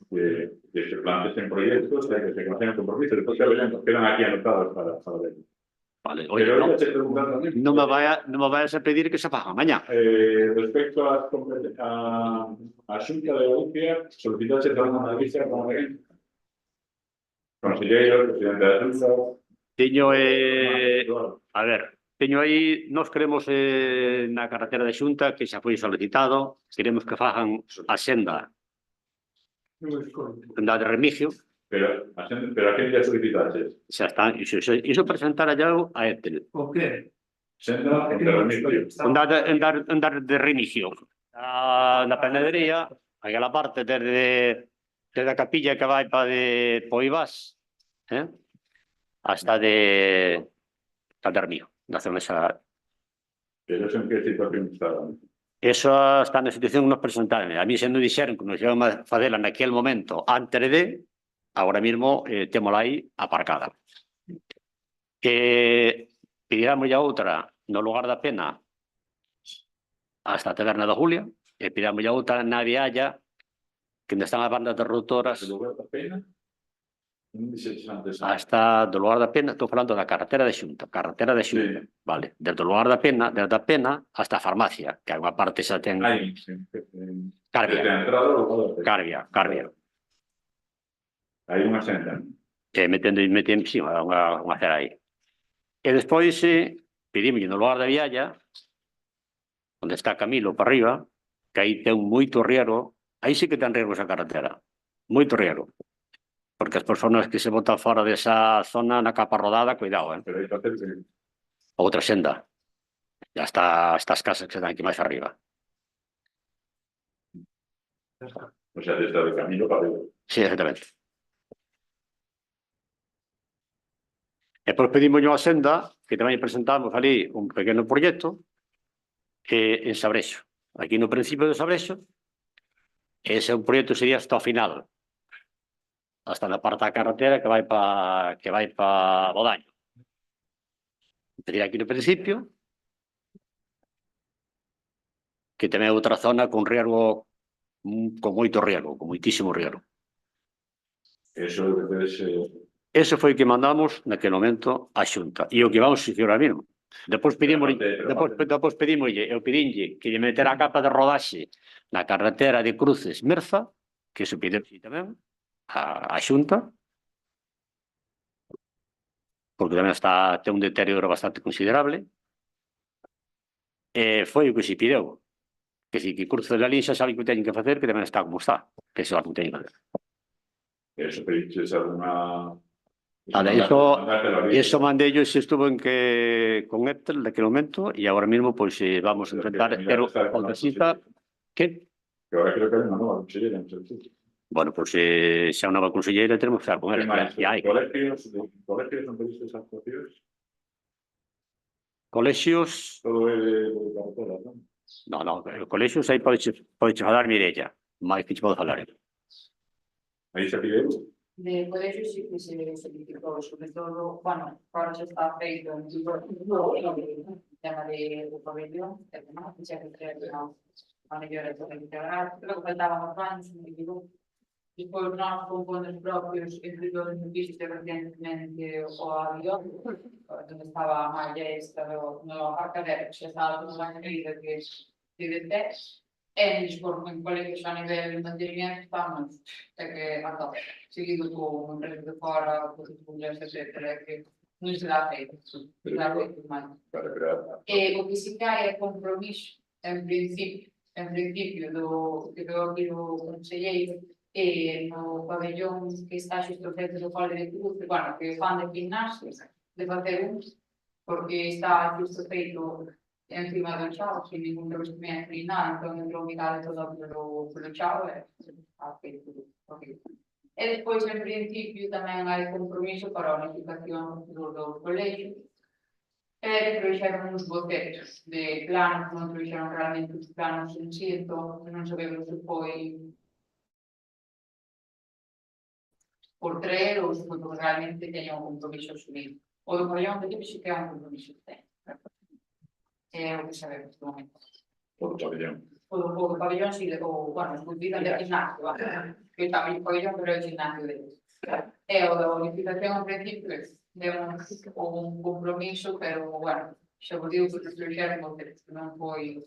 se planteen proyectos, que se conocen compromisos, después quedan aquí anotados para ver. Vale, oye, non me vayas a pedir que se faga mañá. Respecto a Xunta de Galicia, solicitaste alguna vista con a conselleiro, presidente da Xunta... Teño, a ver, teño aí, nós queremos na carretera de Xunta, que xa foi solicitado, queremos que fagan a senda de Remigio, Pero a quen lle solicitaches? xa está, iso presentara ya a Etel. O qué? Senda de Remigio. Andar de Remigio. Na panadería, aquela parte desde a capilla que vai para de Poivás, hasta de Remigio, na zona esa. Pero eso en que situación está? Eso está na situación que nos presentaron. A mí se nos dixeron que nos iban a facela naquel momento antes de, agora mismo témola aí aparcada. Pidirámoslle a outra no lugar da Pena hasta a Taberna da Julia e pidirámoslle a outra na Vialla que onde están as bandas derrotoras Do lugar da Pena? Non dixeches antes. hasta do lugar da Pena, estou falando da carretera de Xunta, Sí. vale, desde o lugar da Pena, hasta a farmacia, que hai unha parte xa ten Hai. Carbia, Desde a entrada ao lugar da Pena. Carbia. Hai unha senda. Metendo sí, unha cera aí. E despois pedimos no lugar da Vialla, onde está Camilo para arriba, que aí ten moito riesgo, aí sí que ten riesgo esa carretera, moito riesgo. Porque as persoas que se botan fora desa zona na capa rodada, cuidado, Pero hai que hacer outra senda. Ya está estas casas que están aquí máis arriba. o sea, desde o Camilo para arriba. Sí, exactamente. E depois pedimos a senda, que tamén presentamos ali un pequeno proxecto en Sabrexo. Aquí no principio de Sabrexo, ese é un proxecto sería hasta o final, hasta na parte da carretera que vai para Bodaño. Sería aquí no principio, que tamén é outra zona con riesgo, con moito riesgo, con moitísimo riesgo. Eso é o que tedes... Ese foi o que mandamos naquele momento á Xunta. E o que vamos a ahora mesmo. Depois pedimos, eu pedinlle que lle metera a capa de rodaxe na carretera de Cruces Merza, que se pide tamén a Xunta, porque tamén ten un deterioro bastante considerable. Foi o que se pideu. Que si que Cruces da Linxa sabe que o teñen que facer, que tamén está como está, que se va que teñen que facer. Eso pediches alguna... Eso mandei yo, se estuvo con Ethel daquele momento e agora mesmo pois vamos a intentar ter outra cita que agora creo que hai unha nova conselleira, non sei. Bueno, pois xa unha nova conselleira teremos que estar con ela. Colegios non pedistes actuacións? Colexios... Todo é de carretera, non? Non, colexios aí podes falar Mireia, máis que che podo falar. Aí xa pideu? De colegio sí que se solicitó, sobre todo, bueno, ahora se está feito en el tema de pabellón, que además ya que creo que a mellora de integrar, creo que faltaban os baños, me equivoco. Despois nós con fondos propios, entre todos os visitas recientemente o avión, onde estaba a malla esta no arcadero, que xa estaba todo máis querida que de test. En colegios a nivel de mantenimiento estamos que a tope, seguido con empresas de fora, con estudios, etcétera, que non se dá feito, mal. O que sí que hai é compromiso, en principio do que veo aquí do conselleiro, no pabellón que está xusto frente do Cole de Cruz, bueno, que fan de gimnasio, de facer porque está xusto feito encima do chao, sin ningún revestimento ni nada, entón entrou umidade toda polo chao e está feito. E despois, en principio, tamén hai compromiso para a unificación dos colegios, pero trouxeron uns bocetos de planos, non trouxeron realmente os planos en sí, entón non sabemos se foi por traer ou se foi porque realmente teña un compromiso asumido. O do pabellón de tipo sí que é un compromiso que ten. É o que sabemos no momento. Por pabellón. O pabellón, sí, bueno, esculpido de gimnasio, que está o pabellón, pero é o gimnasio deles. E o da unificación, en principio, demos un compromiso, pero, bueno, xa vos digo que nos trouxeron o que non foi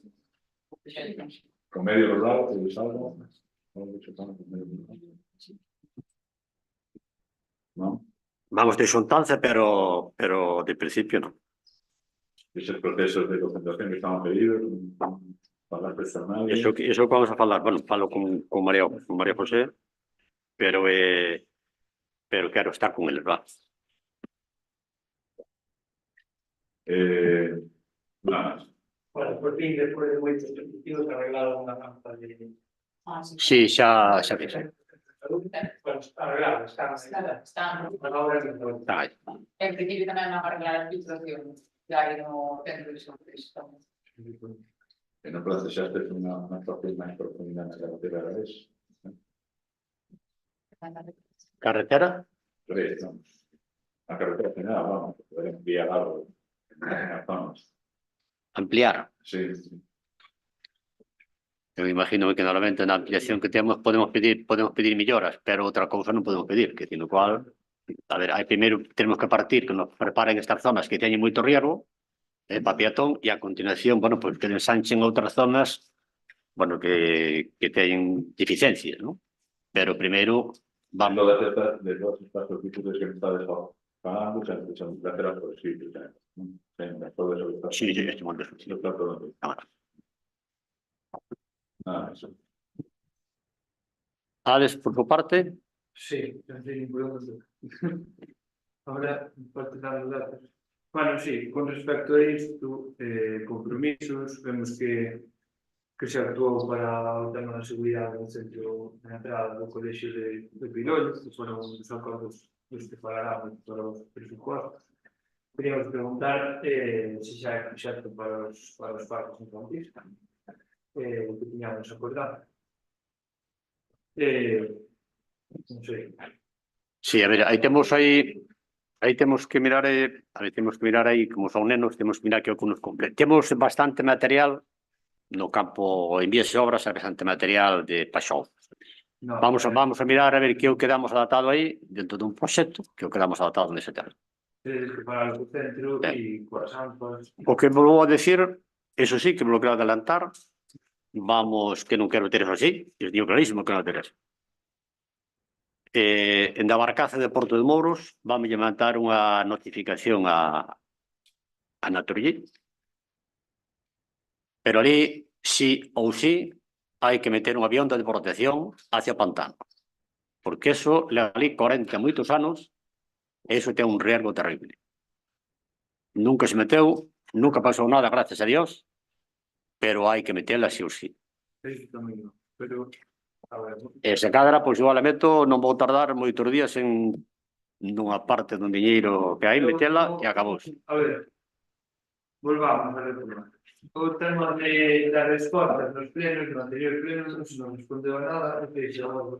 o que xa dixemos. Con medio rural, que les algo, non mucho tanto con medio rural. Non? Vamos de xuntanza, pero de principio non. esos procesos de concentración que estaban pedidos, falar personal. Eso que vamos a falar, bueno, falo con María José, pero quero estar con eles, va. Nada más. Bueno, por fin, después de muchos dispositivos, arreglaron una rampa de... Sí, xa fiz. Bueno, arreglaron, Están. ahora no. Está aí. En principio tamén van a arreglar as filtracións que hai no centro de sorpresa. Que no procesaste una actuación más profunda en la carretera de Ares. Carretera? Tres, ¿no? La carretera final, vamos, poder enviar algo en las zonas. Ampliar. Sí. Eu imagino que normalmente na ampliación que temos podemos pedir melloras, pero outra cousa non podemos pedir, que no cual, a ver, hai primeiro tenemos que partir que nos preparen estas zonas que teñen moito riesgo, para peatón, e a continuación, bueno, pues que ensanchen outras zonas, bueno, que teñen deficiencias, ¿no? Pero primeiro vamos... De todas estas solicitudes que me estás pagando, son placeras por escrito, todo eso que está... Sí, este monte. Eso. Alex, por tu parte. Sí, no sé ni por dónde. Ahora, parte dar los datos. Bueno, sí, con respecto a isto, compromisos, vemos que se actuou para o tema da seguridade no centro na entrada do colexio de Pilollo, que foron os acordos dos que falaramos para os presupuestos. Queríamos preguntar se xa é proxecto para os parques infantis, que tiñamos acordado. Non sei. Sí, a ver, aí temos que mirar, aí, como son nenos, temos que mirar que o que nos cumple. Temos bastante material no campo, en vías de obras, bastante material de paixón. No, Vamos a mirar a ver que o quedamos adaptado aí, dentro dun proxecto, que o quedamos adaptado nese tema. Tedes que parar o centro e coas ampas. O que vou a decir, eso sí, que me lo quero adelantar, vamos, que non quero ter eso así, eu digo clarísimo que non ter eso. En da Barcaza de Porto de Mouros vamos a mandar unha notificación a Naturgy, pero ali, sí ou sí, hai que meter unha avionda de protección hacia Pantano, porque eso le ali 40 moitos anos e eso ten un riesgo terrible. Nunca se meteu, nunca pasou nada, gracias a Dios, pero hai que metela sí ou sí. Eso tamén non, pero... E se cadra, pois igual a meto, non vou tardar moitos días en nunha parte dun diñeiro que hai, metela e acabou. A ver, volvamos a retomar. O tema da resposta nos plenos, no anterior pleno, non se non respondeu a nada, e fixamos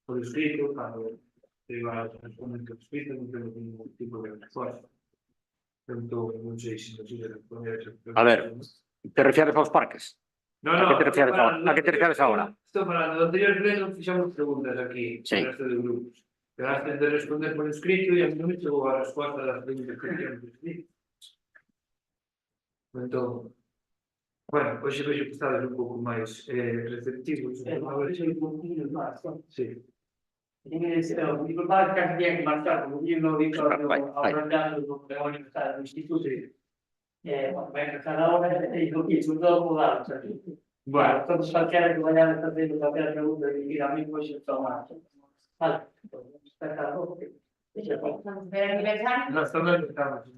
por escrito, cando se iba a responder por escrito, non temos ningún tipo de resposta. Entón, non sei se nos iba a responder. A ver, te refieres aos parques? ¿A qué te refieres ahora? Estou falando do anterior pleno, fixamos preguntas aquí, sí. Por resto de grupos. Quedaste de responder por escrito e a mí non me chegou a resposta das preguntas que fixamos por escrito. Entón, bueno, hoxe vexo que estades un pouco máis receptivos. A ver, un pouquinho máis, non? Sí. Disculpad que casi tenía que marchar, como yo lo he dicho hablando do peón do instituto. Bueno, vai empezar ahora e sobre todo mudar. Bueno, todos calquera que vayan a estar tendo calquera pregunta de ir a mí, pois está mal. Vale, espera algo. Nós tamén estamos.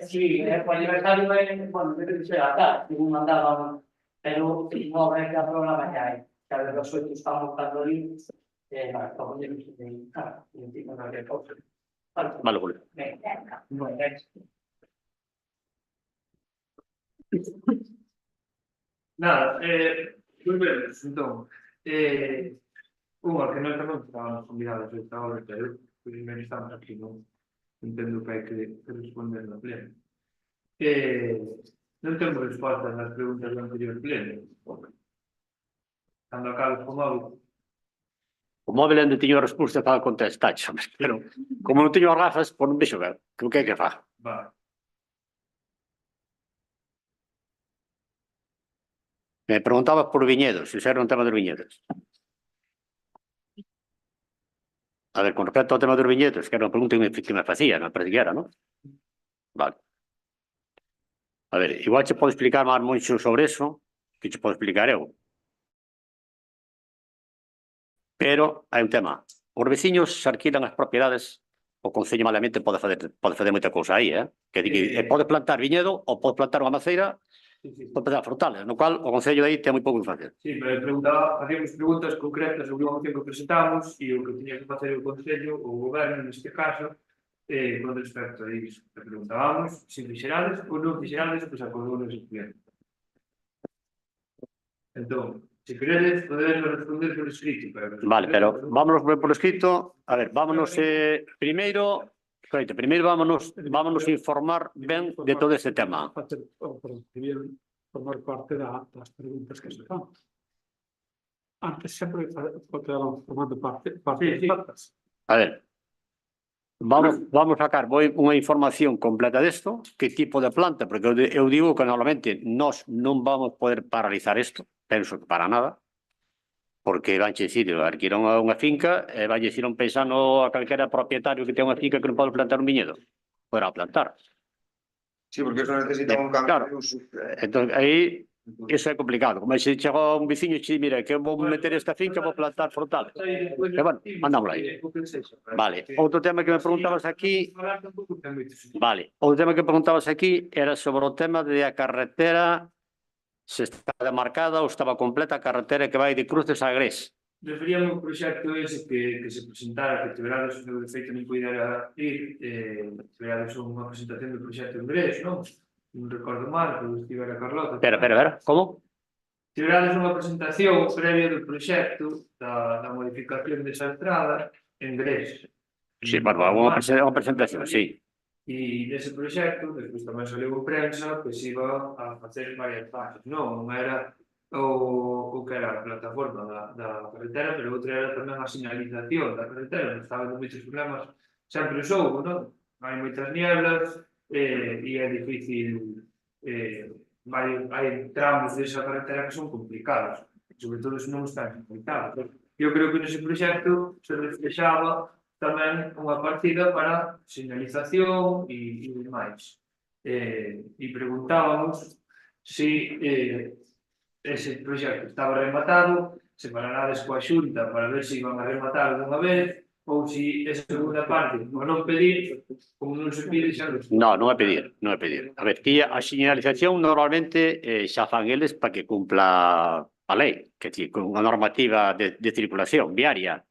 Sí, o aniversario é, bueno, debe de ser a tarde, según mandaban, pero non vai que a programa que hai. Cada vez que estamos montando ali, estamos llenos de cara, e encima non hai cousa. Vale, Julio. Bueno, Nada, volvemos, entón. Unha que nós tamén estábamos convidados a esta hora, pero primeiro estamos aquí, non entendo que hai que responder no pleno. Non temos respostas nas preguntas do anterior pleno. Cando acabes co móvil. O móvil onde teño a resposta para contestar, pero como non teño as gafas, pois non vexo ver. Que o que hai que faga? Vale. Me preguntabas por viñedos, se era un tema dos viñedos. A ver, con respecto ao tema dos viñedos, que era unha pregunta que me facía, me parece que era, non? Vale. A ver, igual che podo explicar máis moito sobre eso, que che podo explicar eu. Pero hai un tema. Os veciños se alquilan as propiedades, o Concello malamente pode facer moita cousa aí, Que pode plantar viñedo ou pode plantar unha maceira, pode plantar frutales, no cual o Concello aí ten moi pouco que facer. Sí, pero facíamos preguntas concretas sobre unha moción que presentamos e o que tiña que facer o Concello, o Goberno, neste caso, con respecto a iso. Preguntábamos se fixerades ou non fixerades o que se acordou nos estudiantes. Entón, se queredes, podedes responder por escrito. Vale, pero vámonos por escrito. A ver, vámonos primeiro vámonos informar ben de todo este tema. Debían formar parte das preguntas que se fan. Antes sempre quedaban formando parte das cartas. A ver, vamos sacar unha información completa desto, que tipo de planta, porque eu digo que normalmente nós non vamos poder paralizar isto, penso que para nada, porque van che dicir, alquilan unha finca e van dicir un paisano a calquera propietario que ten unha finca que non pode plantar un viñedo, poderá plantar. Sí, porque eso necesita un cambio de uso. Entón, aí, iso é complicado. Como se chegou un veciño e xe, mira, que vou meter esta finca, vou plantar frutales. E, bueno, mandámoslo aí. Vale, outro tema que me preguntabas aquí... Vale, outro tema que preguntabas aquí era sobre o tema de a carretera, se está demarcada ou estaba completa a carretera que vai de Cruces a Grés. Referíamos ao proxecto ese que se presentara, que Tebrades, de feito, non pudera ir, Tebrades unha presentación do proxecto en Grés, non? Non recordo mal, que estivera Carlota. Espera, como? Tebrades unha presentación previa do proxecto da modificación desa entrada en Grés. Sí, bueno, unha presentación, sí. E nese proxecto, despois tamén saliu en prensa, que se iba a facer varias fases. Non era o que era a plataforma da carretera, pero outra era tamén a señalización da carretera. Estaba con moitos problemas, sempre os houbo, non? Hai moitas nieblas e é difícil, hai tramos desa carretera que son complicados, sobre todo se non están complicados. Eu creo que nese proxecto se reflexaba tamén unha partida para señalización e demais. E preguntábamos se ese proxecto estaba rematado, se pararades coa Xunta para ver se iban a rematar dunha vez, ou se esa segunda parte, como non pedir, como non se pide, xa non. Non é pedir. A ver, a señalización normalmente xa fan eles para que cumpla a lei, que é con unha normativa de circulación viaria.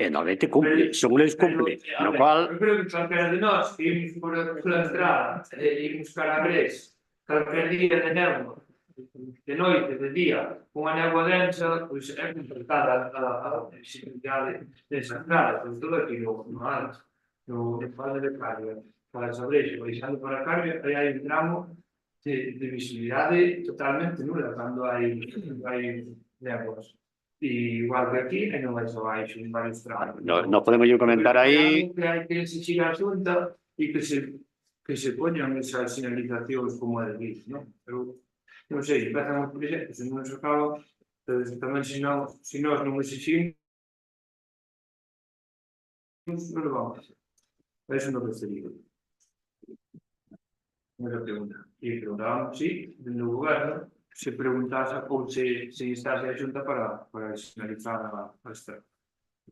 E normalmente cumple, según eles cumple, no cual... Eu creo que calquera de nós que imos por a estrada e imos cara a Grés, calquer día de néboa, de noite, de día, unha néboa densa, pois é complicada a visibilidade desa estrada, sobre todo aquí no Valle de Carga, para Sabreixo, baixando para Carga, aí hai un tramo de visibilidade totalmente nula cando hai néboas. E igual que aquí, e non vai só baixo, en varios tramos. Non podemos yo comentar aí... Que hai que se chegar a Xunta e que se poñan esas señalizacións como a de Gris, non? Pero, non sei, empezan os proxectos, se non se acaba, tamén se nós non exigimos, non lo vamos a hacer. Eso non referido. Primeira pregunta. E preguntábamos, sí, no goberno, se preguntase ou se instase a Xunta para señalizar a estrada.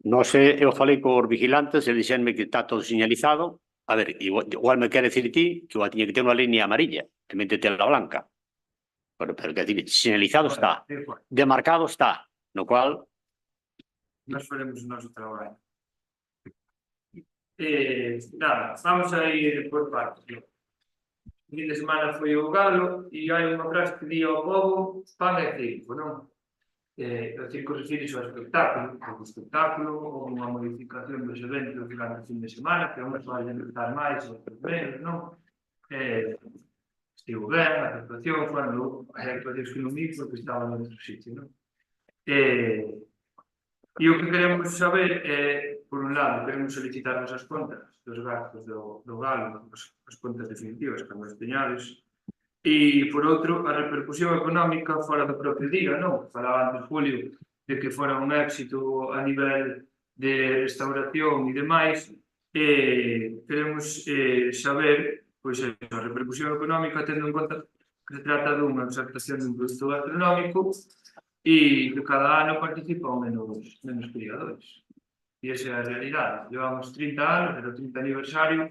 Non sei, eu falei cos vigilantes, eles dixenme que está todo señalizado. A ver, igual me quere decir ti que igual tiña que ter unha línea amarilla, en vez de ter la blanca. Pero que decir, señalizado está, demarcado está, no cual... Nós faremos o noso traballo. Nada, vamos a ir por partes. O fin de semana foi o galo e hai unha frase que di ao povo pan e circo, non? O circo refírese ao espectáculo ou unha modificación dos eventos durante o fin de semana, que vamos a empezar máis ou menos, non? Estivo ben, a actuación, cando hai actuacións que non vi porque estaban en outro sitio, non? E o que queremos saber é, por un lado, queremos solicitarnos as contas dos gastos do galo, as contas definitivas, como os teñades, e, por outro, a repercusión económica fora do propio día, non? Falaba antes Julio de que fora un éxito a nivel de restauración e demais, e queremos saber pois a repercusión económica tendo en conta que se trata dunha exaltación dun produto gastronómico e que cada ano participan menos criadores. E esa é a realidade. Llevamos 30 anos, era o 30 aniversario,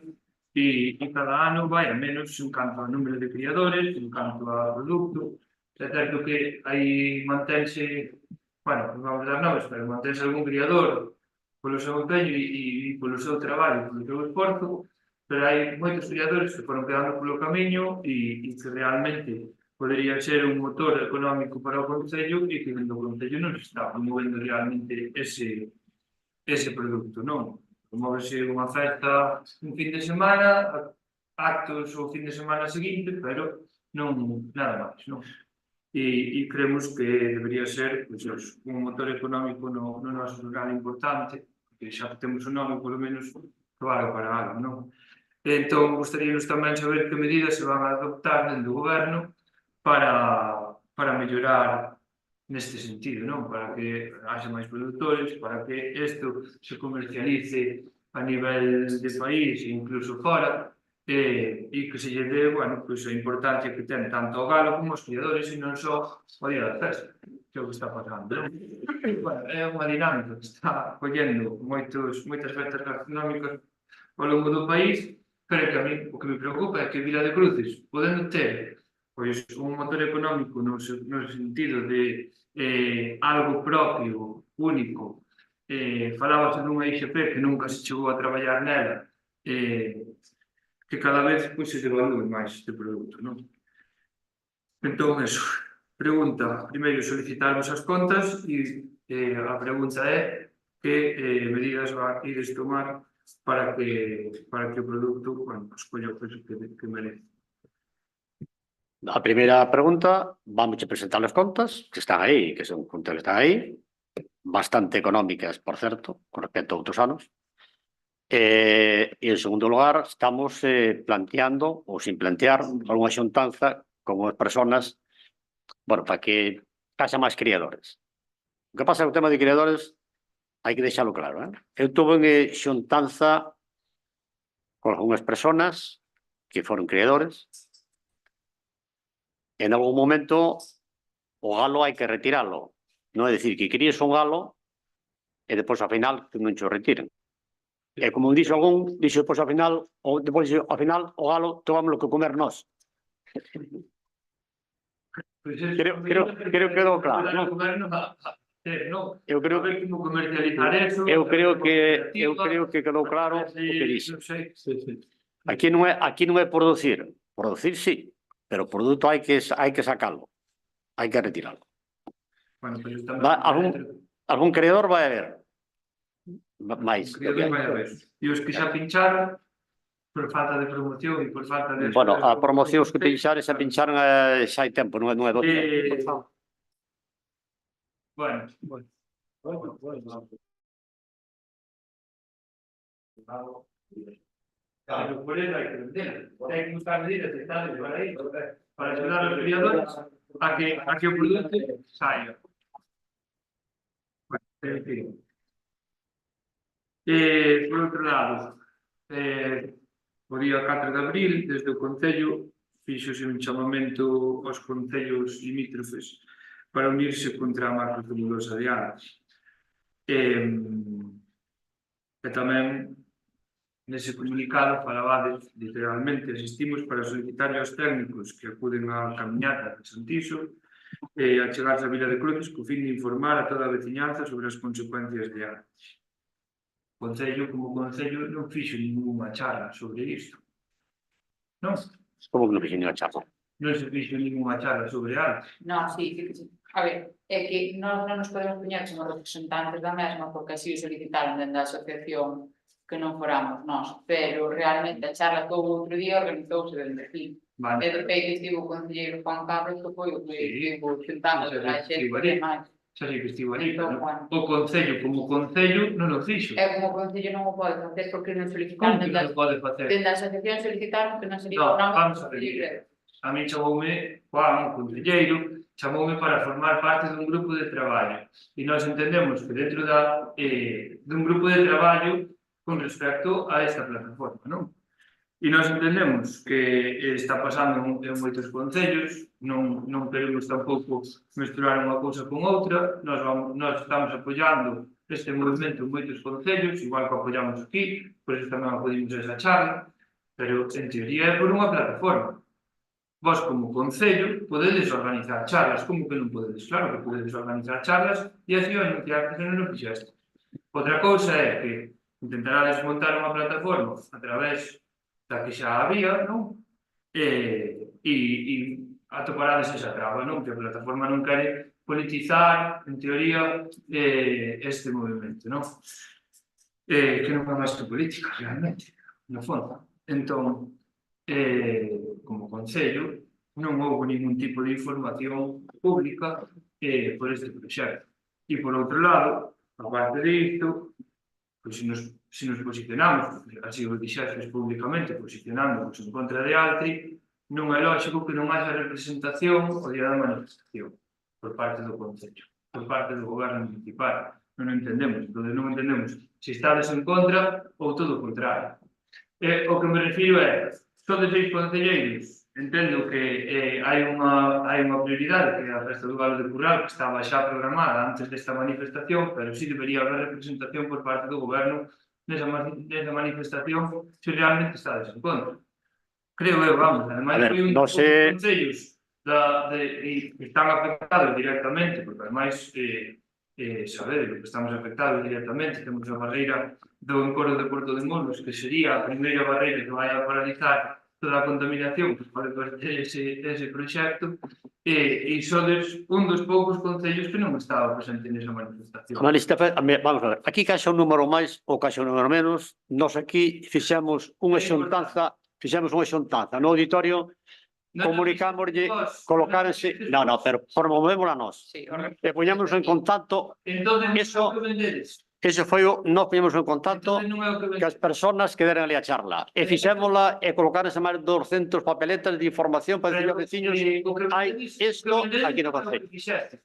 e cada ano vai a menos en canto a número de criadores, en canto a produto. É certo que aí mantense, bueno, non vamos dar nomes, pero mantense algún criador polo seu empeño e polo seu traballo, polo seu esforzo, pero hai moitos criadores que foron quedando polo camiño e que realmente podería ser un motor económico para o Concello e que o Concello non está promovendo realmente ese produto, non? Promóvese unha festa un fin de semana, actos o fin de semana seguinte, pero non nada máis, non? E creemos que debería ser un motor económico no noso rural importante, porque xa temos un nome, polo menos, que vale para algo, non? Entón, gostaríanos tamén saber que medidas se van a adoptar dentro do goberno para mellorar neste sentido, non? Para que haxa máis produtores, para que isto se comercialice a nivel de país e incluso fora, e que se lle dé, bueno, pois a importancia que ten tanto o galo como os criadores e non só o día da festa, que é o que está pasando, non? Bueno, é unha dinámica que está collendo moitas festas gastronómicas ao longo do país, pero que a mí o que me preocupa é que Vila de Cruces, podendo ter pois un motor económico no sentido de algo propio, único, falábase dunha IGP que nunca se chegou a traballar nela, que cada vez pois, se devalúe máis este produto, non? Entón, eso, pregunta, primeiro solicitarvos as contas e a pregunta é que medidas ides tomar para que o produto, bueno, escolla o peso que merece. A primeira pregunta, vamos a presentar as contas, que están aí, que son contas que están aí, bastante económicas, por certo, con respecto a outros anos. E, en segundo lugar, estamos planteando, ou sin plantear, algunha xuntanza con as persoas, bueno, para que haxa máis criadores. O que pasa é que o tema de criadores hai que deixalo claro, Eu tuve en xuntanza con algunhas persoas que foron criadores. En algún momento o galo hai que retiralo. Non é dicir que críes un galo e depois ao final que non xo retiren. E como dixo algún, dixo depois ao final o galo tomámoslo que comer nós. Creo que quedou claro, non? Eu creo que quedou claro o que dixo. Aquí non é producir. Producir sí, pero o produto hai que sacalo. Hai que retiralo. Algún creador vai haber. Mais. E os que xa pincharon por falta de promoción e por falta de... Bueno, a promoción os que pincharon xa pincharon xa hai tempo, non é doce. Bueno. Pero por eso hai que vender. Hai que buscar medidas estables para aí, para axudar aos criadores a que o produto saia. Por outro lado, o día 4 de abril, desde o Concello, fíxose un chamamento aos concellos limítrofes para unirse contra a macrocelulosa de Aras. E tamén, nese comunicado, falabades, literalmente, asistimos para solicitar aos técnicos que acuden á camiñata de Santiso e a chegarse a Vila de Cruces co fin de informar a toda a veciñanza sobre as consecuencias de Aras. O Concello, como Concello, non fixo ninguna charla sobre isto. Non? Como que non fixo ninguna charla? Non se fixo ninguna charla sobre Aras. Non, sí, a ver, é que non nos podemos poñer como representantes da mesma porque así o solicitaron dentro da asociación que non foramos nós, pero realmente a charla que houve outro día organizouse dentro aquí. E de feito estivo o concelleiro Juan Carlos que foi o que estivo xuntando a xente e máis. Xa sei que estivo ali, o Concello como Concello non o fixo. E como Concello non o pode facer porque non solicitaron dentro da asociación solicitaron que non sería o nome do Concello. A mí chamoume Juan, o concelleiro, chamoume para formar parte dun grupo de traballo e nós entendemos que dentro dun grupo de traballo con respecto a esta plataforma, non? E nós entendemos que está pasando en moitos concellos, non queremos tampouco misturar unha cousa con outra, nós estamos apoiando este movimento en moitos concellos, igual que apoiamos aquí, por eso tamén acudimos a esa charla, pero en teoría é por unha plataforma. Vos como concello podedes organizar charlas, como que non podedes? Claro que podedes organizar charlas e así anunciar que non o fixeste. Outra cousa é que intentarades montar unha plataforma a través da que xa había, non? E atoparades esa traba, non? Que a plataforma non quere politizar, en teoría, este movimento, non? Que non é máis que política, realmente, no fondo. Entón, como concello, non houve ningún tipo de información pública por este proxecto. E, por outro lado, aparte disto, pois se nos posicionamos, así o dixeses públicamente, posicionándonos en contra de Altri, non é lógico que non haxa representación o día da manifestación por parte do Concello, por parte do goberno municipal. Non entendemos, entón non entendemos se estades en contra ou todo o contrario. O que me refiro é, sodes 6 concelleiros, entendo que hai unha prioridade que é a festa do Galo de Curral, que estaba xa programada antes desta manifestación, pero sí debería haber representación por parte do goberno nesa manifestación se realmente estades en contra. Creo eu, vamos, ademais foi un dos concellos que están afectados directamente, porque ademais sabedes que estamos afectados directamente, temos a barreira do encoro de Porto de Molos, que sería a primeira barreira que vai a paralizar toda a contaminación que pode fazer ese proxecto, e sodes un dos poucos concellos que non estaba presente nesa manifestación. Vamos a ver, aquí caixa un número máis ou caixa un número menos, nós aquí fixemos unha xuntanza no auditorio, comunicámoslle, colocárense, pero promovémosla nós, e poñamos en contacto, eso foi nós poñemos en contacto que as persoas que deran ali a charla, e fixémola e colocárense máis de 200 papeletas de información para dicir aos veciños hai isto aquí no concello.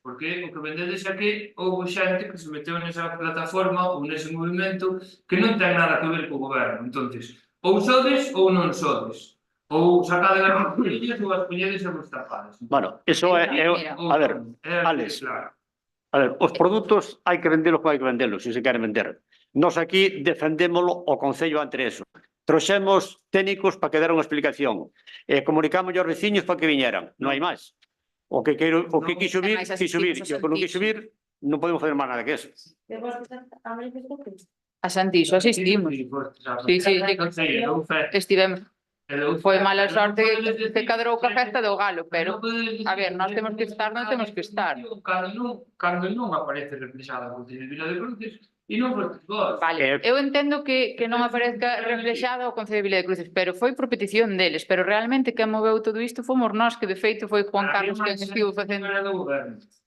Porque o que vendedes é que houve xente que se meteu nesa plataforma ou nese movimento que non ten nada que ver co goberno. Entonces, ou sodes ou non sodes. Ou sacade as colillas ou as colledes e vos tapades. Bueno, eso é... A ver, Alex, os produtos hai que vendelos como hai que vendelos, se se queren vender. Nós aquí defendémolo o Concello ante eso. Trouxemos técnicos para que deran unha explicación. Comunicamos aos veciños para que viñeran. Non hai máis. O que quixo vir, e o que non quixo vir, non podemos fazer máis nada que eso. A Santiso asistimos. Sí, estivemos. Foi mala sorte que cadrou ca festa do Galo, pero, a ver, nós temos que estar, non temos que estar. Cando non aparece reflexada a Concello de Vila de Cruces, e non foi vos. Vale, eu entendo que non aparezca reflexada o Concello de Vila de Cruces, pero foi por petición deles, pero realmente quen moveu todo isto fomos nós, que de feito foi Juan Carlos quen estivo facendo.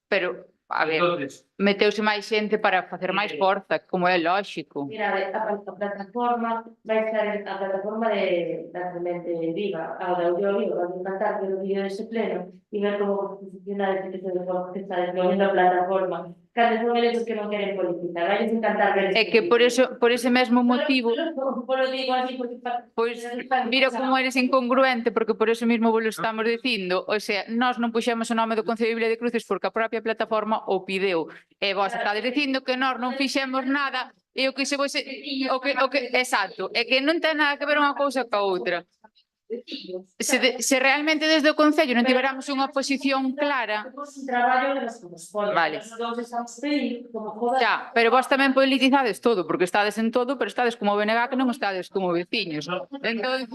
Pero, a ver, meteuse máis xente para facer máis forza, como é lógico. Mira, a plataforma vai ser a plataforma da Semente Viva, a da Ulló Viva, vai encantar ver o vídeo dese pleno e ver como funciona que está desplegando a plataforma. Cando son eles que non queren politizar, vai encantar ver. É que por ese mesmo motivo, Polo digo así porque pois mira como eres incongruente, porque por eso mesmo vos lo estamos dicindo, o sea, nós non puxemos o nome do Concello de Vila de Cruces porque a propia plataforma o pideu, e vos estades dicindo que nós non fixemos nada, e o que se vos... Exacto, é que non ten nada que ver unha cousa ca outra. Se realmente desde o Concello non tiveramos unha posición clara... Vale. Xa, pero vos tamén politizades todo, porque estades en todo, pero estades como BNG que non estades como veciños. Entón,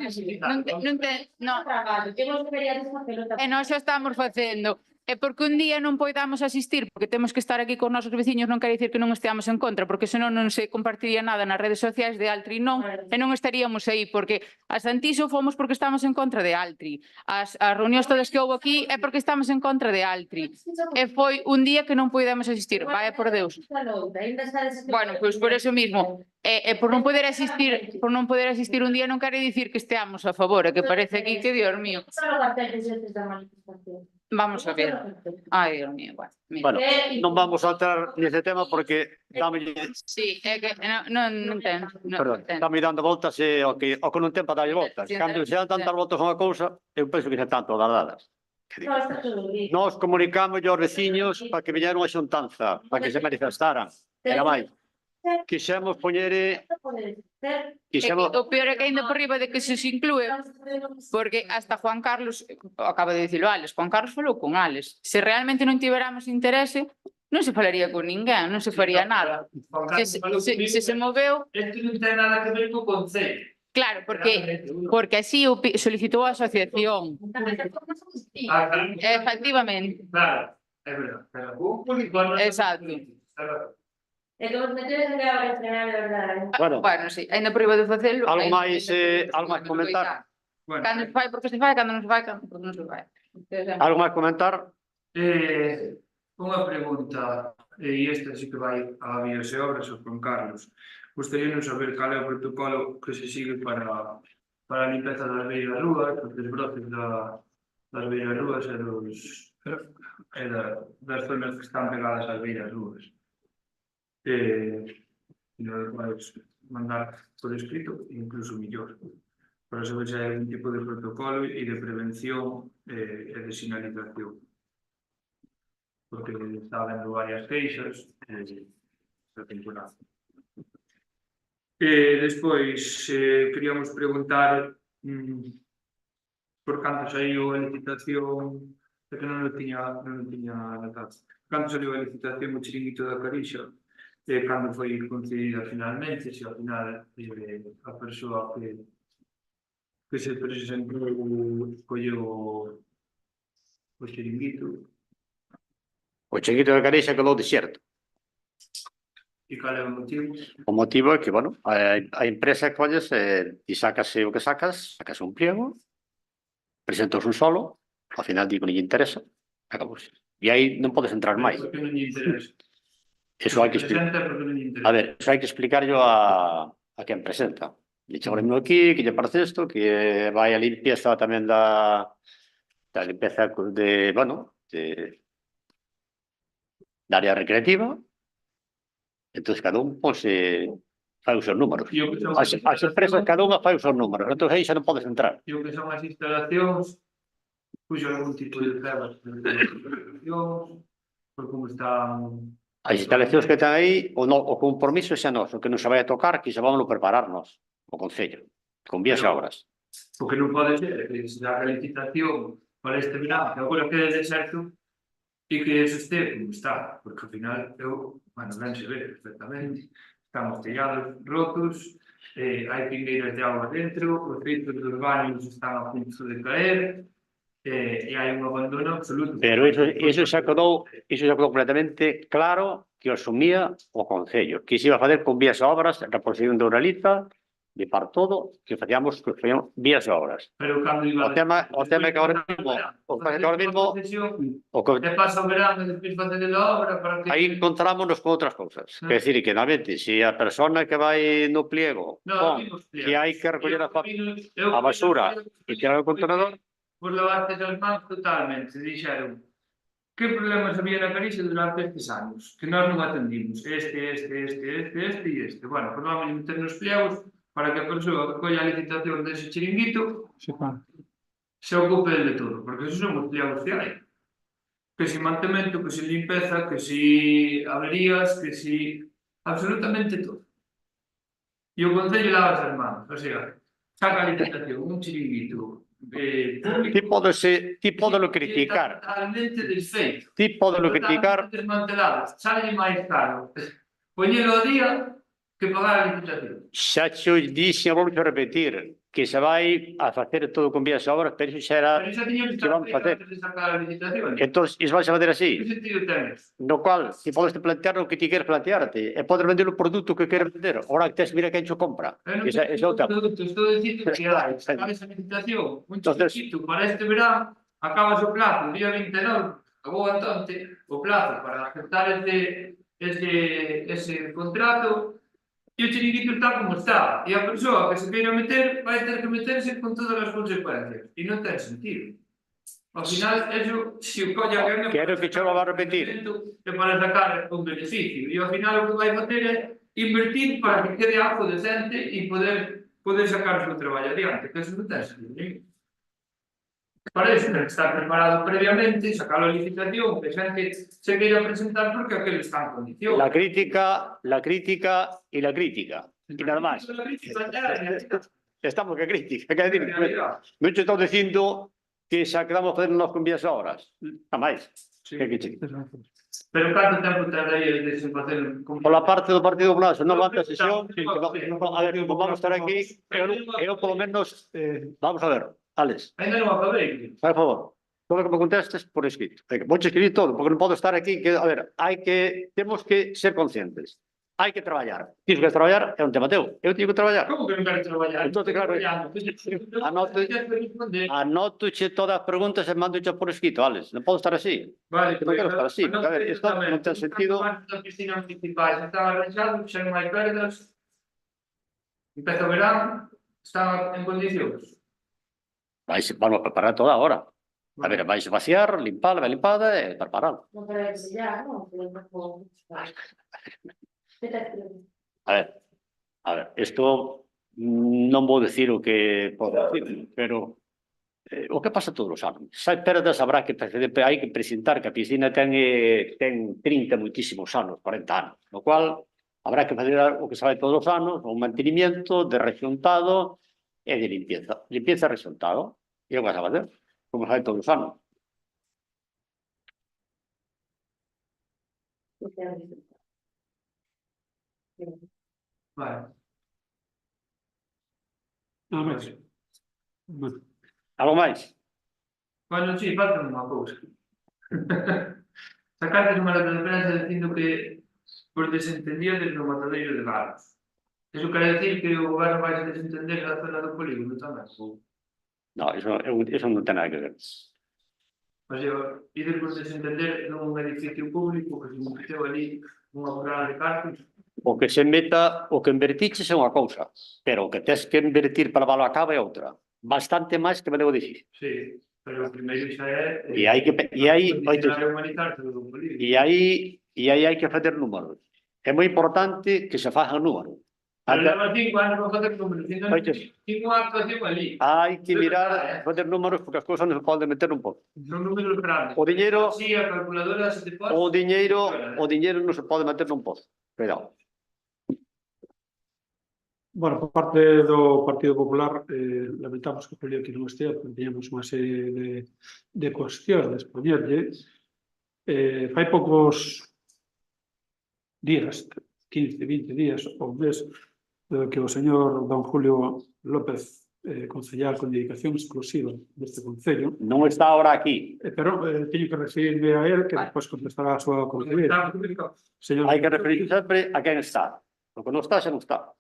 e nós xa estamos facendo... E porque un día non poidamos asistir, porque temos que estar aquí con nosos veciños, non quere dicir que non esteamos en contra, porque senón non se compartiría nada nas redes sociais de Altri, non, e non estaríamos aí, porque a Santiso fomos porque estamos en contra de Altri, as reunións todas que houve aquí é porque estamos en contra de Altri, e foi un día que non poidamos asistir, vai por Deus. Bueno, pois por eso mismo, E por non poder asistir un día non quere dicir que esteamos a favor, e que parece aquí que, Dios mío, Solo carteles estes da manifestación. vamos a ver. Ai, Dios mío, bueno, mira. Bueno, non vamos a entrar nese tema porque Sí, é que non ten. perdón, estamos dando voltas e o que non ten para darlle voltas. Sí, Cando se dan tantas voltas a unha cousa, eu penso que xa tanto dadas. No, está todo bien. Nós comunicamos aos veciños para que viñeran a xuntanza, para que se manifestaran. Era máis. Quixemos poñer... O peor é que ainda por riba de que se inclúe, porque hasta Juan Carlos, acaba de dicilo Alex, Juan Carlos falou con Alex. Se realmente non tiveramos interese, non se falaría con ninguén, non se faría nada. Se moveu... Isto non ten nada que ver co concello. Claro, porque así solicitou a asociación. Efectivamente. Claro, é verdade. Exacto. E que vos metedes en que ahora estrenar de verdade. Bueno, sí, ainda por riba de facelo. Algo máis comentar? Cando se fai, porque se fai, cando non se fai, porque non se fai. Algo máis comentar? Unha pregunta, e esta sí que vai a Vías e Obras ou con Carlos. Gostaríanos saber cal é o protocolo que se sigue para a limpeza das beiras rúas, dos desbroces das beiras rúas e das zonas que están pegadas ás beiras rúas. Nos vais mandar por escrito, incluso millor, para saber se hai algún tipo de protocolo e de prevención e de sinalización. Porque está habendo varias queixas esta temporada. Despois, queríamos preguntar por canto saiu a licitación, que non lo tiña notado. Canto saiu a licitación o chiringuito da Carixa, cando foi concedida finalmente, se ao final a persoa que se presentou colleu o chiringuito. O chiringuito da Carixa quedou desierto. E cal é o motivo? O motivo é que, bueno, a empresa colles e sácase o que sacas un pliego, presentos un solo, ao final digo, non lle interesa, acabou. E aí non podes entrar máis. Por que non lle interesa? Eso hai que explicar. A ver, eso hai que explicarlo a quen presenta. Le chego mesmo aquí, que lle parece isto, que vai a limpieza tamén da limpieza de, bueno, da área recreativa. Entón, cada un fai os seus números. As empresas, cada unha fai os seus números. Entón, aí xa non podes entrar. E o que son as instalacións, puxo algún tipo de pruebas por como están... As instalacións que ten aí, o compromiso xa noso, que non se vai a tocar, que xa vamos a prepararnos, o Concello, con Vías e Obras. O que non pode ser, que se dá a licitación para este verano, que agora quede deserto, e que eso este como está, porque ao final, ben se ve perfectamente, estamos tellados rotos, hai pingueiras de agua dentro, os leitos dos baños están a punto de caer, e hai un abandono absoluto. Pero iso xa quedou completamente claro que o asumía o Concello, que se iba a facer con Vías e Obras, a reposición de Uraliza, de par todo, que facíamos Vías e Obras. Pero cando iba... O tema é que agora mismo... E pasa o verano e despois facer a obra para que... Aí encontrámonos con outras cousas. Quer decir, que normalmente, se a persona que vai no pliego que hai que recoller a basura e tirar o contenedor... Por levaste as mans totalmente, dixeron que problemas había na Carixa durante estes anos, que nós non atendimos, este. Bueno, pues vamos a meter nos pliegos para que a persoa que colla a licitación dese chiringuito se ocupe de todo, porque esos son os pliegos que hai. Que si mantemento, que si limpeza, que si averías, que si... absolutamente todo. E o Concello lava as mans, o sea, saca a licitación, un chiringuito, Ti podelo criticar. Totalmente desfeito. Ti podelo criticar. Totalmente desmantelado. Sale máis caro poñelo ao día que pagar a licitación. Xa xo dixen, vou repetir, que se vai a facer todo con Vías e Obras, pero iso xa era... Pero xa tiña que estar feito antes de sacar a licitación. Entón, iso vai a fazer así. Que sentido ten eso? No cual, ti podes plantear o que ti queres plantearte, e podes vender o produto que queres vender. Ora que tes, mira quen xo compra. Esa é outra. Estou dicindo que hai, sacar esa licitación, un chiquito para este verán, acabas o plazo, o día 29, acabou entonces o plazo para aceptar ese contrato, e o chiringuito está como está. E a persoa que se queira meter vai ter que meterse con todas as consecuencias. E non ten sentido. Ao final, eso, se o colle a gana... Quero que cho lo va a repetir. É para sacar un beneficio. E ao final o que vai facer é invertir para que quede algo decente e poder sacar o seu traballo adiante. Que eso non ten sentido. Para eso ten que estar preparado previamente, sacar a licitación, que xente se queira presentar porque aquel está en condición. La crítica y la crítica. Y nada más. Estamos que crítica. Quer decir, non te estou dicindo que xa quedamos a fazer nos convías horas. A máis. Que che? Pero canto tempo tardaría de se facer? Pola parte do Partido Popular, se non levanta a sesión, a ver, vamos a estar aquí, eu polo menos, vamos a ver, Alex, Ainda non acabei. por favor, todo o que me contestes por escrito. Vou escribir todo, porque non podo estar aquí, que, a ver, temos que ser conscientes. Hai que traballar. Tens que traballar, é un tema teu. Eu teño que traballar. Como que non quero traballar? Entón, claro, anotoche todas as preguntas e mandoche por escrito, Alex. Non podo estar así. Vale, Que non quero estar así. Porque, a ver, isto non ten sentido. A piscina municipal está arranxado, xa non hai perdas. Empeza o verán, está en condicións. Vamos a preparar toda a hora. A ver, vais vaciar, limpada e preparalo. Non parece ya, non? A ver, isto non vou decir o que podo decir, pero o que pasa todos os anos. Se hai perdas, habrá que hai que presentar que a piscina ten 30 moitísimos anos, 40 anos, no cual habrá que fazer o que sabe todos os anos, un mantenimiento de rexuntado e de limpieza. Limpieza e rexuntado. E o que vas a fazer, como sabe todos os anos. Vale. Nada máis. Algo máis? Bueno, sí, falta unha cousa. Sacaste unha nota de prensa dicindo que por desentendíades no matadeiro de Barros. Eso quere decir que o goberno vai se desentender da zona do polígono tamén? No, eso non ten nada que ver. O sea, ides por desentender nun edificio público que se meteu ali unha borrada de cartos. O que se meta, o que invertiches é unha cousa, pero o que tes que invertir para leválo a cabo é outra. Bastante máis que me debo dicir. Sí, pero o primeiro xa é... E aí hai que fazer números. É moi importante que se fajan números. Pero leva 5 anos para facer números, tinha unha actuación ali. Hai que mirar, fazer números, porque as cousas non se poden meter un pouco. Son números grandes. O diñeiro, Sí, a calculadora se te pasa. o diñeiro non se pode meter nun pozo. Cuidado. Bueno, por parte do Partido Popular, lamentamos que Julio aquí non estea, porque teníamos unha serie de cuestións de expoñerlle. Fai poucos días, 15, 20 días, ou un mes, que o señor don Julio López, concellar con dedicación exclusiva deste concello. Non está ahora aquí. Pero teño que referirme a él, que despois contestará a súa conselleira. Hai que referir sempre a quen está. O que non está, xa non está.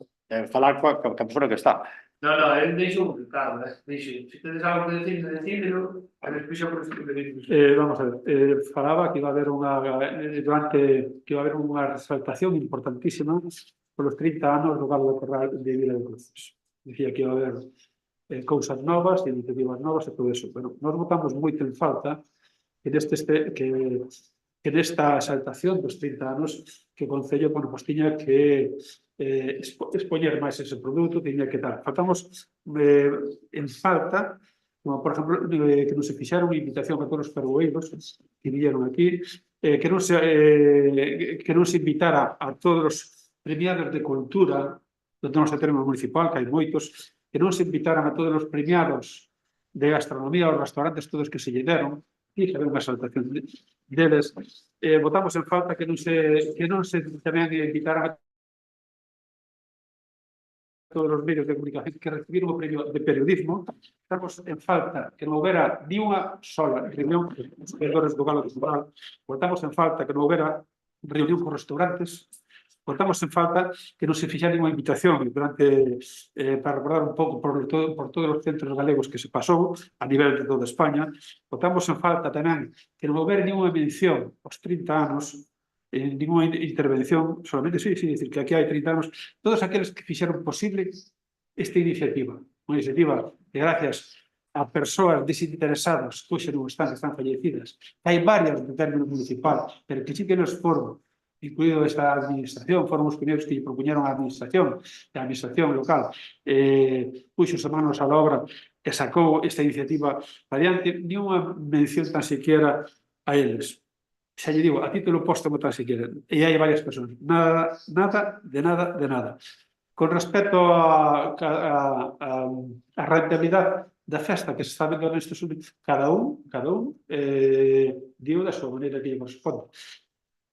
Falar coa persona que está. No, él deixou un recado, dixo, se tedes algo que decir, decídelo, a despois xa por eso que decimos. Vamos a ver, falaba que iba a haber unha resaltación importantísima polos 30 anos do Galo de Corral de Vila de Cruces. Dicía que iba a haber cousas novas, iniciativas novas e todo eso. Pero nós votamos moito en falta que nesta exaltación dos 30 anos que o Concello tiña que expoñer máis ese produto, tiña que tal. Faltamos en falta, como por exemplo, que nos se fixaron unha invitación a todos os pergoeiros que viñeron aquí, que non se invitara a todos os premiados de cultura do noso termo municipal, que hai moitos, que non se invitaran a todos os premiados de gastronomía, os restaurantes todos que se lle deron, e que había unha exaltación deles. Votamos en falta que non se tamén invitaran a todos os medios de comunicación que recibiron o premio de periodismo. Estamos en falta que non houbera ni unha sola reunión dos creadores do Galo de Corral. Votamos en falta que non houbera reunión con restaurantes. Votamos en falta que non se fixera unha invitación para recordar un pouco por todos os centros galegos que se pasou a nivel de toda España. Votamos en falta tamén que non houbera ninguna mención aos 30 anos ninguna intervención, solamente sí, decir que aquí hai 30 anos, todos aqueles que fixeron posible esta iniciativa, unha iniciativa que gracias a persoas desinteresadas que hoxe non están fallecidas, hai varias do término municipal, pero que sí que nos foron, incluído esta administración, foron os primeiros que lle propuñeron a administración local, puxo as manos á obra e sacou esta iniciativa adiante, ni unha mención tan siquiera a eles. Xa lle digo, a título póstumo tan siquiera, e hai varias persoas, nada, de nada. Con respecto a rentabilidade da festa que se está vendo nestes últimos, cada un diu da súa maneira que lle corresponde.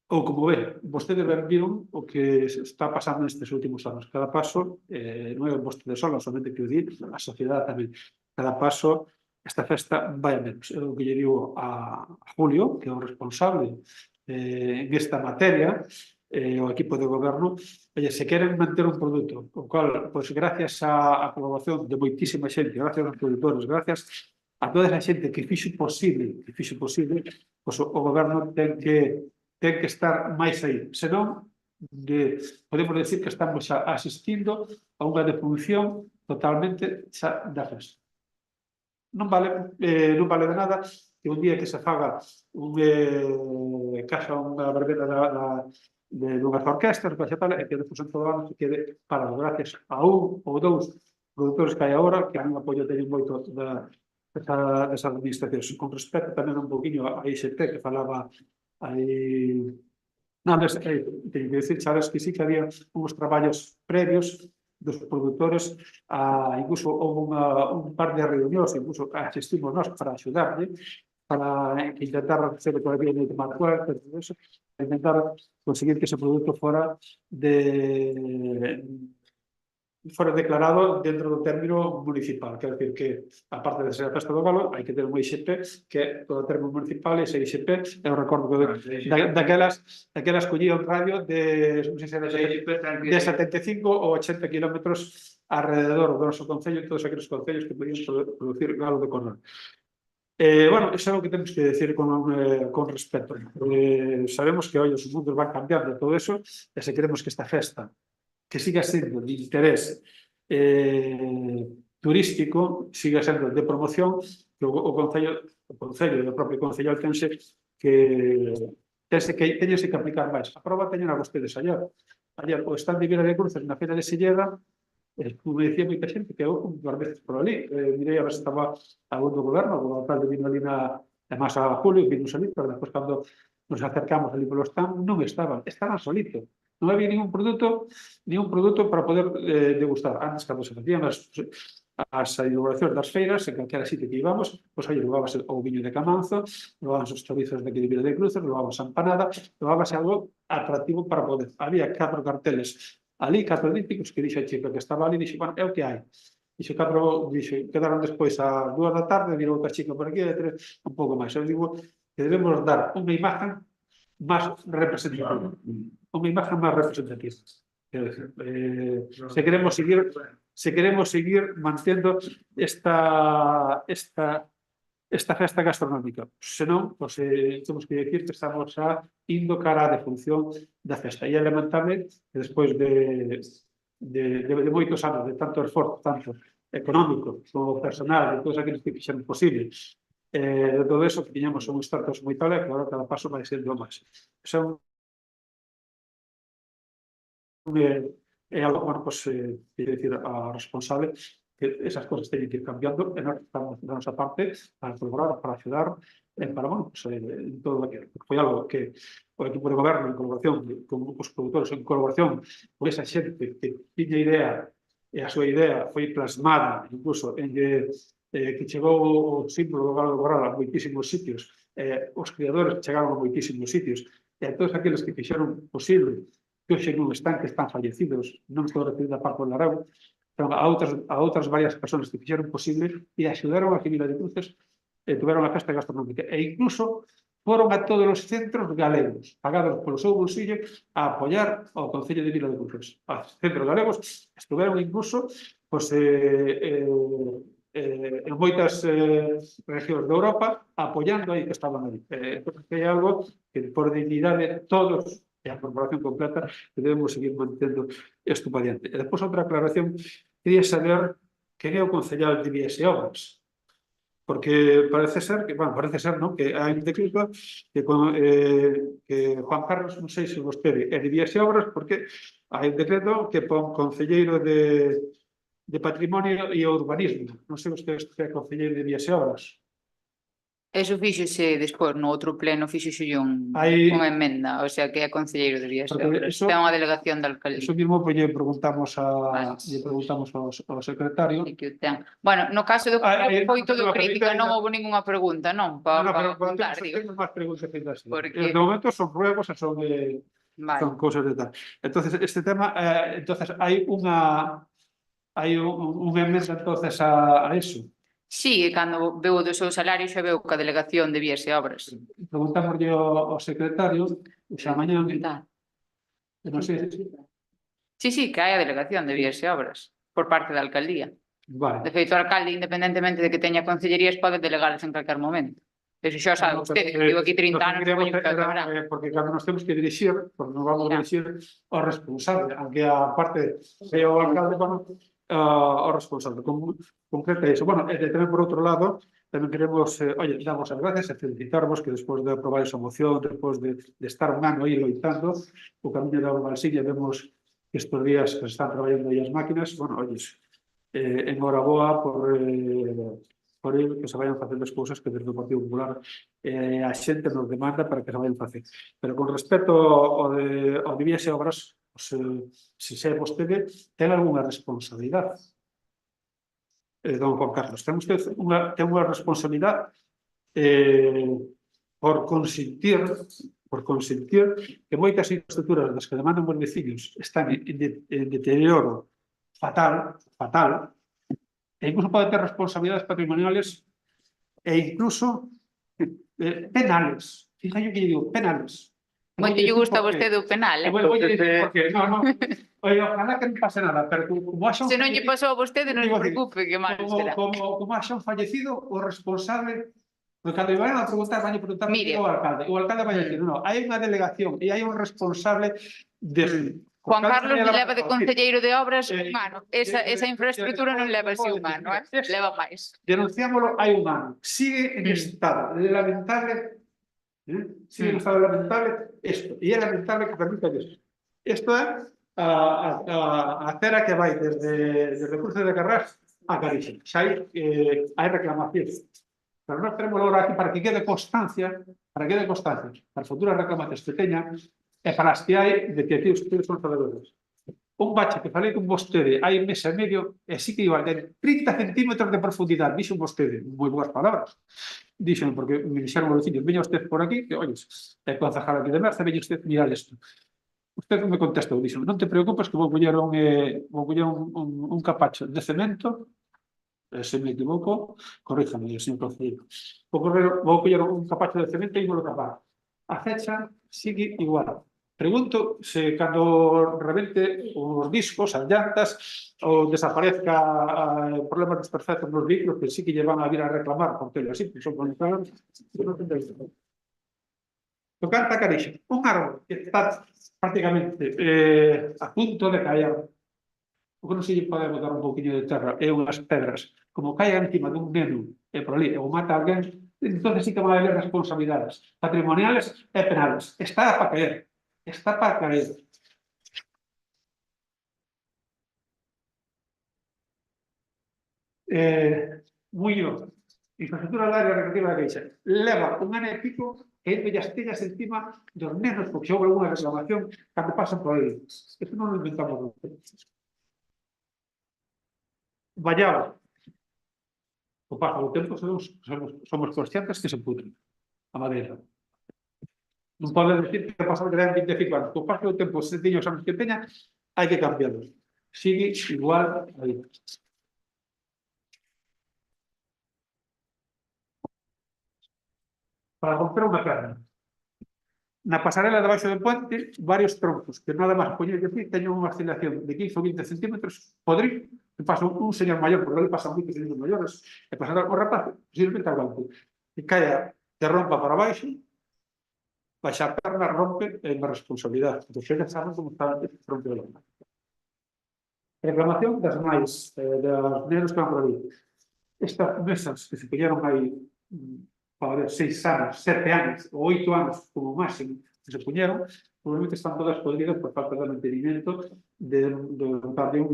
Ou como ven, vostedes viron o que está pasando nestes últimos anos. Cada paso, non é vostedes solos, somente que o di, a sociedade tamén. Cada paso, esta festa vai a menos. É o que lle digo a Julio, que é o responsable en esta materia, o equipo de goberno, se queren manter un produto, o cual, pois, gracias á colaboración de moitísima xente, gracias aos produtores, gracias a toda esa xente que fixo posible, pois o goberno ten que estar máis aí. Senón, podemos decir que estamos asistindo a unha defunción totalmente xa da festa. Non vale de nada que un día que se faga unha verbena dunhas orquestas, e que despois en todo o ano se quede parado, gracias a un ou dous produtores que hai agora que han apoio teñen moito desas administracións. Con respecto tamén un poquinho a IST que falaba aí, teño que dicir, sabes que sí que había uns traballos previos dos produtores, incluso houve un par de reunións, incluso asistimos nós para axudarle, para intentar hacer todavía de tomar fuerte, todo eso, para intentar conseguir que ese producto fuera declarado dentro do término municipal. Quero dicir que, aparte de ser a festa do galo, hai que ter un IXP que é todo o término municipal, e ese IXP, eu recordo que daquelas collía un radio de 75 ou 80 kilómetros alrededor do noso concello, todos aqueles concellos que podían producir galo de corral. Bueno, iso é o que temos que decir con respecto. Sabemos que, os mundos van cambiando todo eso, e se queremos que esta festa que siga sendo de interés turístico, siga sendo de promoción, que o Concello e o propio Concello tense que aplicar máis. A prova teñen a vostedes ayer. Ayer, o stand de Vila de Cruces na Feira de Silleda, me decía moita xente que eu unhas veces por ali, mirei a ver se estaba algún do goberno, o alcalde vino ali máis a Julio, vino ali, pero despois cando nos acercamos ali polo stand, non estaban solito. Non había ningún produto para poder degustar. Antes, cando se facían as inauguracións das feiras, en calquera sitio que íbamos, pois aí levábase o viño de Camanzo, levábase os chorizos de aquí de Vila de Cruces, levábase a empanada, levábase algo atractivo para poder. Había 4 carteles ali, 4 dípticos, que dixo a chica que estaba ali, dixo, bueno, é o que hai. Dixo, quedaron despois a 2 da tarde, viron outra chica por aquí, e 3, un pouco máis. Eu digo que debemos dar unha imagen máis representativa. Unha imagen máis representativa. Se queremos seguir mantendo esta festa gastronómica. Senón, temos que dicir que estamos indo cara á defunción da festa. E é lamentable que despois de moitos anos, de tanto esforzo, tanto económico como personal, de todos aqueles que fixeron posible, de todo eso, que tiñamos un status moi tal, que agora cada paso vai sendo máis. É algo, bueno, pues, quero dicir, a responsable, que esas cosas teñen que ir cambiando, e nós estamos da nosa parte para colaborar, para axudar, para, bueno, pues, en todo aquilo. Foi algo que o equipo de goberno, en colaboración con os produtores, en colaboración con esa xente que tiña idea, e a súa idea foi plasmada, incluso, en que chegou o símbolo do galo de Corral a moitísimos sitios, os criadores chegaron a moitísimos sitios, e a todos aqueles que fixeron posible que hoxe non están, que están fallecidos, non estou referindo a Paco Lareu, pero a outras varias persoas que fixeron posible e axudaron a que Vila de Cruces tuveron a festa gastronómica. E incluso foron a todos os centros galegos, pagados polo seu bolsillo, a apoiar ao Concello de Vila de Cruces. Os centros galegos estuveron incluso en moitas regións de Europa apoiando aí que estaban aí. É algo que por dignidade todos a corporación completa que debemos seguir mantendo isto para diante. E despois outra aclaración, quería saber quen é o concellal de Vías e Obras, porque parece ser que, bueno, parece ser, non, que hai un decreto que Juan Carlos, non sei se vostede é de Vías e Obras, porque hai un decreto que pon concelleiro de Patrimonio e Urbanismo. Non sei vostede que é concelleiro de Vías e Obras. Eso fíxose despois, no outro pleno, fíxose unha emenda, o sea, que é concelleiro de Vías e Obras. Ten unha delegación de alcaldía. Eso mismo pues, lle preguntamos ao secretario. Bueno, no caso do que foi todo crítica, non houve ninguna pregunta, non? Para preguntar, digo. Temos máis preguntas que así. De momento son ruegos e son cousas de tal. Entonces, este tema, entonces hai unha emenda entonces a eso. Sí, e cando veu do seu salario xa veu ca delegación de Vías e Obras. Preguntámoslle ao secretario xa mañá. Non sei. Sí, que hai a delegación de Vías e Obras por parte da alcaldía. Vale. De feito, o alcalde, independentemente de que teña concellerías, pode delegalas en calquer momento. Eso xa sabe vostede, que vivo aquí 30 anos, porque cando nos temos que dirixir, porque nos vamos a dirixir ao responsable, aunque a parte é o alcalde, bueno, ao responsable. Concreta iso. Bueno, e tamén por outro lado, tamén queremos, damos as gracias e felicitarvos que despois de aprobar esa moción, despois de estar un ano aí loitando, o camiño da Valsilla, vemos que estes días que se están traballando aí as máquinas, bueno, enhoraboa por que se vayan facendo as cousas que desde o Partido Popular a xente nos demanda para que se vayan facer. Pero con respecto ao de Vías e Obras, se sei vostede, ten algunha responsabilidade. Don Juan Carlos, ten usted unha responsabilidade por consentir que moitas infraestructuras das que demandan os veciños están en deterioro fatal, e incluso pode ter responsabilidades patrimoniales e incluso penales. Fíjate que digo, penales. Moito lle gusta a vostede o penal, eh? Voy a decir por qué. No. Oye, ojalá que non pase nada, pero como haxa se non lle pasou a vostede, non se preocupe, que mal será. Como haxa un fallecido, o responsable, porque cando me van a preguntar ao alcalde. O alcalde vai a decir, non, hai unha delegación e hai un responsable de... Juan Carlos leva de concelleiro de obras humano. Esa infraestructura non leva así humano, leva máis. Denunciámoslo hai un ano. Sigue en estado lamentable. Sigue en estado lamentable isto. E é lamentable que permita isto. Isto é a cera que vai desde o cruce de Carrás a Carixa. Xa hai reclamacións. Pero nós tenemos agora aquí para que quede constancia, para as futuras reclamacións que teñan, e para as que hai de que aquí ustedes son sabedores. Un bache que falei con vostede hai mes e medio e sí que iba a ter 30 centímetros de profundidade. Dixo vostede, moi boas palabras. Dixen, porque me dixeron os veciños, veña usted por aquí, que, oyes, é concejal aquí de Merce, veña usted mirar isto. Usted non me contestou, dixen, non te preocupes que vou coller un capacho de cemento, se me equivoco, corríjame, señor concelleiro. Vou coller un capacho de cemento e vou tapar. A fecha sigue igual. Pregunto se cando rebente os discos, as llantas, ou desaparezca problemas desperfectos nos vehículos que sí que lle van a vir a reclamar, porque así, que son conectados, que non ten isto. Tocar a Carixa, un árbol que está prácticamente a punto de caer, o que non se lle pode botar un pouquinho de terra e unhas pedras, como caiga encima dun neno e por ali, ou mata alguén, entonces sí que van a haber responsabilidades patrimoniales e penales. Está para caer. Está para caer. Muñoz, infraestructura da área recreativa da Caixa, leva un ano e pico e entre as tellas encima dos nenos, porque xa houve unha reclamación cando pasan por aí. Isto non lo inventamos. Vallaba. O paso do tempo somos conscientes que se pudren a madeira. Non pode decir que pasou de 25 anos. O paso do tempo, se teña os anos que teña, hai que cambiarlo. Sigue igual aí. Para romper unha perna. Na pasarela debaixo do puente, varios troncos, que nada máis poñer que aquí, teñen unha oscilación de 15 ou 20 centímetros, podrir, que pasa un señor maior, porque ali pasan moitos señores maiores, e pasará o rapaz, posiblemente aguante, que caia, que rompa para baixo, baixa a perna, rompe, é unha responsabilidade. Entón, xa saben como está rompe o lombo. Reclamación das máis, das nenos que van por ali. Estas mesas que se poñeron aí, para ver, 6 anos, 7 anos, ou 8 anos, como máximo, que se poñeron, probablemente están todas podridas por falta de mantenimiento de darle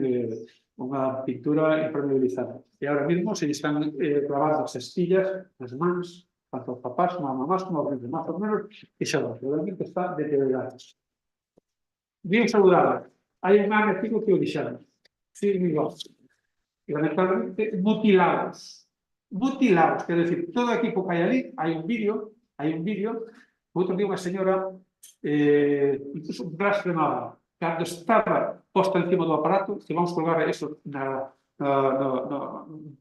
unha pintura impermeabilizada. E ahora mismo se están clavando as estillas, as mans, tanto os papás como as mamás, como os demás, ou menos, e xa va, realmente está deteriorado. Bien saludable. Hai un ano que o dixeron. Sí, igual. E lamentablemente mutilados. Mutilados, quer decir, todo o equipo que hai ali, hai un vídeo, outro día unha señora incluso blasfemaba, cando estaba posta encima do aparato, que vamos colgar eso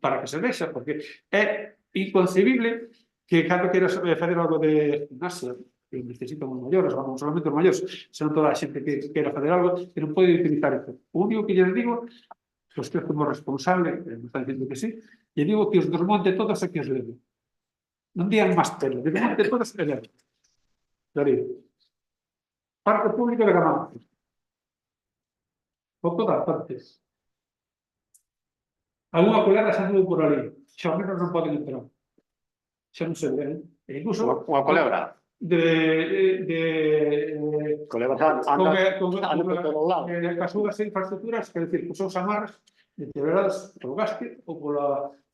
para que se vexa, porque é inconcebible que cando queiras fazer algo de gimnasia, que necesitan os maiores, non solamente os maiores, senón toda a xente que queira facer algo, que non pode utilizar isto. O único que lles digo, que os que como responsable, me está dicindo que sí, lle digo que os desmonte todos e que os leve. Non digan máis pelo, desmonte todos e leve. Darío. Parte pública de Gamancio. Por todas partes. Alguna colera se anduvo por ali. Xa ao menos non poden entrar. Xa non se ve, e incluso... Unha culebra. Culebra anda por todos lados. As súas infraestructuras, quer decir, que son amarras deterioradas polo gaste ou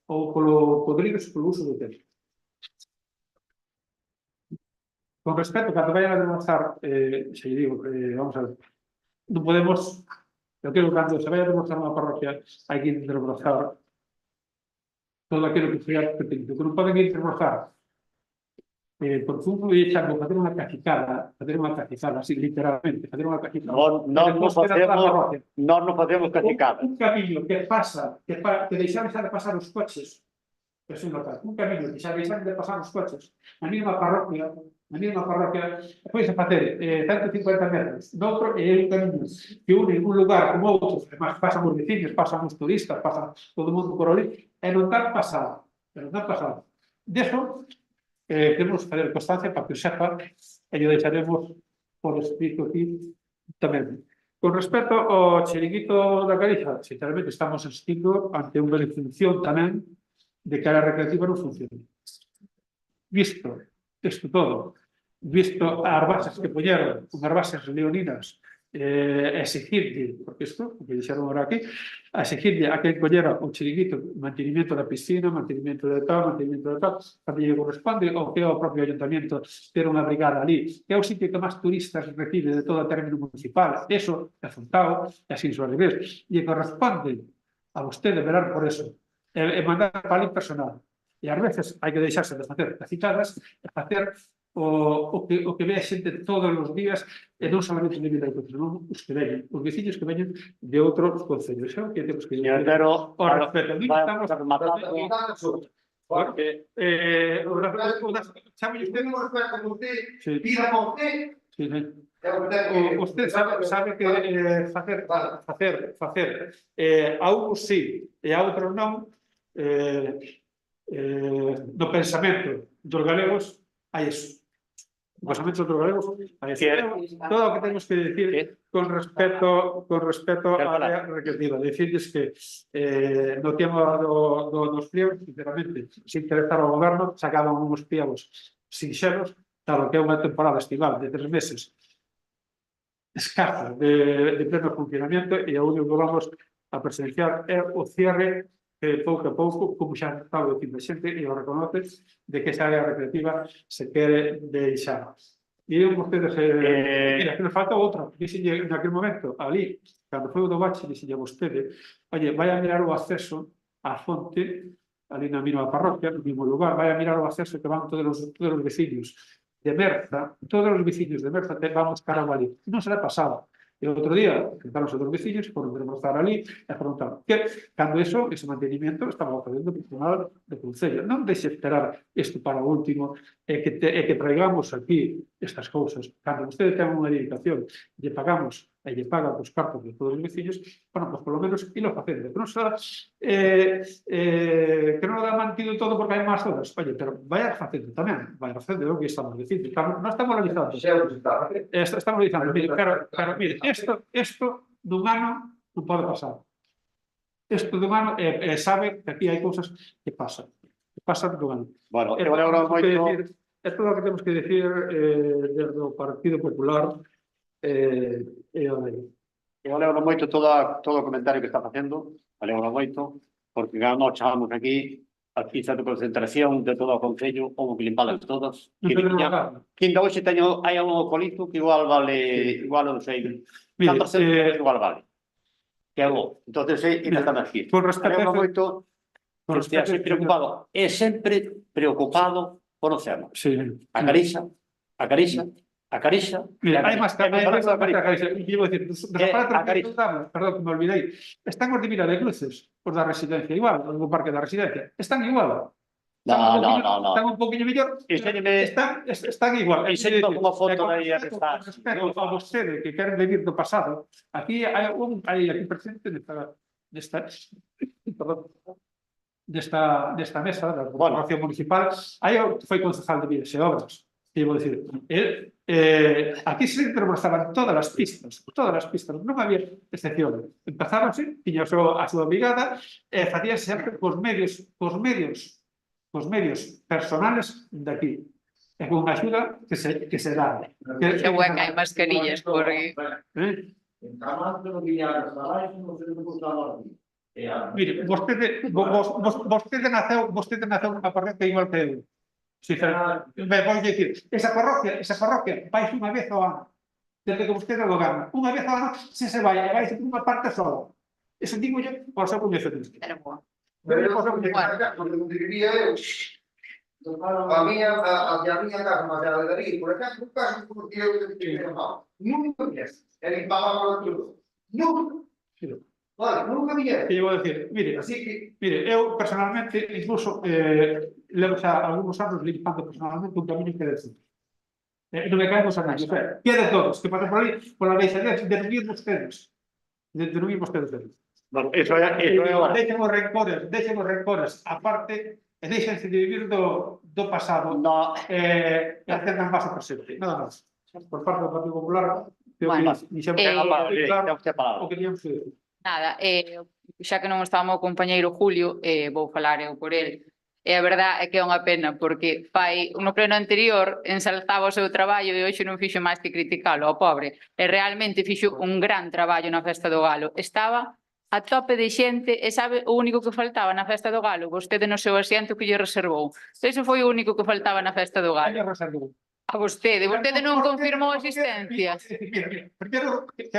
polo podridos polo uso do tempo. Con respecto, cando vayan a demostrar, se digo, vamos a ver, non podemos, eu creo que cando se vaya a demostrar unha parroquia, hai que interbrozar todo aquilo que sea pertinente, que non poden interbrozar por fútbol e echando facer unha cacicada, así literalmente, fazer unha cacicada. Non facemos cacicada. Un camiño que pasa, que deixades de pasar os coches, un camiño que xa deixades de pasar os coches, na mesma parroquia, pois facer 150 metros doutro e un camiño que une un lugar como outro, además pasan os veciños, pasan os turistas, pasan todo o mundo por ali, e non tan pasado. Deso, temos que fazer constancia para que o sepa e lle deixaremos por escrito aquí tamén. Con respecto ao chiringuito da Galiza, sinceramente estamos asistindo ante unha definición tamén de que a área recreativa non funciona. Visto isto todo, visto as bases que poñeron, unhas bases leoninas, exigirle, porque isto, que dixeron agora aquí, exigirle a quen collera o chiringuito, mantenimiento da piscina, mantenimiento de tal, cando lle corresponde, ou que é o propio ayuntamiento ter unha brigada ali, que é o sitio que máis turistas recibe de todo o término municipal, eso é apuntado, e así son revés, lle corresponde a vostede velar por eso, e mandar para ali personal. E ás veces hai que deixarse de facer cacitadas e facer o que ve a xente todos os días e non solamente de Vilaicos, senón os que veñen, os veciños que veñen de outros concellos. Xa que temos que ir. Pero, o respeto, estamos rematando. Porque sabe usted no respeto con usted, pida por usted. Usted sabe que facer a uns sí e a outros non, no pensamento dos galegos hai eso. No pensamento dos galegos hai eso. Todo o que temos que decir con respecto á área recreativa, decirles que no tema dos pliegos, sinceramente, sin interesar ao goberno, sacaban uns pliegos sinxelos, dado que é unha temporada estival de 3 meses escasa de pleno funcionamento, e o único que vamos a presenciar é o cierre pouco a pouco, como xa estaba dicindo a xente, e o reconoce, de que esa área recreativa se quere deixar. E vostedes, mira, que nos falta outra, dixenlle en aquel momento, ali, cando foi o do bache, dixenlle a vostede, oye, vai a mirar o acceso á fonte, ali na mesma parroquia, no mesmo lugar, vai a mirar o acceso que van todos os veciños de Merza, todos os veciños de Merza vamos cara ali. Non será pasado. E outro día, enfrentaronse dos veciños, foron demostrar ali e preguntaron que, cando ese mantenimiento estaba facendo o personal do Concello. Non deixe esperar isto para o último e que traigamos aquí estas cousas. Cando vostede ten unha dedicación, lle pagamos e lle paga os cartos de todos os veciños, bueno, pues polo menos ilo facendo. Que non se que non dá mantido todo porque hai máis horas. Oye, pero vai facendo tamén, vai facendo o que estamos dicindo. Non estamos analizando. Estamos analizando. Mire, pero mire, isto dun ano non pode pasar. Isto dun ano, sabe que aquí hai cousas que pasan. Que pasan dun ano. Bueno, eu lembro moito... É todo o que temos que dicir desde o Partido Popular Eu lembro moito todo o comentario que está facendo, lembro moito, porque nós chamamos aquí a pista de concentración de todo o Concello, houve que limpalas todas. Que ainda hoxe hai un colito que igual vale, non sei, cantos centos igual vale. Que é bo. Entón, ainda estamos aquí. Lembro moito que estea sempre preocupado, e sempre preocupado por o océano. Acarixa. Mira, hai máis acarixa. Llevo a dicir, perdón, que me olvidei. Están os de Vila de Cruces, os da residencia, igual, os do parque da residencia. Están igual. Están un poquinho mellor. Están igual. Enseño como foto aí a restar. Respecto a vostede que queren vivir do pasado, aquí hai aquí presente desta mesa da Corporación Municipal, aí foi concejal de Vías e Obras. E vou dicir, aquí se trabajaban todas as pistas, non había excepción. Empezáronse, tiña a súa brigada, e facía sempre cos medios personales de aquí. E con unha axuda que se dá. Que bueno, hai mascarillas, porque... Mire, vostede naceu nunha parroquia igual que eu. Vou dicir, esa parroquia vai unha vez ao ano, desde que vostede goberna. Unha vez ao ano se vai unha parte sola. Eso digo yo por seu coñecemento. Pero eu diría eu, a miña casa, mas a de Darí, por exemplo, caso porque eu nunca vies, e limpábamos todo. Nunca. Vale, nunca vies. E vou dicir, mire, eu personalmente, incluso, levo xa algúns anos limpando personalmente un camiño que decir. Non me caemos a nadie. Que de todos, que pasan por aí, por a deixadez de non ir vostedes. De non ir vostedes deles. Bueno, eso é agora. Deixen os rencores, aparte, e deixense de vivir do pasado e acendan máis o presente. Nada máis. Por parte do Partido Popular, que o que teníamos que decir. Nada, xa que non estaba o meu compañeiro Julio, vou falar eu por ele. E a verdade é que é unha pena, porque no pleno anterior ensalzaba o seu traballo e hoxe non fixo máis que criticalo, ao pobre. E realmente fixo un gran traballo na Festa do Galo. Estaba a tope de xente e sabe o único que faltaba na Festa do Galo? Vostede no seu asiento que lle reservou. Eso foi o único que faltaba na Festa do Galo. A vostede non confirmou asistencia.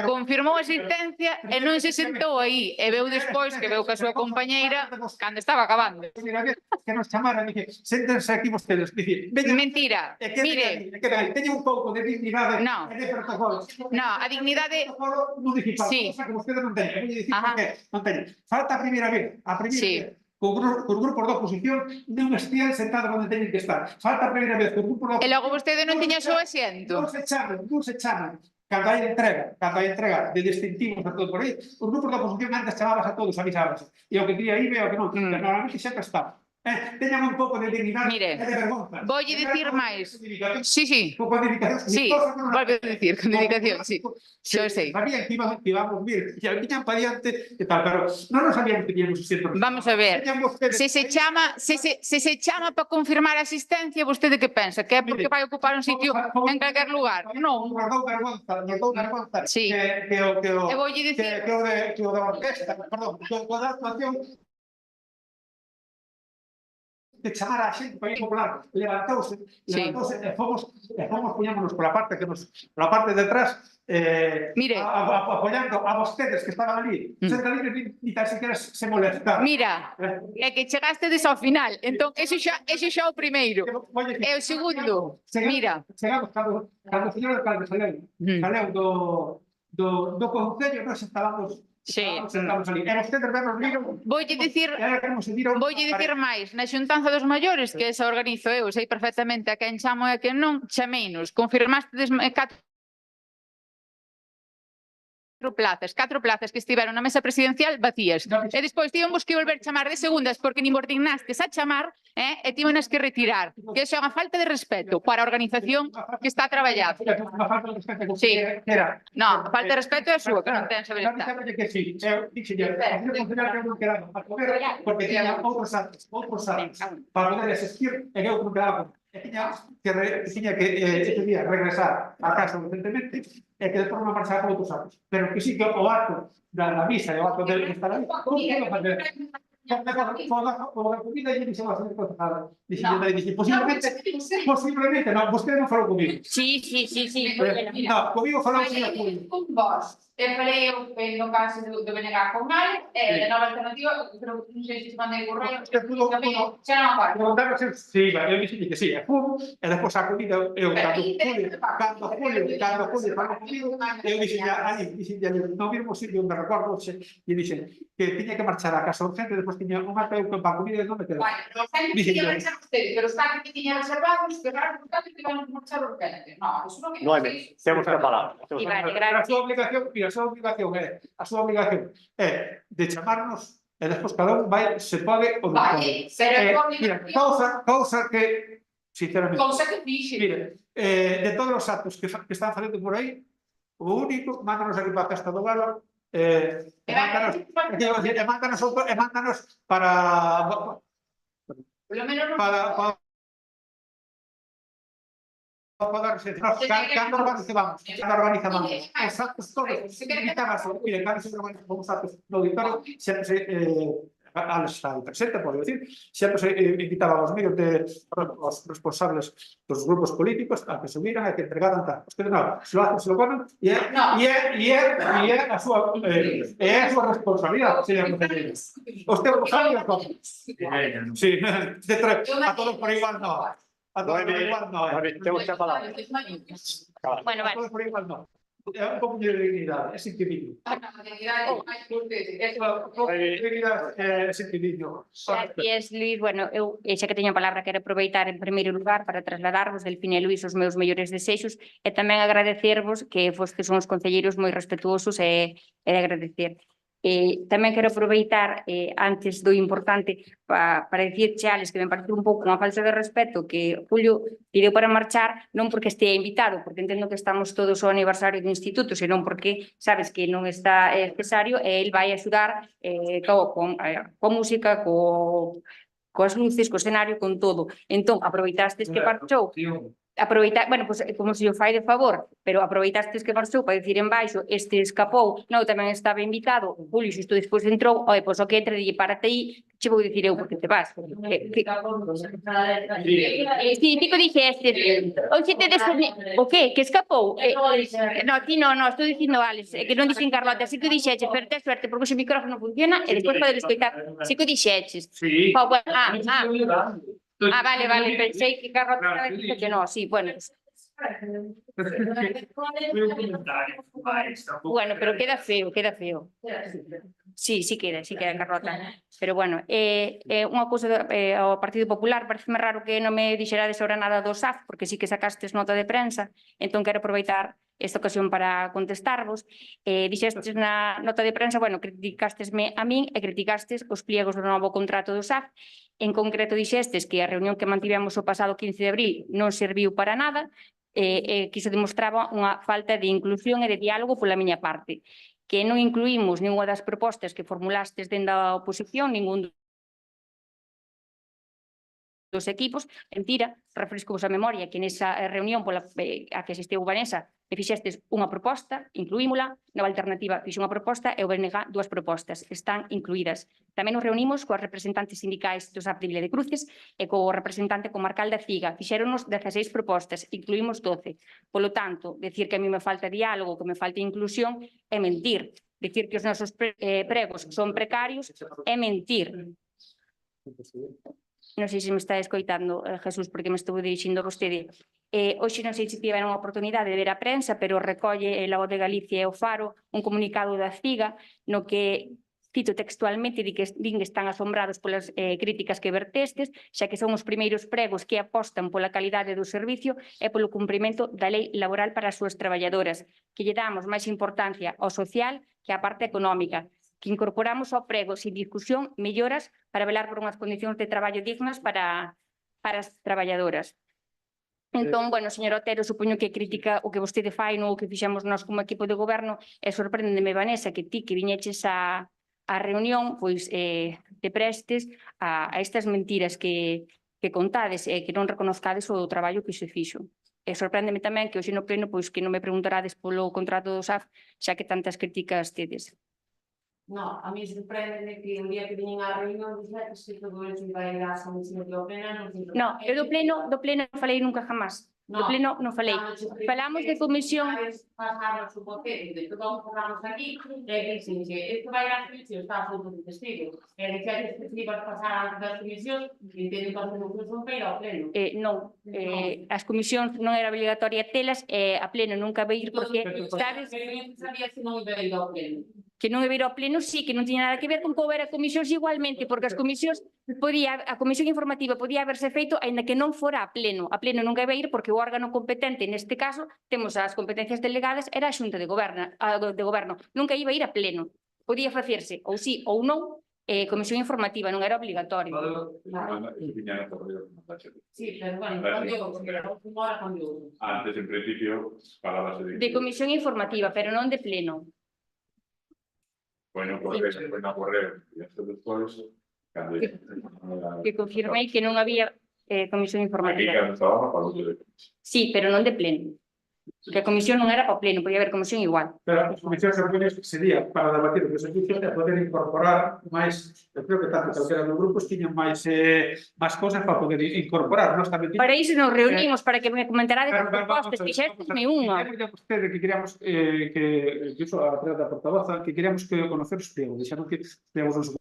Confirmou asistencia e non se sentou aí. E veu despois que veu que a súa compañeira cando estaba acabando. Que nos chamaran e que séntense aquí vostedes. Mentira. Mire. Teñen un pouco de dignidade e de protocolo. No, a dignidade... municipal. Cosa que vostedes non teñen. Falta a primeira vez. Con grupos de oposición non estian sentados onde teñen que estar. Falta a primeira vez que o grupo de oposición... E logo vostede non tiña o seu asiento. Non se chaman. Cando hai entrega de distintivos a todos por aí, os grupos de oposición antes chamabas a todos, avisabas. E o que quería ir, e o que non. Normalmente xa que está. Teñan un pouco de dignidade e de vergonza. Voulle dicir máis. Sí. Pouco de dedicación. Sí, volve a dicir, con dedicación, sí. Xo sei. Sabían que íbamos vir, que viñan para diante e tal, pero non nos sabíamos que tiñamos asiento. Vamos a ver, se se chama para confirmar a asistencia, vostede que pensa? Que é porque vai ocupar un sitio en calquer lugar? Non. Nos dou vergonza. Sí. E voulle dicir... Que o da orquesta, perdón, que o da actuación de chamar a xente para ir popular, levantouse e fomos poñámonos pola parte de atrás, apoiando a vostedes que estaban ali, ni tan sequera se molestaron. Mira, é que chegastedes ao final, entón, ese xa o primeiro. E o segundo, mira. Chegamos, cando o señor alcalde saleu do Concello, nós estábamos... Sí. Voulle dicir máis, na xuntanza dos maiores, que esa organizo eu, sei perfectamente a quen chamo e a quen non, chameinos, confirmastes catro plazas que estiveron na mesa presidencial vacías. E despois tivemos que volver chamar de segundas porque nin vos dignastes a chamar e tímonas que retirar. Que iso é unha falta de respeto para a organización que está traballando. Unha falta de respeto Sí. era. No, a falta de respeto é a súa, que non ten saber estar. Que sí, dixelle, que non quedaba para comer porque tiña outros actos para poder asistir e que eu non quedaba e tiña que ese día regresar a casa urgentemente e que despois non marchaba con outros actos. Pero que sí que o acto da misa e o acto de estar aí, non quero facer. Por a comida lle dixen a señora concejala, dixen, posiblemente, non, vostede non falou comigo. Sí. No, comigo falou o señor Julio. Con vos. E falei no caso do BNG con Ale, e a nova alternativa, pero non sei se mandei correo, xa non acordo. Sí, eu dixen que sí, é fútbol, e despois a comida, eu, cando Julio falou comigo, eu dixen non vimos sitio onde recordo, e dixen que tiña que marchar a casa urgente, despois tiña un acto para a comida e non me quedou. Tiña marchar ustedes, pero os taxis que tiña reservados, que claro, os taxis que van a marchar urgente. No, eso non é. Noemi, temos que falar. A súa obligación, mira, a súa obligación é de chamarnos e despois cada un vai, se pode ou non pode. Mira, cousa que, sinceramente, Cousa que fixe. mire, de todos os actos que están facendo por aí, o único, mándanos aquí para a festa do Galo, mándanos para cando organizamos os actos todos, mire, cando se organizamos os actos no auditorio, sempre Alex está aí presente, pode decir, sempre se invitaba aos medios os responsables dos grupos políticos a que subiran e que entregaran tal. Os que non, se lo ponen e é a súa responsabilidade, señor concelleiro. Os teus saben como. Sí, a todos por igual non. A todos por igual non. Temos que falar. Bueno, A todos por igual non. É un pouco de dignidade, é sentidiño. É sentidiño. Gracias, Luís. Bueno, eu xa que teño a palabra quero aproveitar en primeiro lugar para trasladarvos, Delfina e Luís, os meus mellores desexos e tamén agradecervos que fostes uns concelleiros moi respetuosos e de agradecer. Tamén quero aproveitar antes do importante para dicir, Alex, que me parece un pouco unha falta de respeto que Julio pideu para marchar non porque estea invitado, porque entendo que estamos todos ao aniversario do instituto, senón porque sabes que non está necesario e el vai axudar coa música, coas luces, co escenario, con todo. Entón, aproveitastes que marchou, bueno, pues, como se o fai de favor, pero aproveitastes que marchou para dicir en baixo, este escapou, non, tamén estaba invitado, Julio, xusto despois entrou, pois o que entre e párate aí, che vou dicir eu porque te vas. Sí, ti que dixeste, onxe te o que? Que escapou? No, ti non, estou dicindo Alex, que non dixen Carlota, si que dixeches, pero tes suerte porque o micrófono funciona e despois podes escoitar, si que dixeches. Sí. Vale, pensei que Carlota estaba dicindo que non, sí, bueno. Bueno, pero queda feo. Sí, queda, Carlota. Pero bueno, unha cousa ao Partido Popular, pareceme raro que non me dixerades sobre nada do SAF, porque sí que sacastes nota de prensa, entón quero aproveitar esta ocasión para contestarvos. Dixestes na nota de prensa, bueno, criticastesme a min e criticastes os pliegos do novo contrato do SAF. En concreto dixestes que a reunión que mantivemos o pasado 15 de abril non serviu para nada, que iso demostraba unha falta de inclusión e de diálogo pola miña parte, que non incluímos ninguna das propostas que formulastes dende a oposición, ningún dos equipos. Mentira, refresco-vos a memoria que nesa reunión a que asistiu Vanessa me fixestes unha proposta, incluímola, Nova Alternativa fixe unha proposta e o BNG dúas propostas, están incluídas. Tamén nos reunimos coas representantes sindicais do SAP de Vila de Cruces e co representante comarcal da CIGA. Fixéronos 16 propostas, incluímos 12. Polo tanto, decir que a mí me falta diálogo, que me falta inclusión, é mentir. Decir que os nosos pregos son precarios é mentir. Non sei se me está escoitando, Jesús, porque me estou dirixindo a vostede. Hoxe non sei se tiveron a oportunidade de ver a prensa, pero recolle La Voz de Galicia e o Faro un comunicado da CIGA no que cito textualmente, din que están asombrados polas críticas que vertestes, xa que son os primeiros pregos que apostan pola calidade do servicio e polo cumprimento da lei laboral para as súas traballadoras, que lle damos máis importancia ao social que á parte económica, que incorporamos ao prego sin discusión melloras para velar por unhas condicións de traballo dignas para as traballadoras. Entón, bueno, señor Otero, supoño que critica o que vostede fai no que fixemos nós como equipo de goberno e sorpréndeme, Vanessa, que ti que viñeches a reunión, pois te prestes a estas mentiras que contades e que non reconozcades o traballo que se fixo. E sorpréndeme tamén que hoxe no pleno pois que non me preguntarades polo contrato do SAF, xa que tantas críticas tedes. No, a mí sorprende que un día que viñen á reunión dixera que se todo iso vai a solución do pleno. No, eu do pleno non falei nunca jamás. Do pleno non falei. Falamos de comisión. Pasaron su papel, de todo falamos aquí, e dicen que isto vai a comisión, está absoluto de testigo. E dicen que se ibas pasar das comisións, que teñen que facer un son para ir ao pleno. Non, as comisións non era obligatoria telas, a pleno nunca vai ir porque, sabes, Pero eu sabía que non iba a ir ao pleno. que non é vir ao pleno, sí, que non tiña nada que ver con que houbera comisións igualmente, porque as comisións a comisión informativa podía haberse feito aínda que non fora a pleno. A pleno non vai ir porque o órgano competente, neste caso, temos as competencias delegadas, era a Xunta de Goberno. Nunca iba a ir a pleno. Podía facerse ou sí ou non, comisión informativa, non era obligatorio. Sí, pero bueno, cambiou. Antes, en principio, pagábase De comisión informativa, pero non de pleno. Bueno, porque se fue a correr y esto después Que confirmei que non había comisión aquí informativa. cada trabajo para otro de Sí, pero non de pleno. Que a comisión non era para o pleno, podía haber comisión igual. Pero as comisións de reuniones sería para debatir o que se fixo e poder incorporar máis, eu creo que tanto calquera dos grupos tiñan máis cosas para poder incorporar, nós tamén Para iso nos reunimos, para que me comentarades as propostas, fixéstesme unha. Vostede que queríamos que iso a da portavoza, que queríamos que conocer os pliegos, dixeron que pliegos nos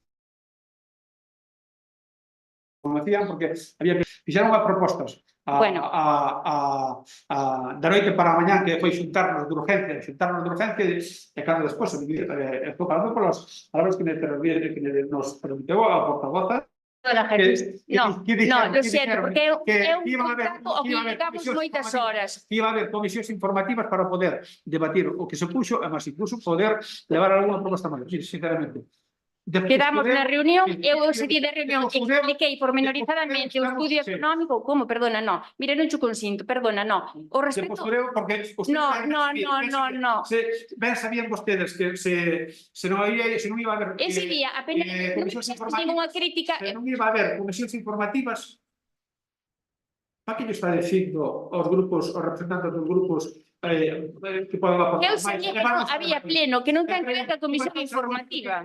conocían porque había que fixeron as propostas da noite para a mañá que foi xuntarnos de urgencia e cando despois estou falando polas palabras que nos permitiu a portavoza. No, lo siento, porque é un contrato ao que dedicamos moitas horas. Iba a haber comisións informativas para poder debatir o que se puxo e máis incluso poder levar alguna proposta máis, sinceramente. Quedamos na reunión, eu ese día de reunión expliquei pormenorizadamente o estudio económico, como, perdona, no, mira, non xo consinto, perdona, no, o respecto... No. Ben sabían vostedes que se non iba a haber... Ese día, apenas ninguna crítica... Se non iba a haber comisións informativas, para que lle está dicindo aos grupos, aos representantes dos grupos que poden aportar máis? Eu sabía que non había pleno, que non ten que ver ca comisión informativa.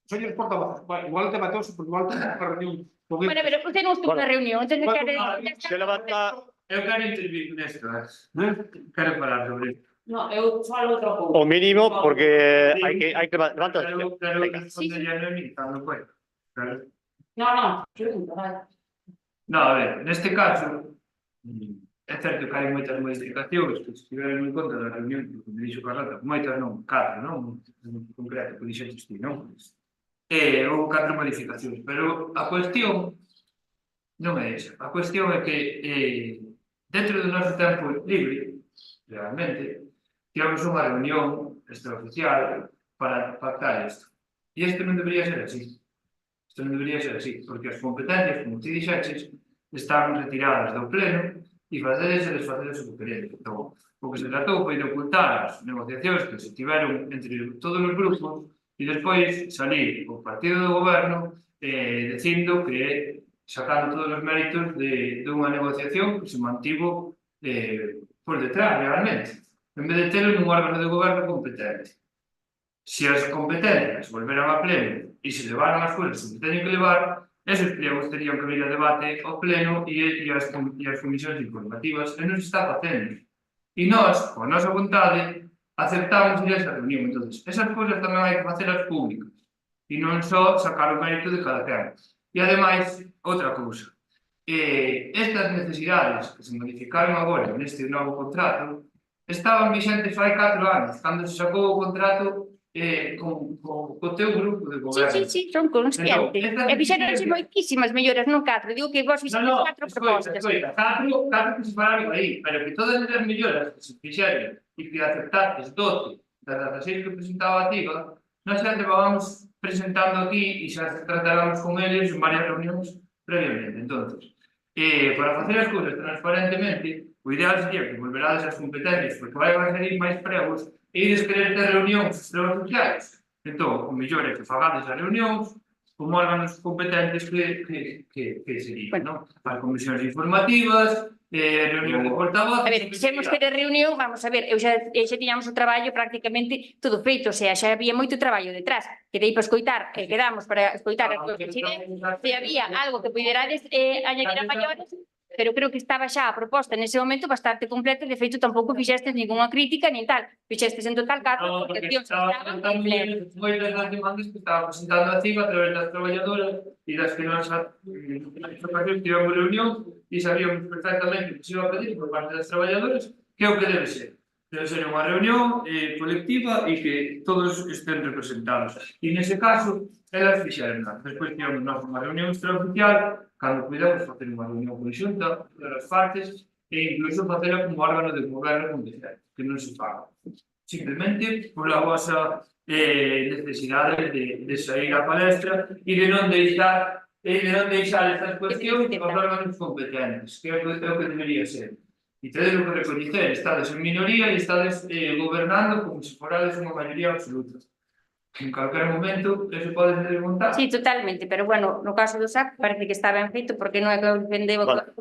Señores portavoces, igual te mateos, porque igual ten unha reunión. Bueno, pero usted non estuvo na reunión, entón Se levanta... Eu quero intervir nesto, quero falar sobre isto. No, eu falo outro pouco. O mínimo, porque hai que levantar. Quero responderlle a Noemí, cando foi. No, pregunta, vale. No, a ver, neste caso, é certo que hai moitas modificacións que estiveron en conta da reunión, como dixo Carlota, moitas non, 4, non? En concreto, que dixetes ti, non? Houve 4 modificacións, pero a cuestión non é esa. A cuestión é que dentro do noso tempo libre, realmente, tivemos unha reunión extraoficial para pactar isto. E isto non debería ser así. Isto non debería ser así, porque as competencias, como ti dixeches, están retiradas do pleno e facedes e desfacedes o que queredes. Entón, o que se tratou foi de ocultar as negociacións que se tiveron entre todos os grupos e despois salir o partido do goberno dicindo que sacando todos os méritos de unha negociación que se mantivo por detrás, realmente, en vez de telo nun órgano de goberno competente. Se as competencias volveran a pleno e se levaran as cousas que se teñen que levar, esos pliegos terían que vir a debate ao pleno e as comisións informativas, e non se está facendo. E nós, con a nosa vontade, aceptamos ir a esa reunión. Entón, esas cousas tamén hai que facelas públicas e non só sacar o mérito de cada quen. E, ademais, outra cousa, estas necesidades que se modificaron agora neste novo contrato estaban vixentes fai 4 anos, cando se sacou o contrato co teu grupo de goberno. Sí, son conscientes. Entón, E fixeronse moitísimas mellores, non 4. Digo que vos fixeron 4 propostas. Catro que se falaron aí, pero que todas as melloras que se fixeron e que aceptaste 12 das 16 que presentaba a Tiga, nós xa levábamos presentando aquí e xa tratáramos con eles en varias reunións previamente. Entonces, para facer as cousas transparentemente, o ideal sería que volverades as competencias, porque vai a salir máis pregos e ides querer ter reunións extraoficiais. Entón, o mellor é que fagades as reunións como órganos competentes que serían, non? As comisións informativas, reunións de portavoz... A ver, quixemos ter a reunión, vamos a ver, xa tiñamos o traballo prácticamente todo feito, o sea, xa había moito traballo detrás. Quedei para escoitar, quedamos para escoitar as cousas se había algo que puderades añadir a maiores, pero creo que estaba xa a proposta nese momento bastante completa, de feito tampouco fixestes ninguna crítica nin tal, fixestes en total 4 porque tíos estaban completos. Moitas das demandas que estaba presentando a CIGA a través das traballadoras e das que nós ocasións tivemos reunión e sabíamos perfectamente que se iba a pedir por parte das traballadoras que é o que debe ser. Debe ser unha reunión colectiva e que todos estén representados. E nese caso, elas fixeron. Despois tivemos unha reunión extraoficial, cando cuidamos facer unha reunión conxunta das partes e incluso facela como órgano de goberno competente, que non se faga. Simplemente por a vosa necesidade de sair á palestra e de non deixar estas cuestións aos órganos competentes, que é o que debería ser. E tedes o que recoñecer, estades en minoría e estades gobernando como se forades unha maioría absoluta. En calquer momento, eso pode ser desmontado. Sí, totalmente, pero bueno, no caso do SAC parece que está ben feito porque non é que o defendeu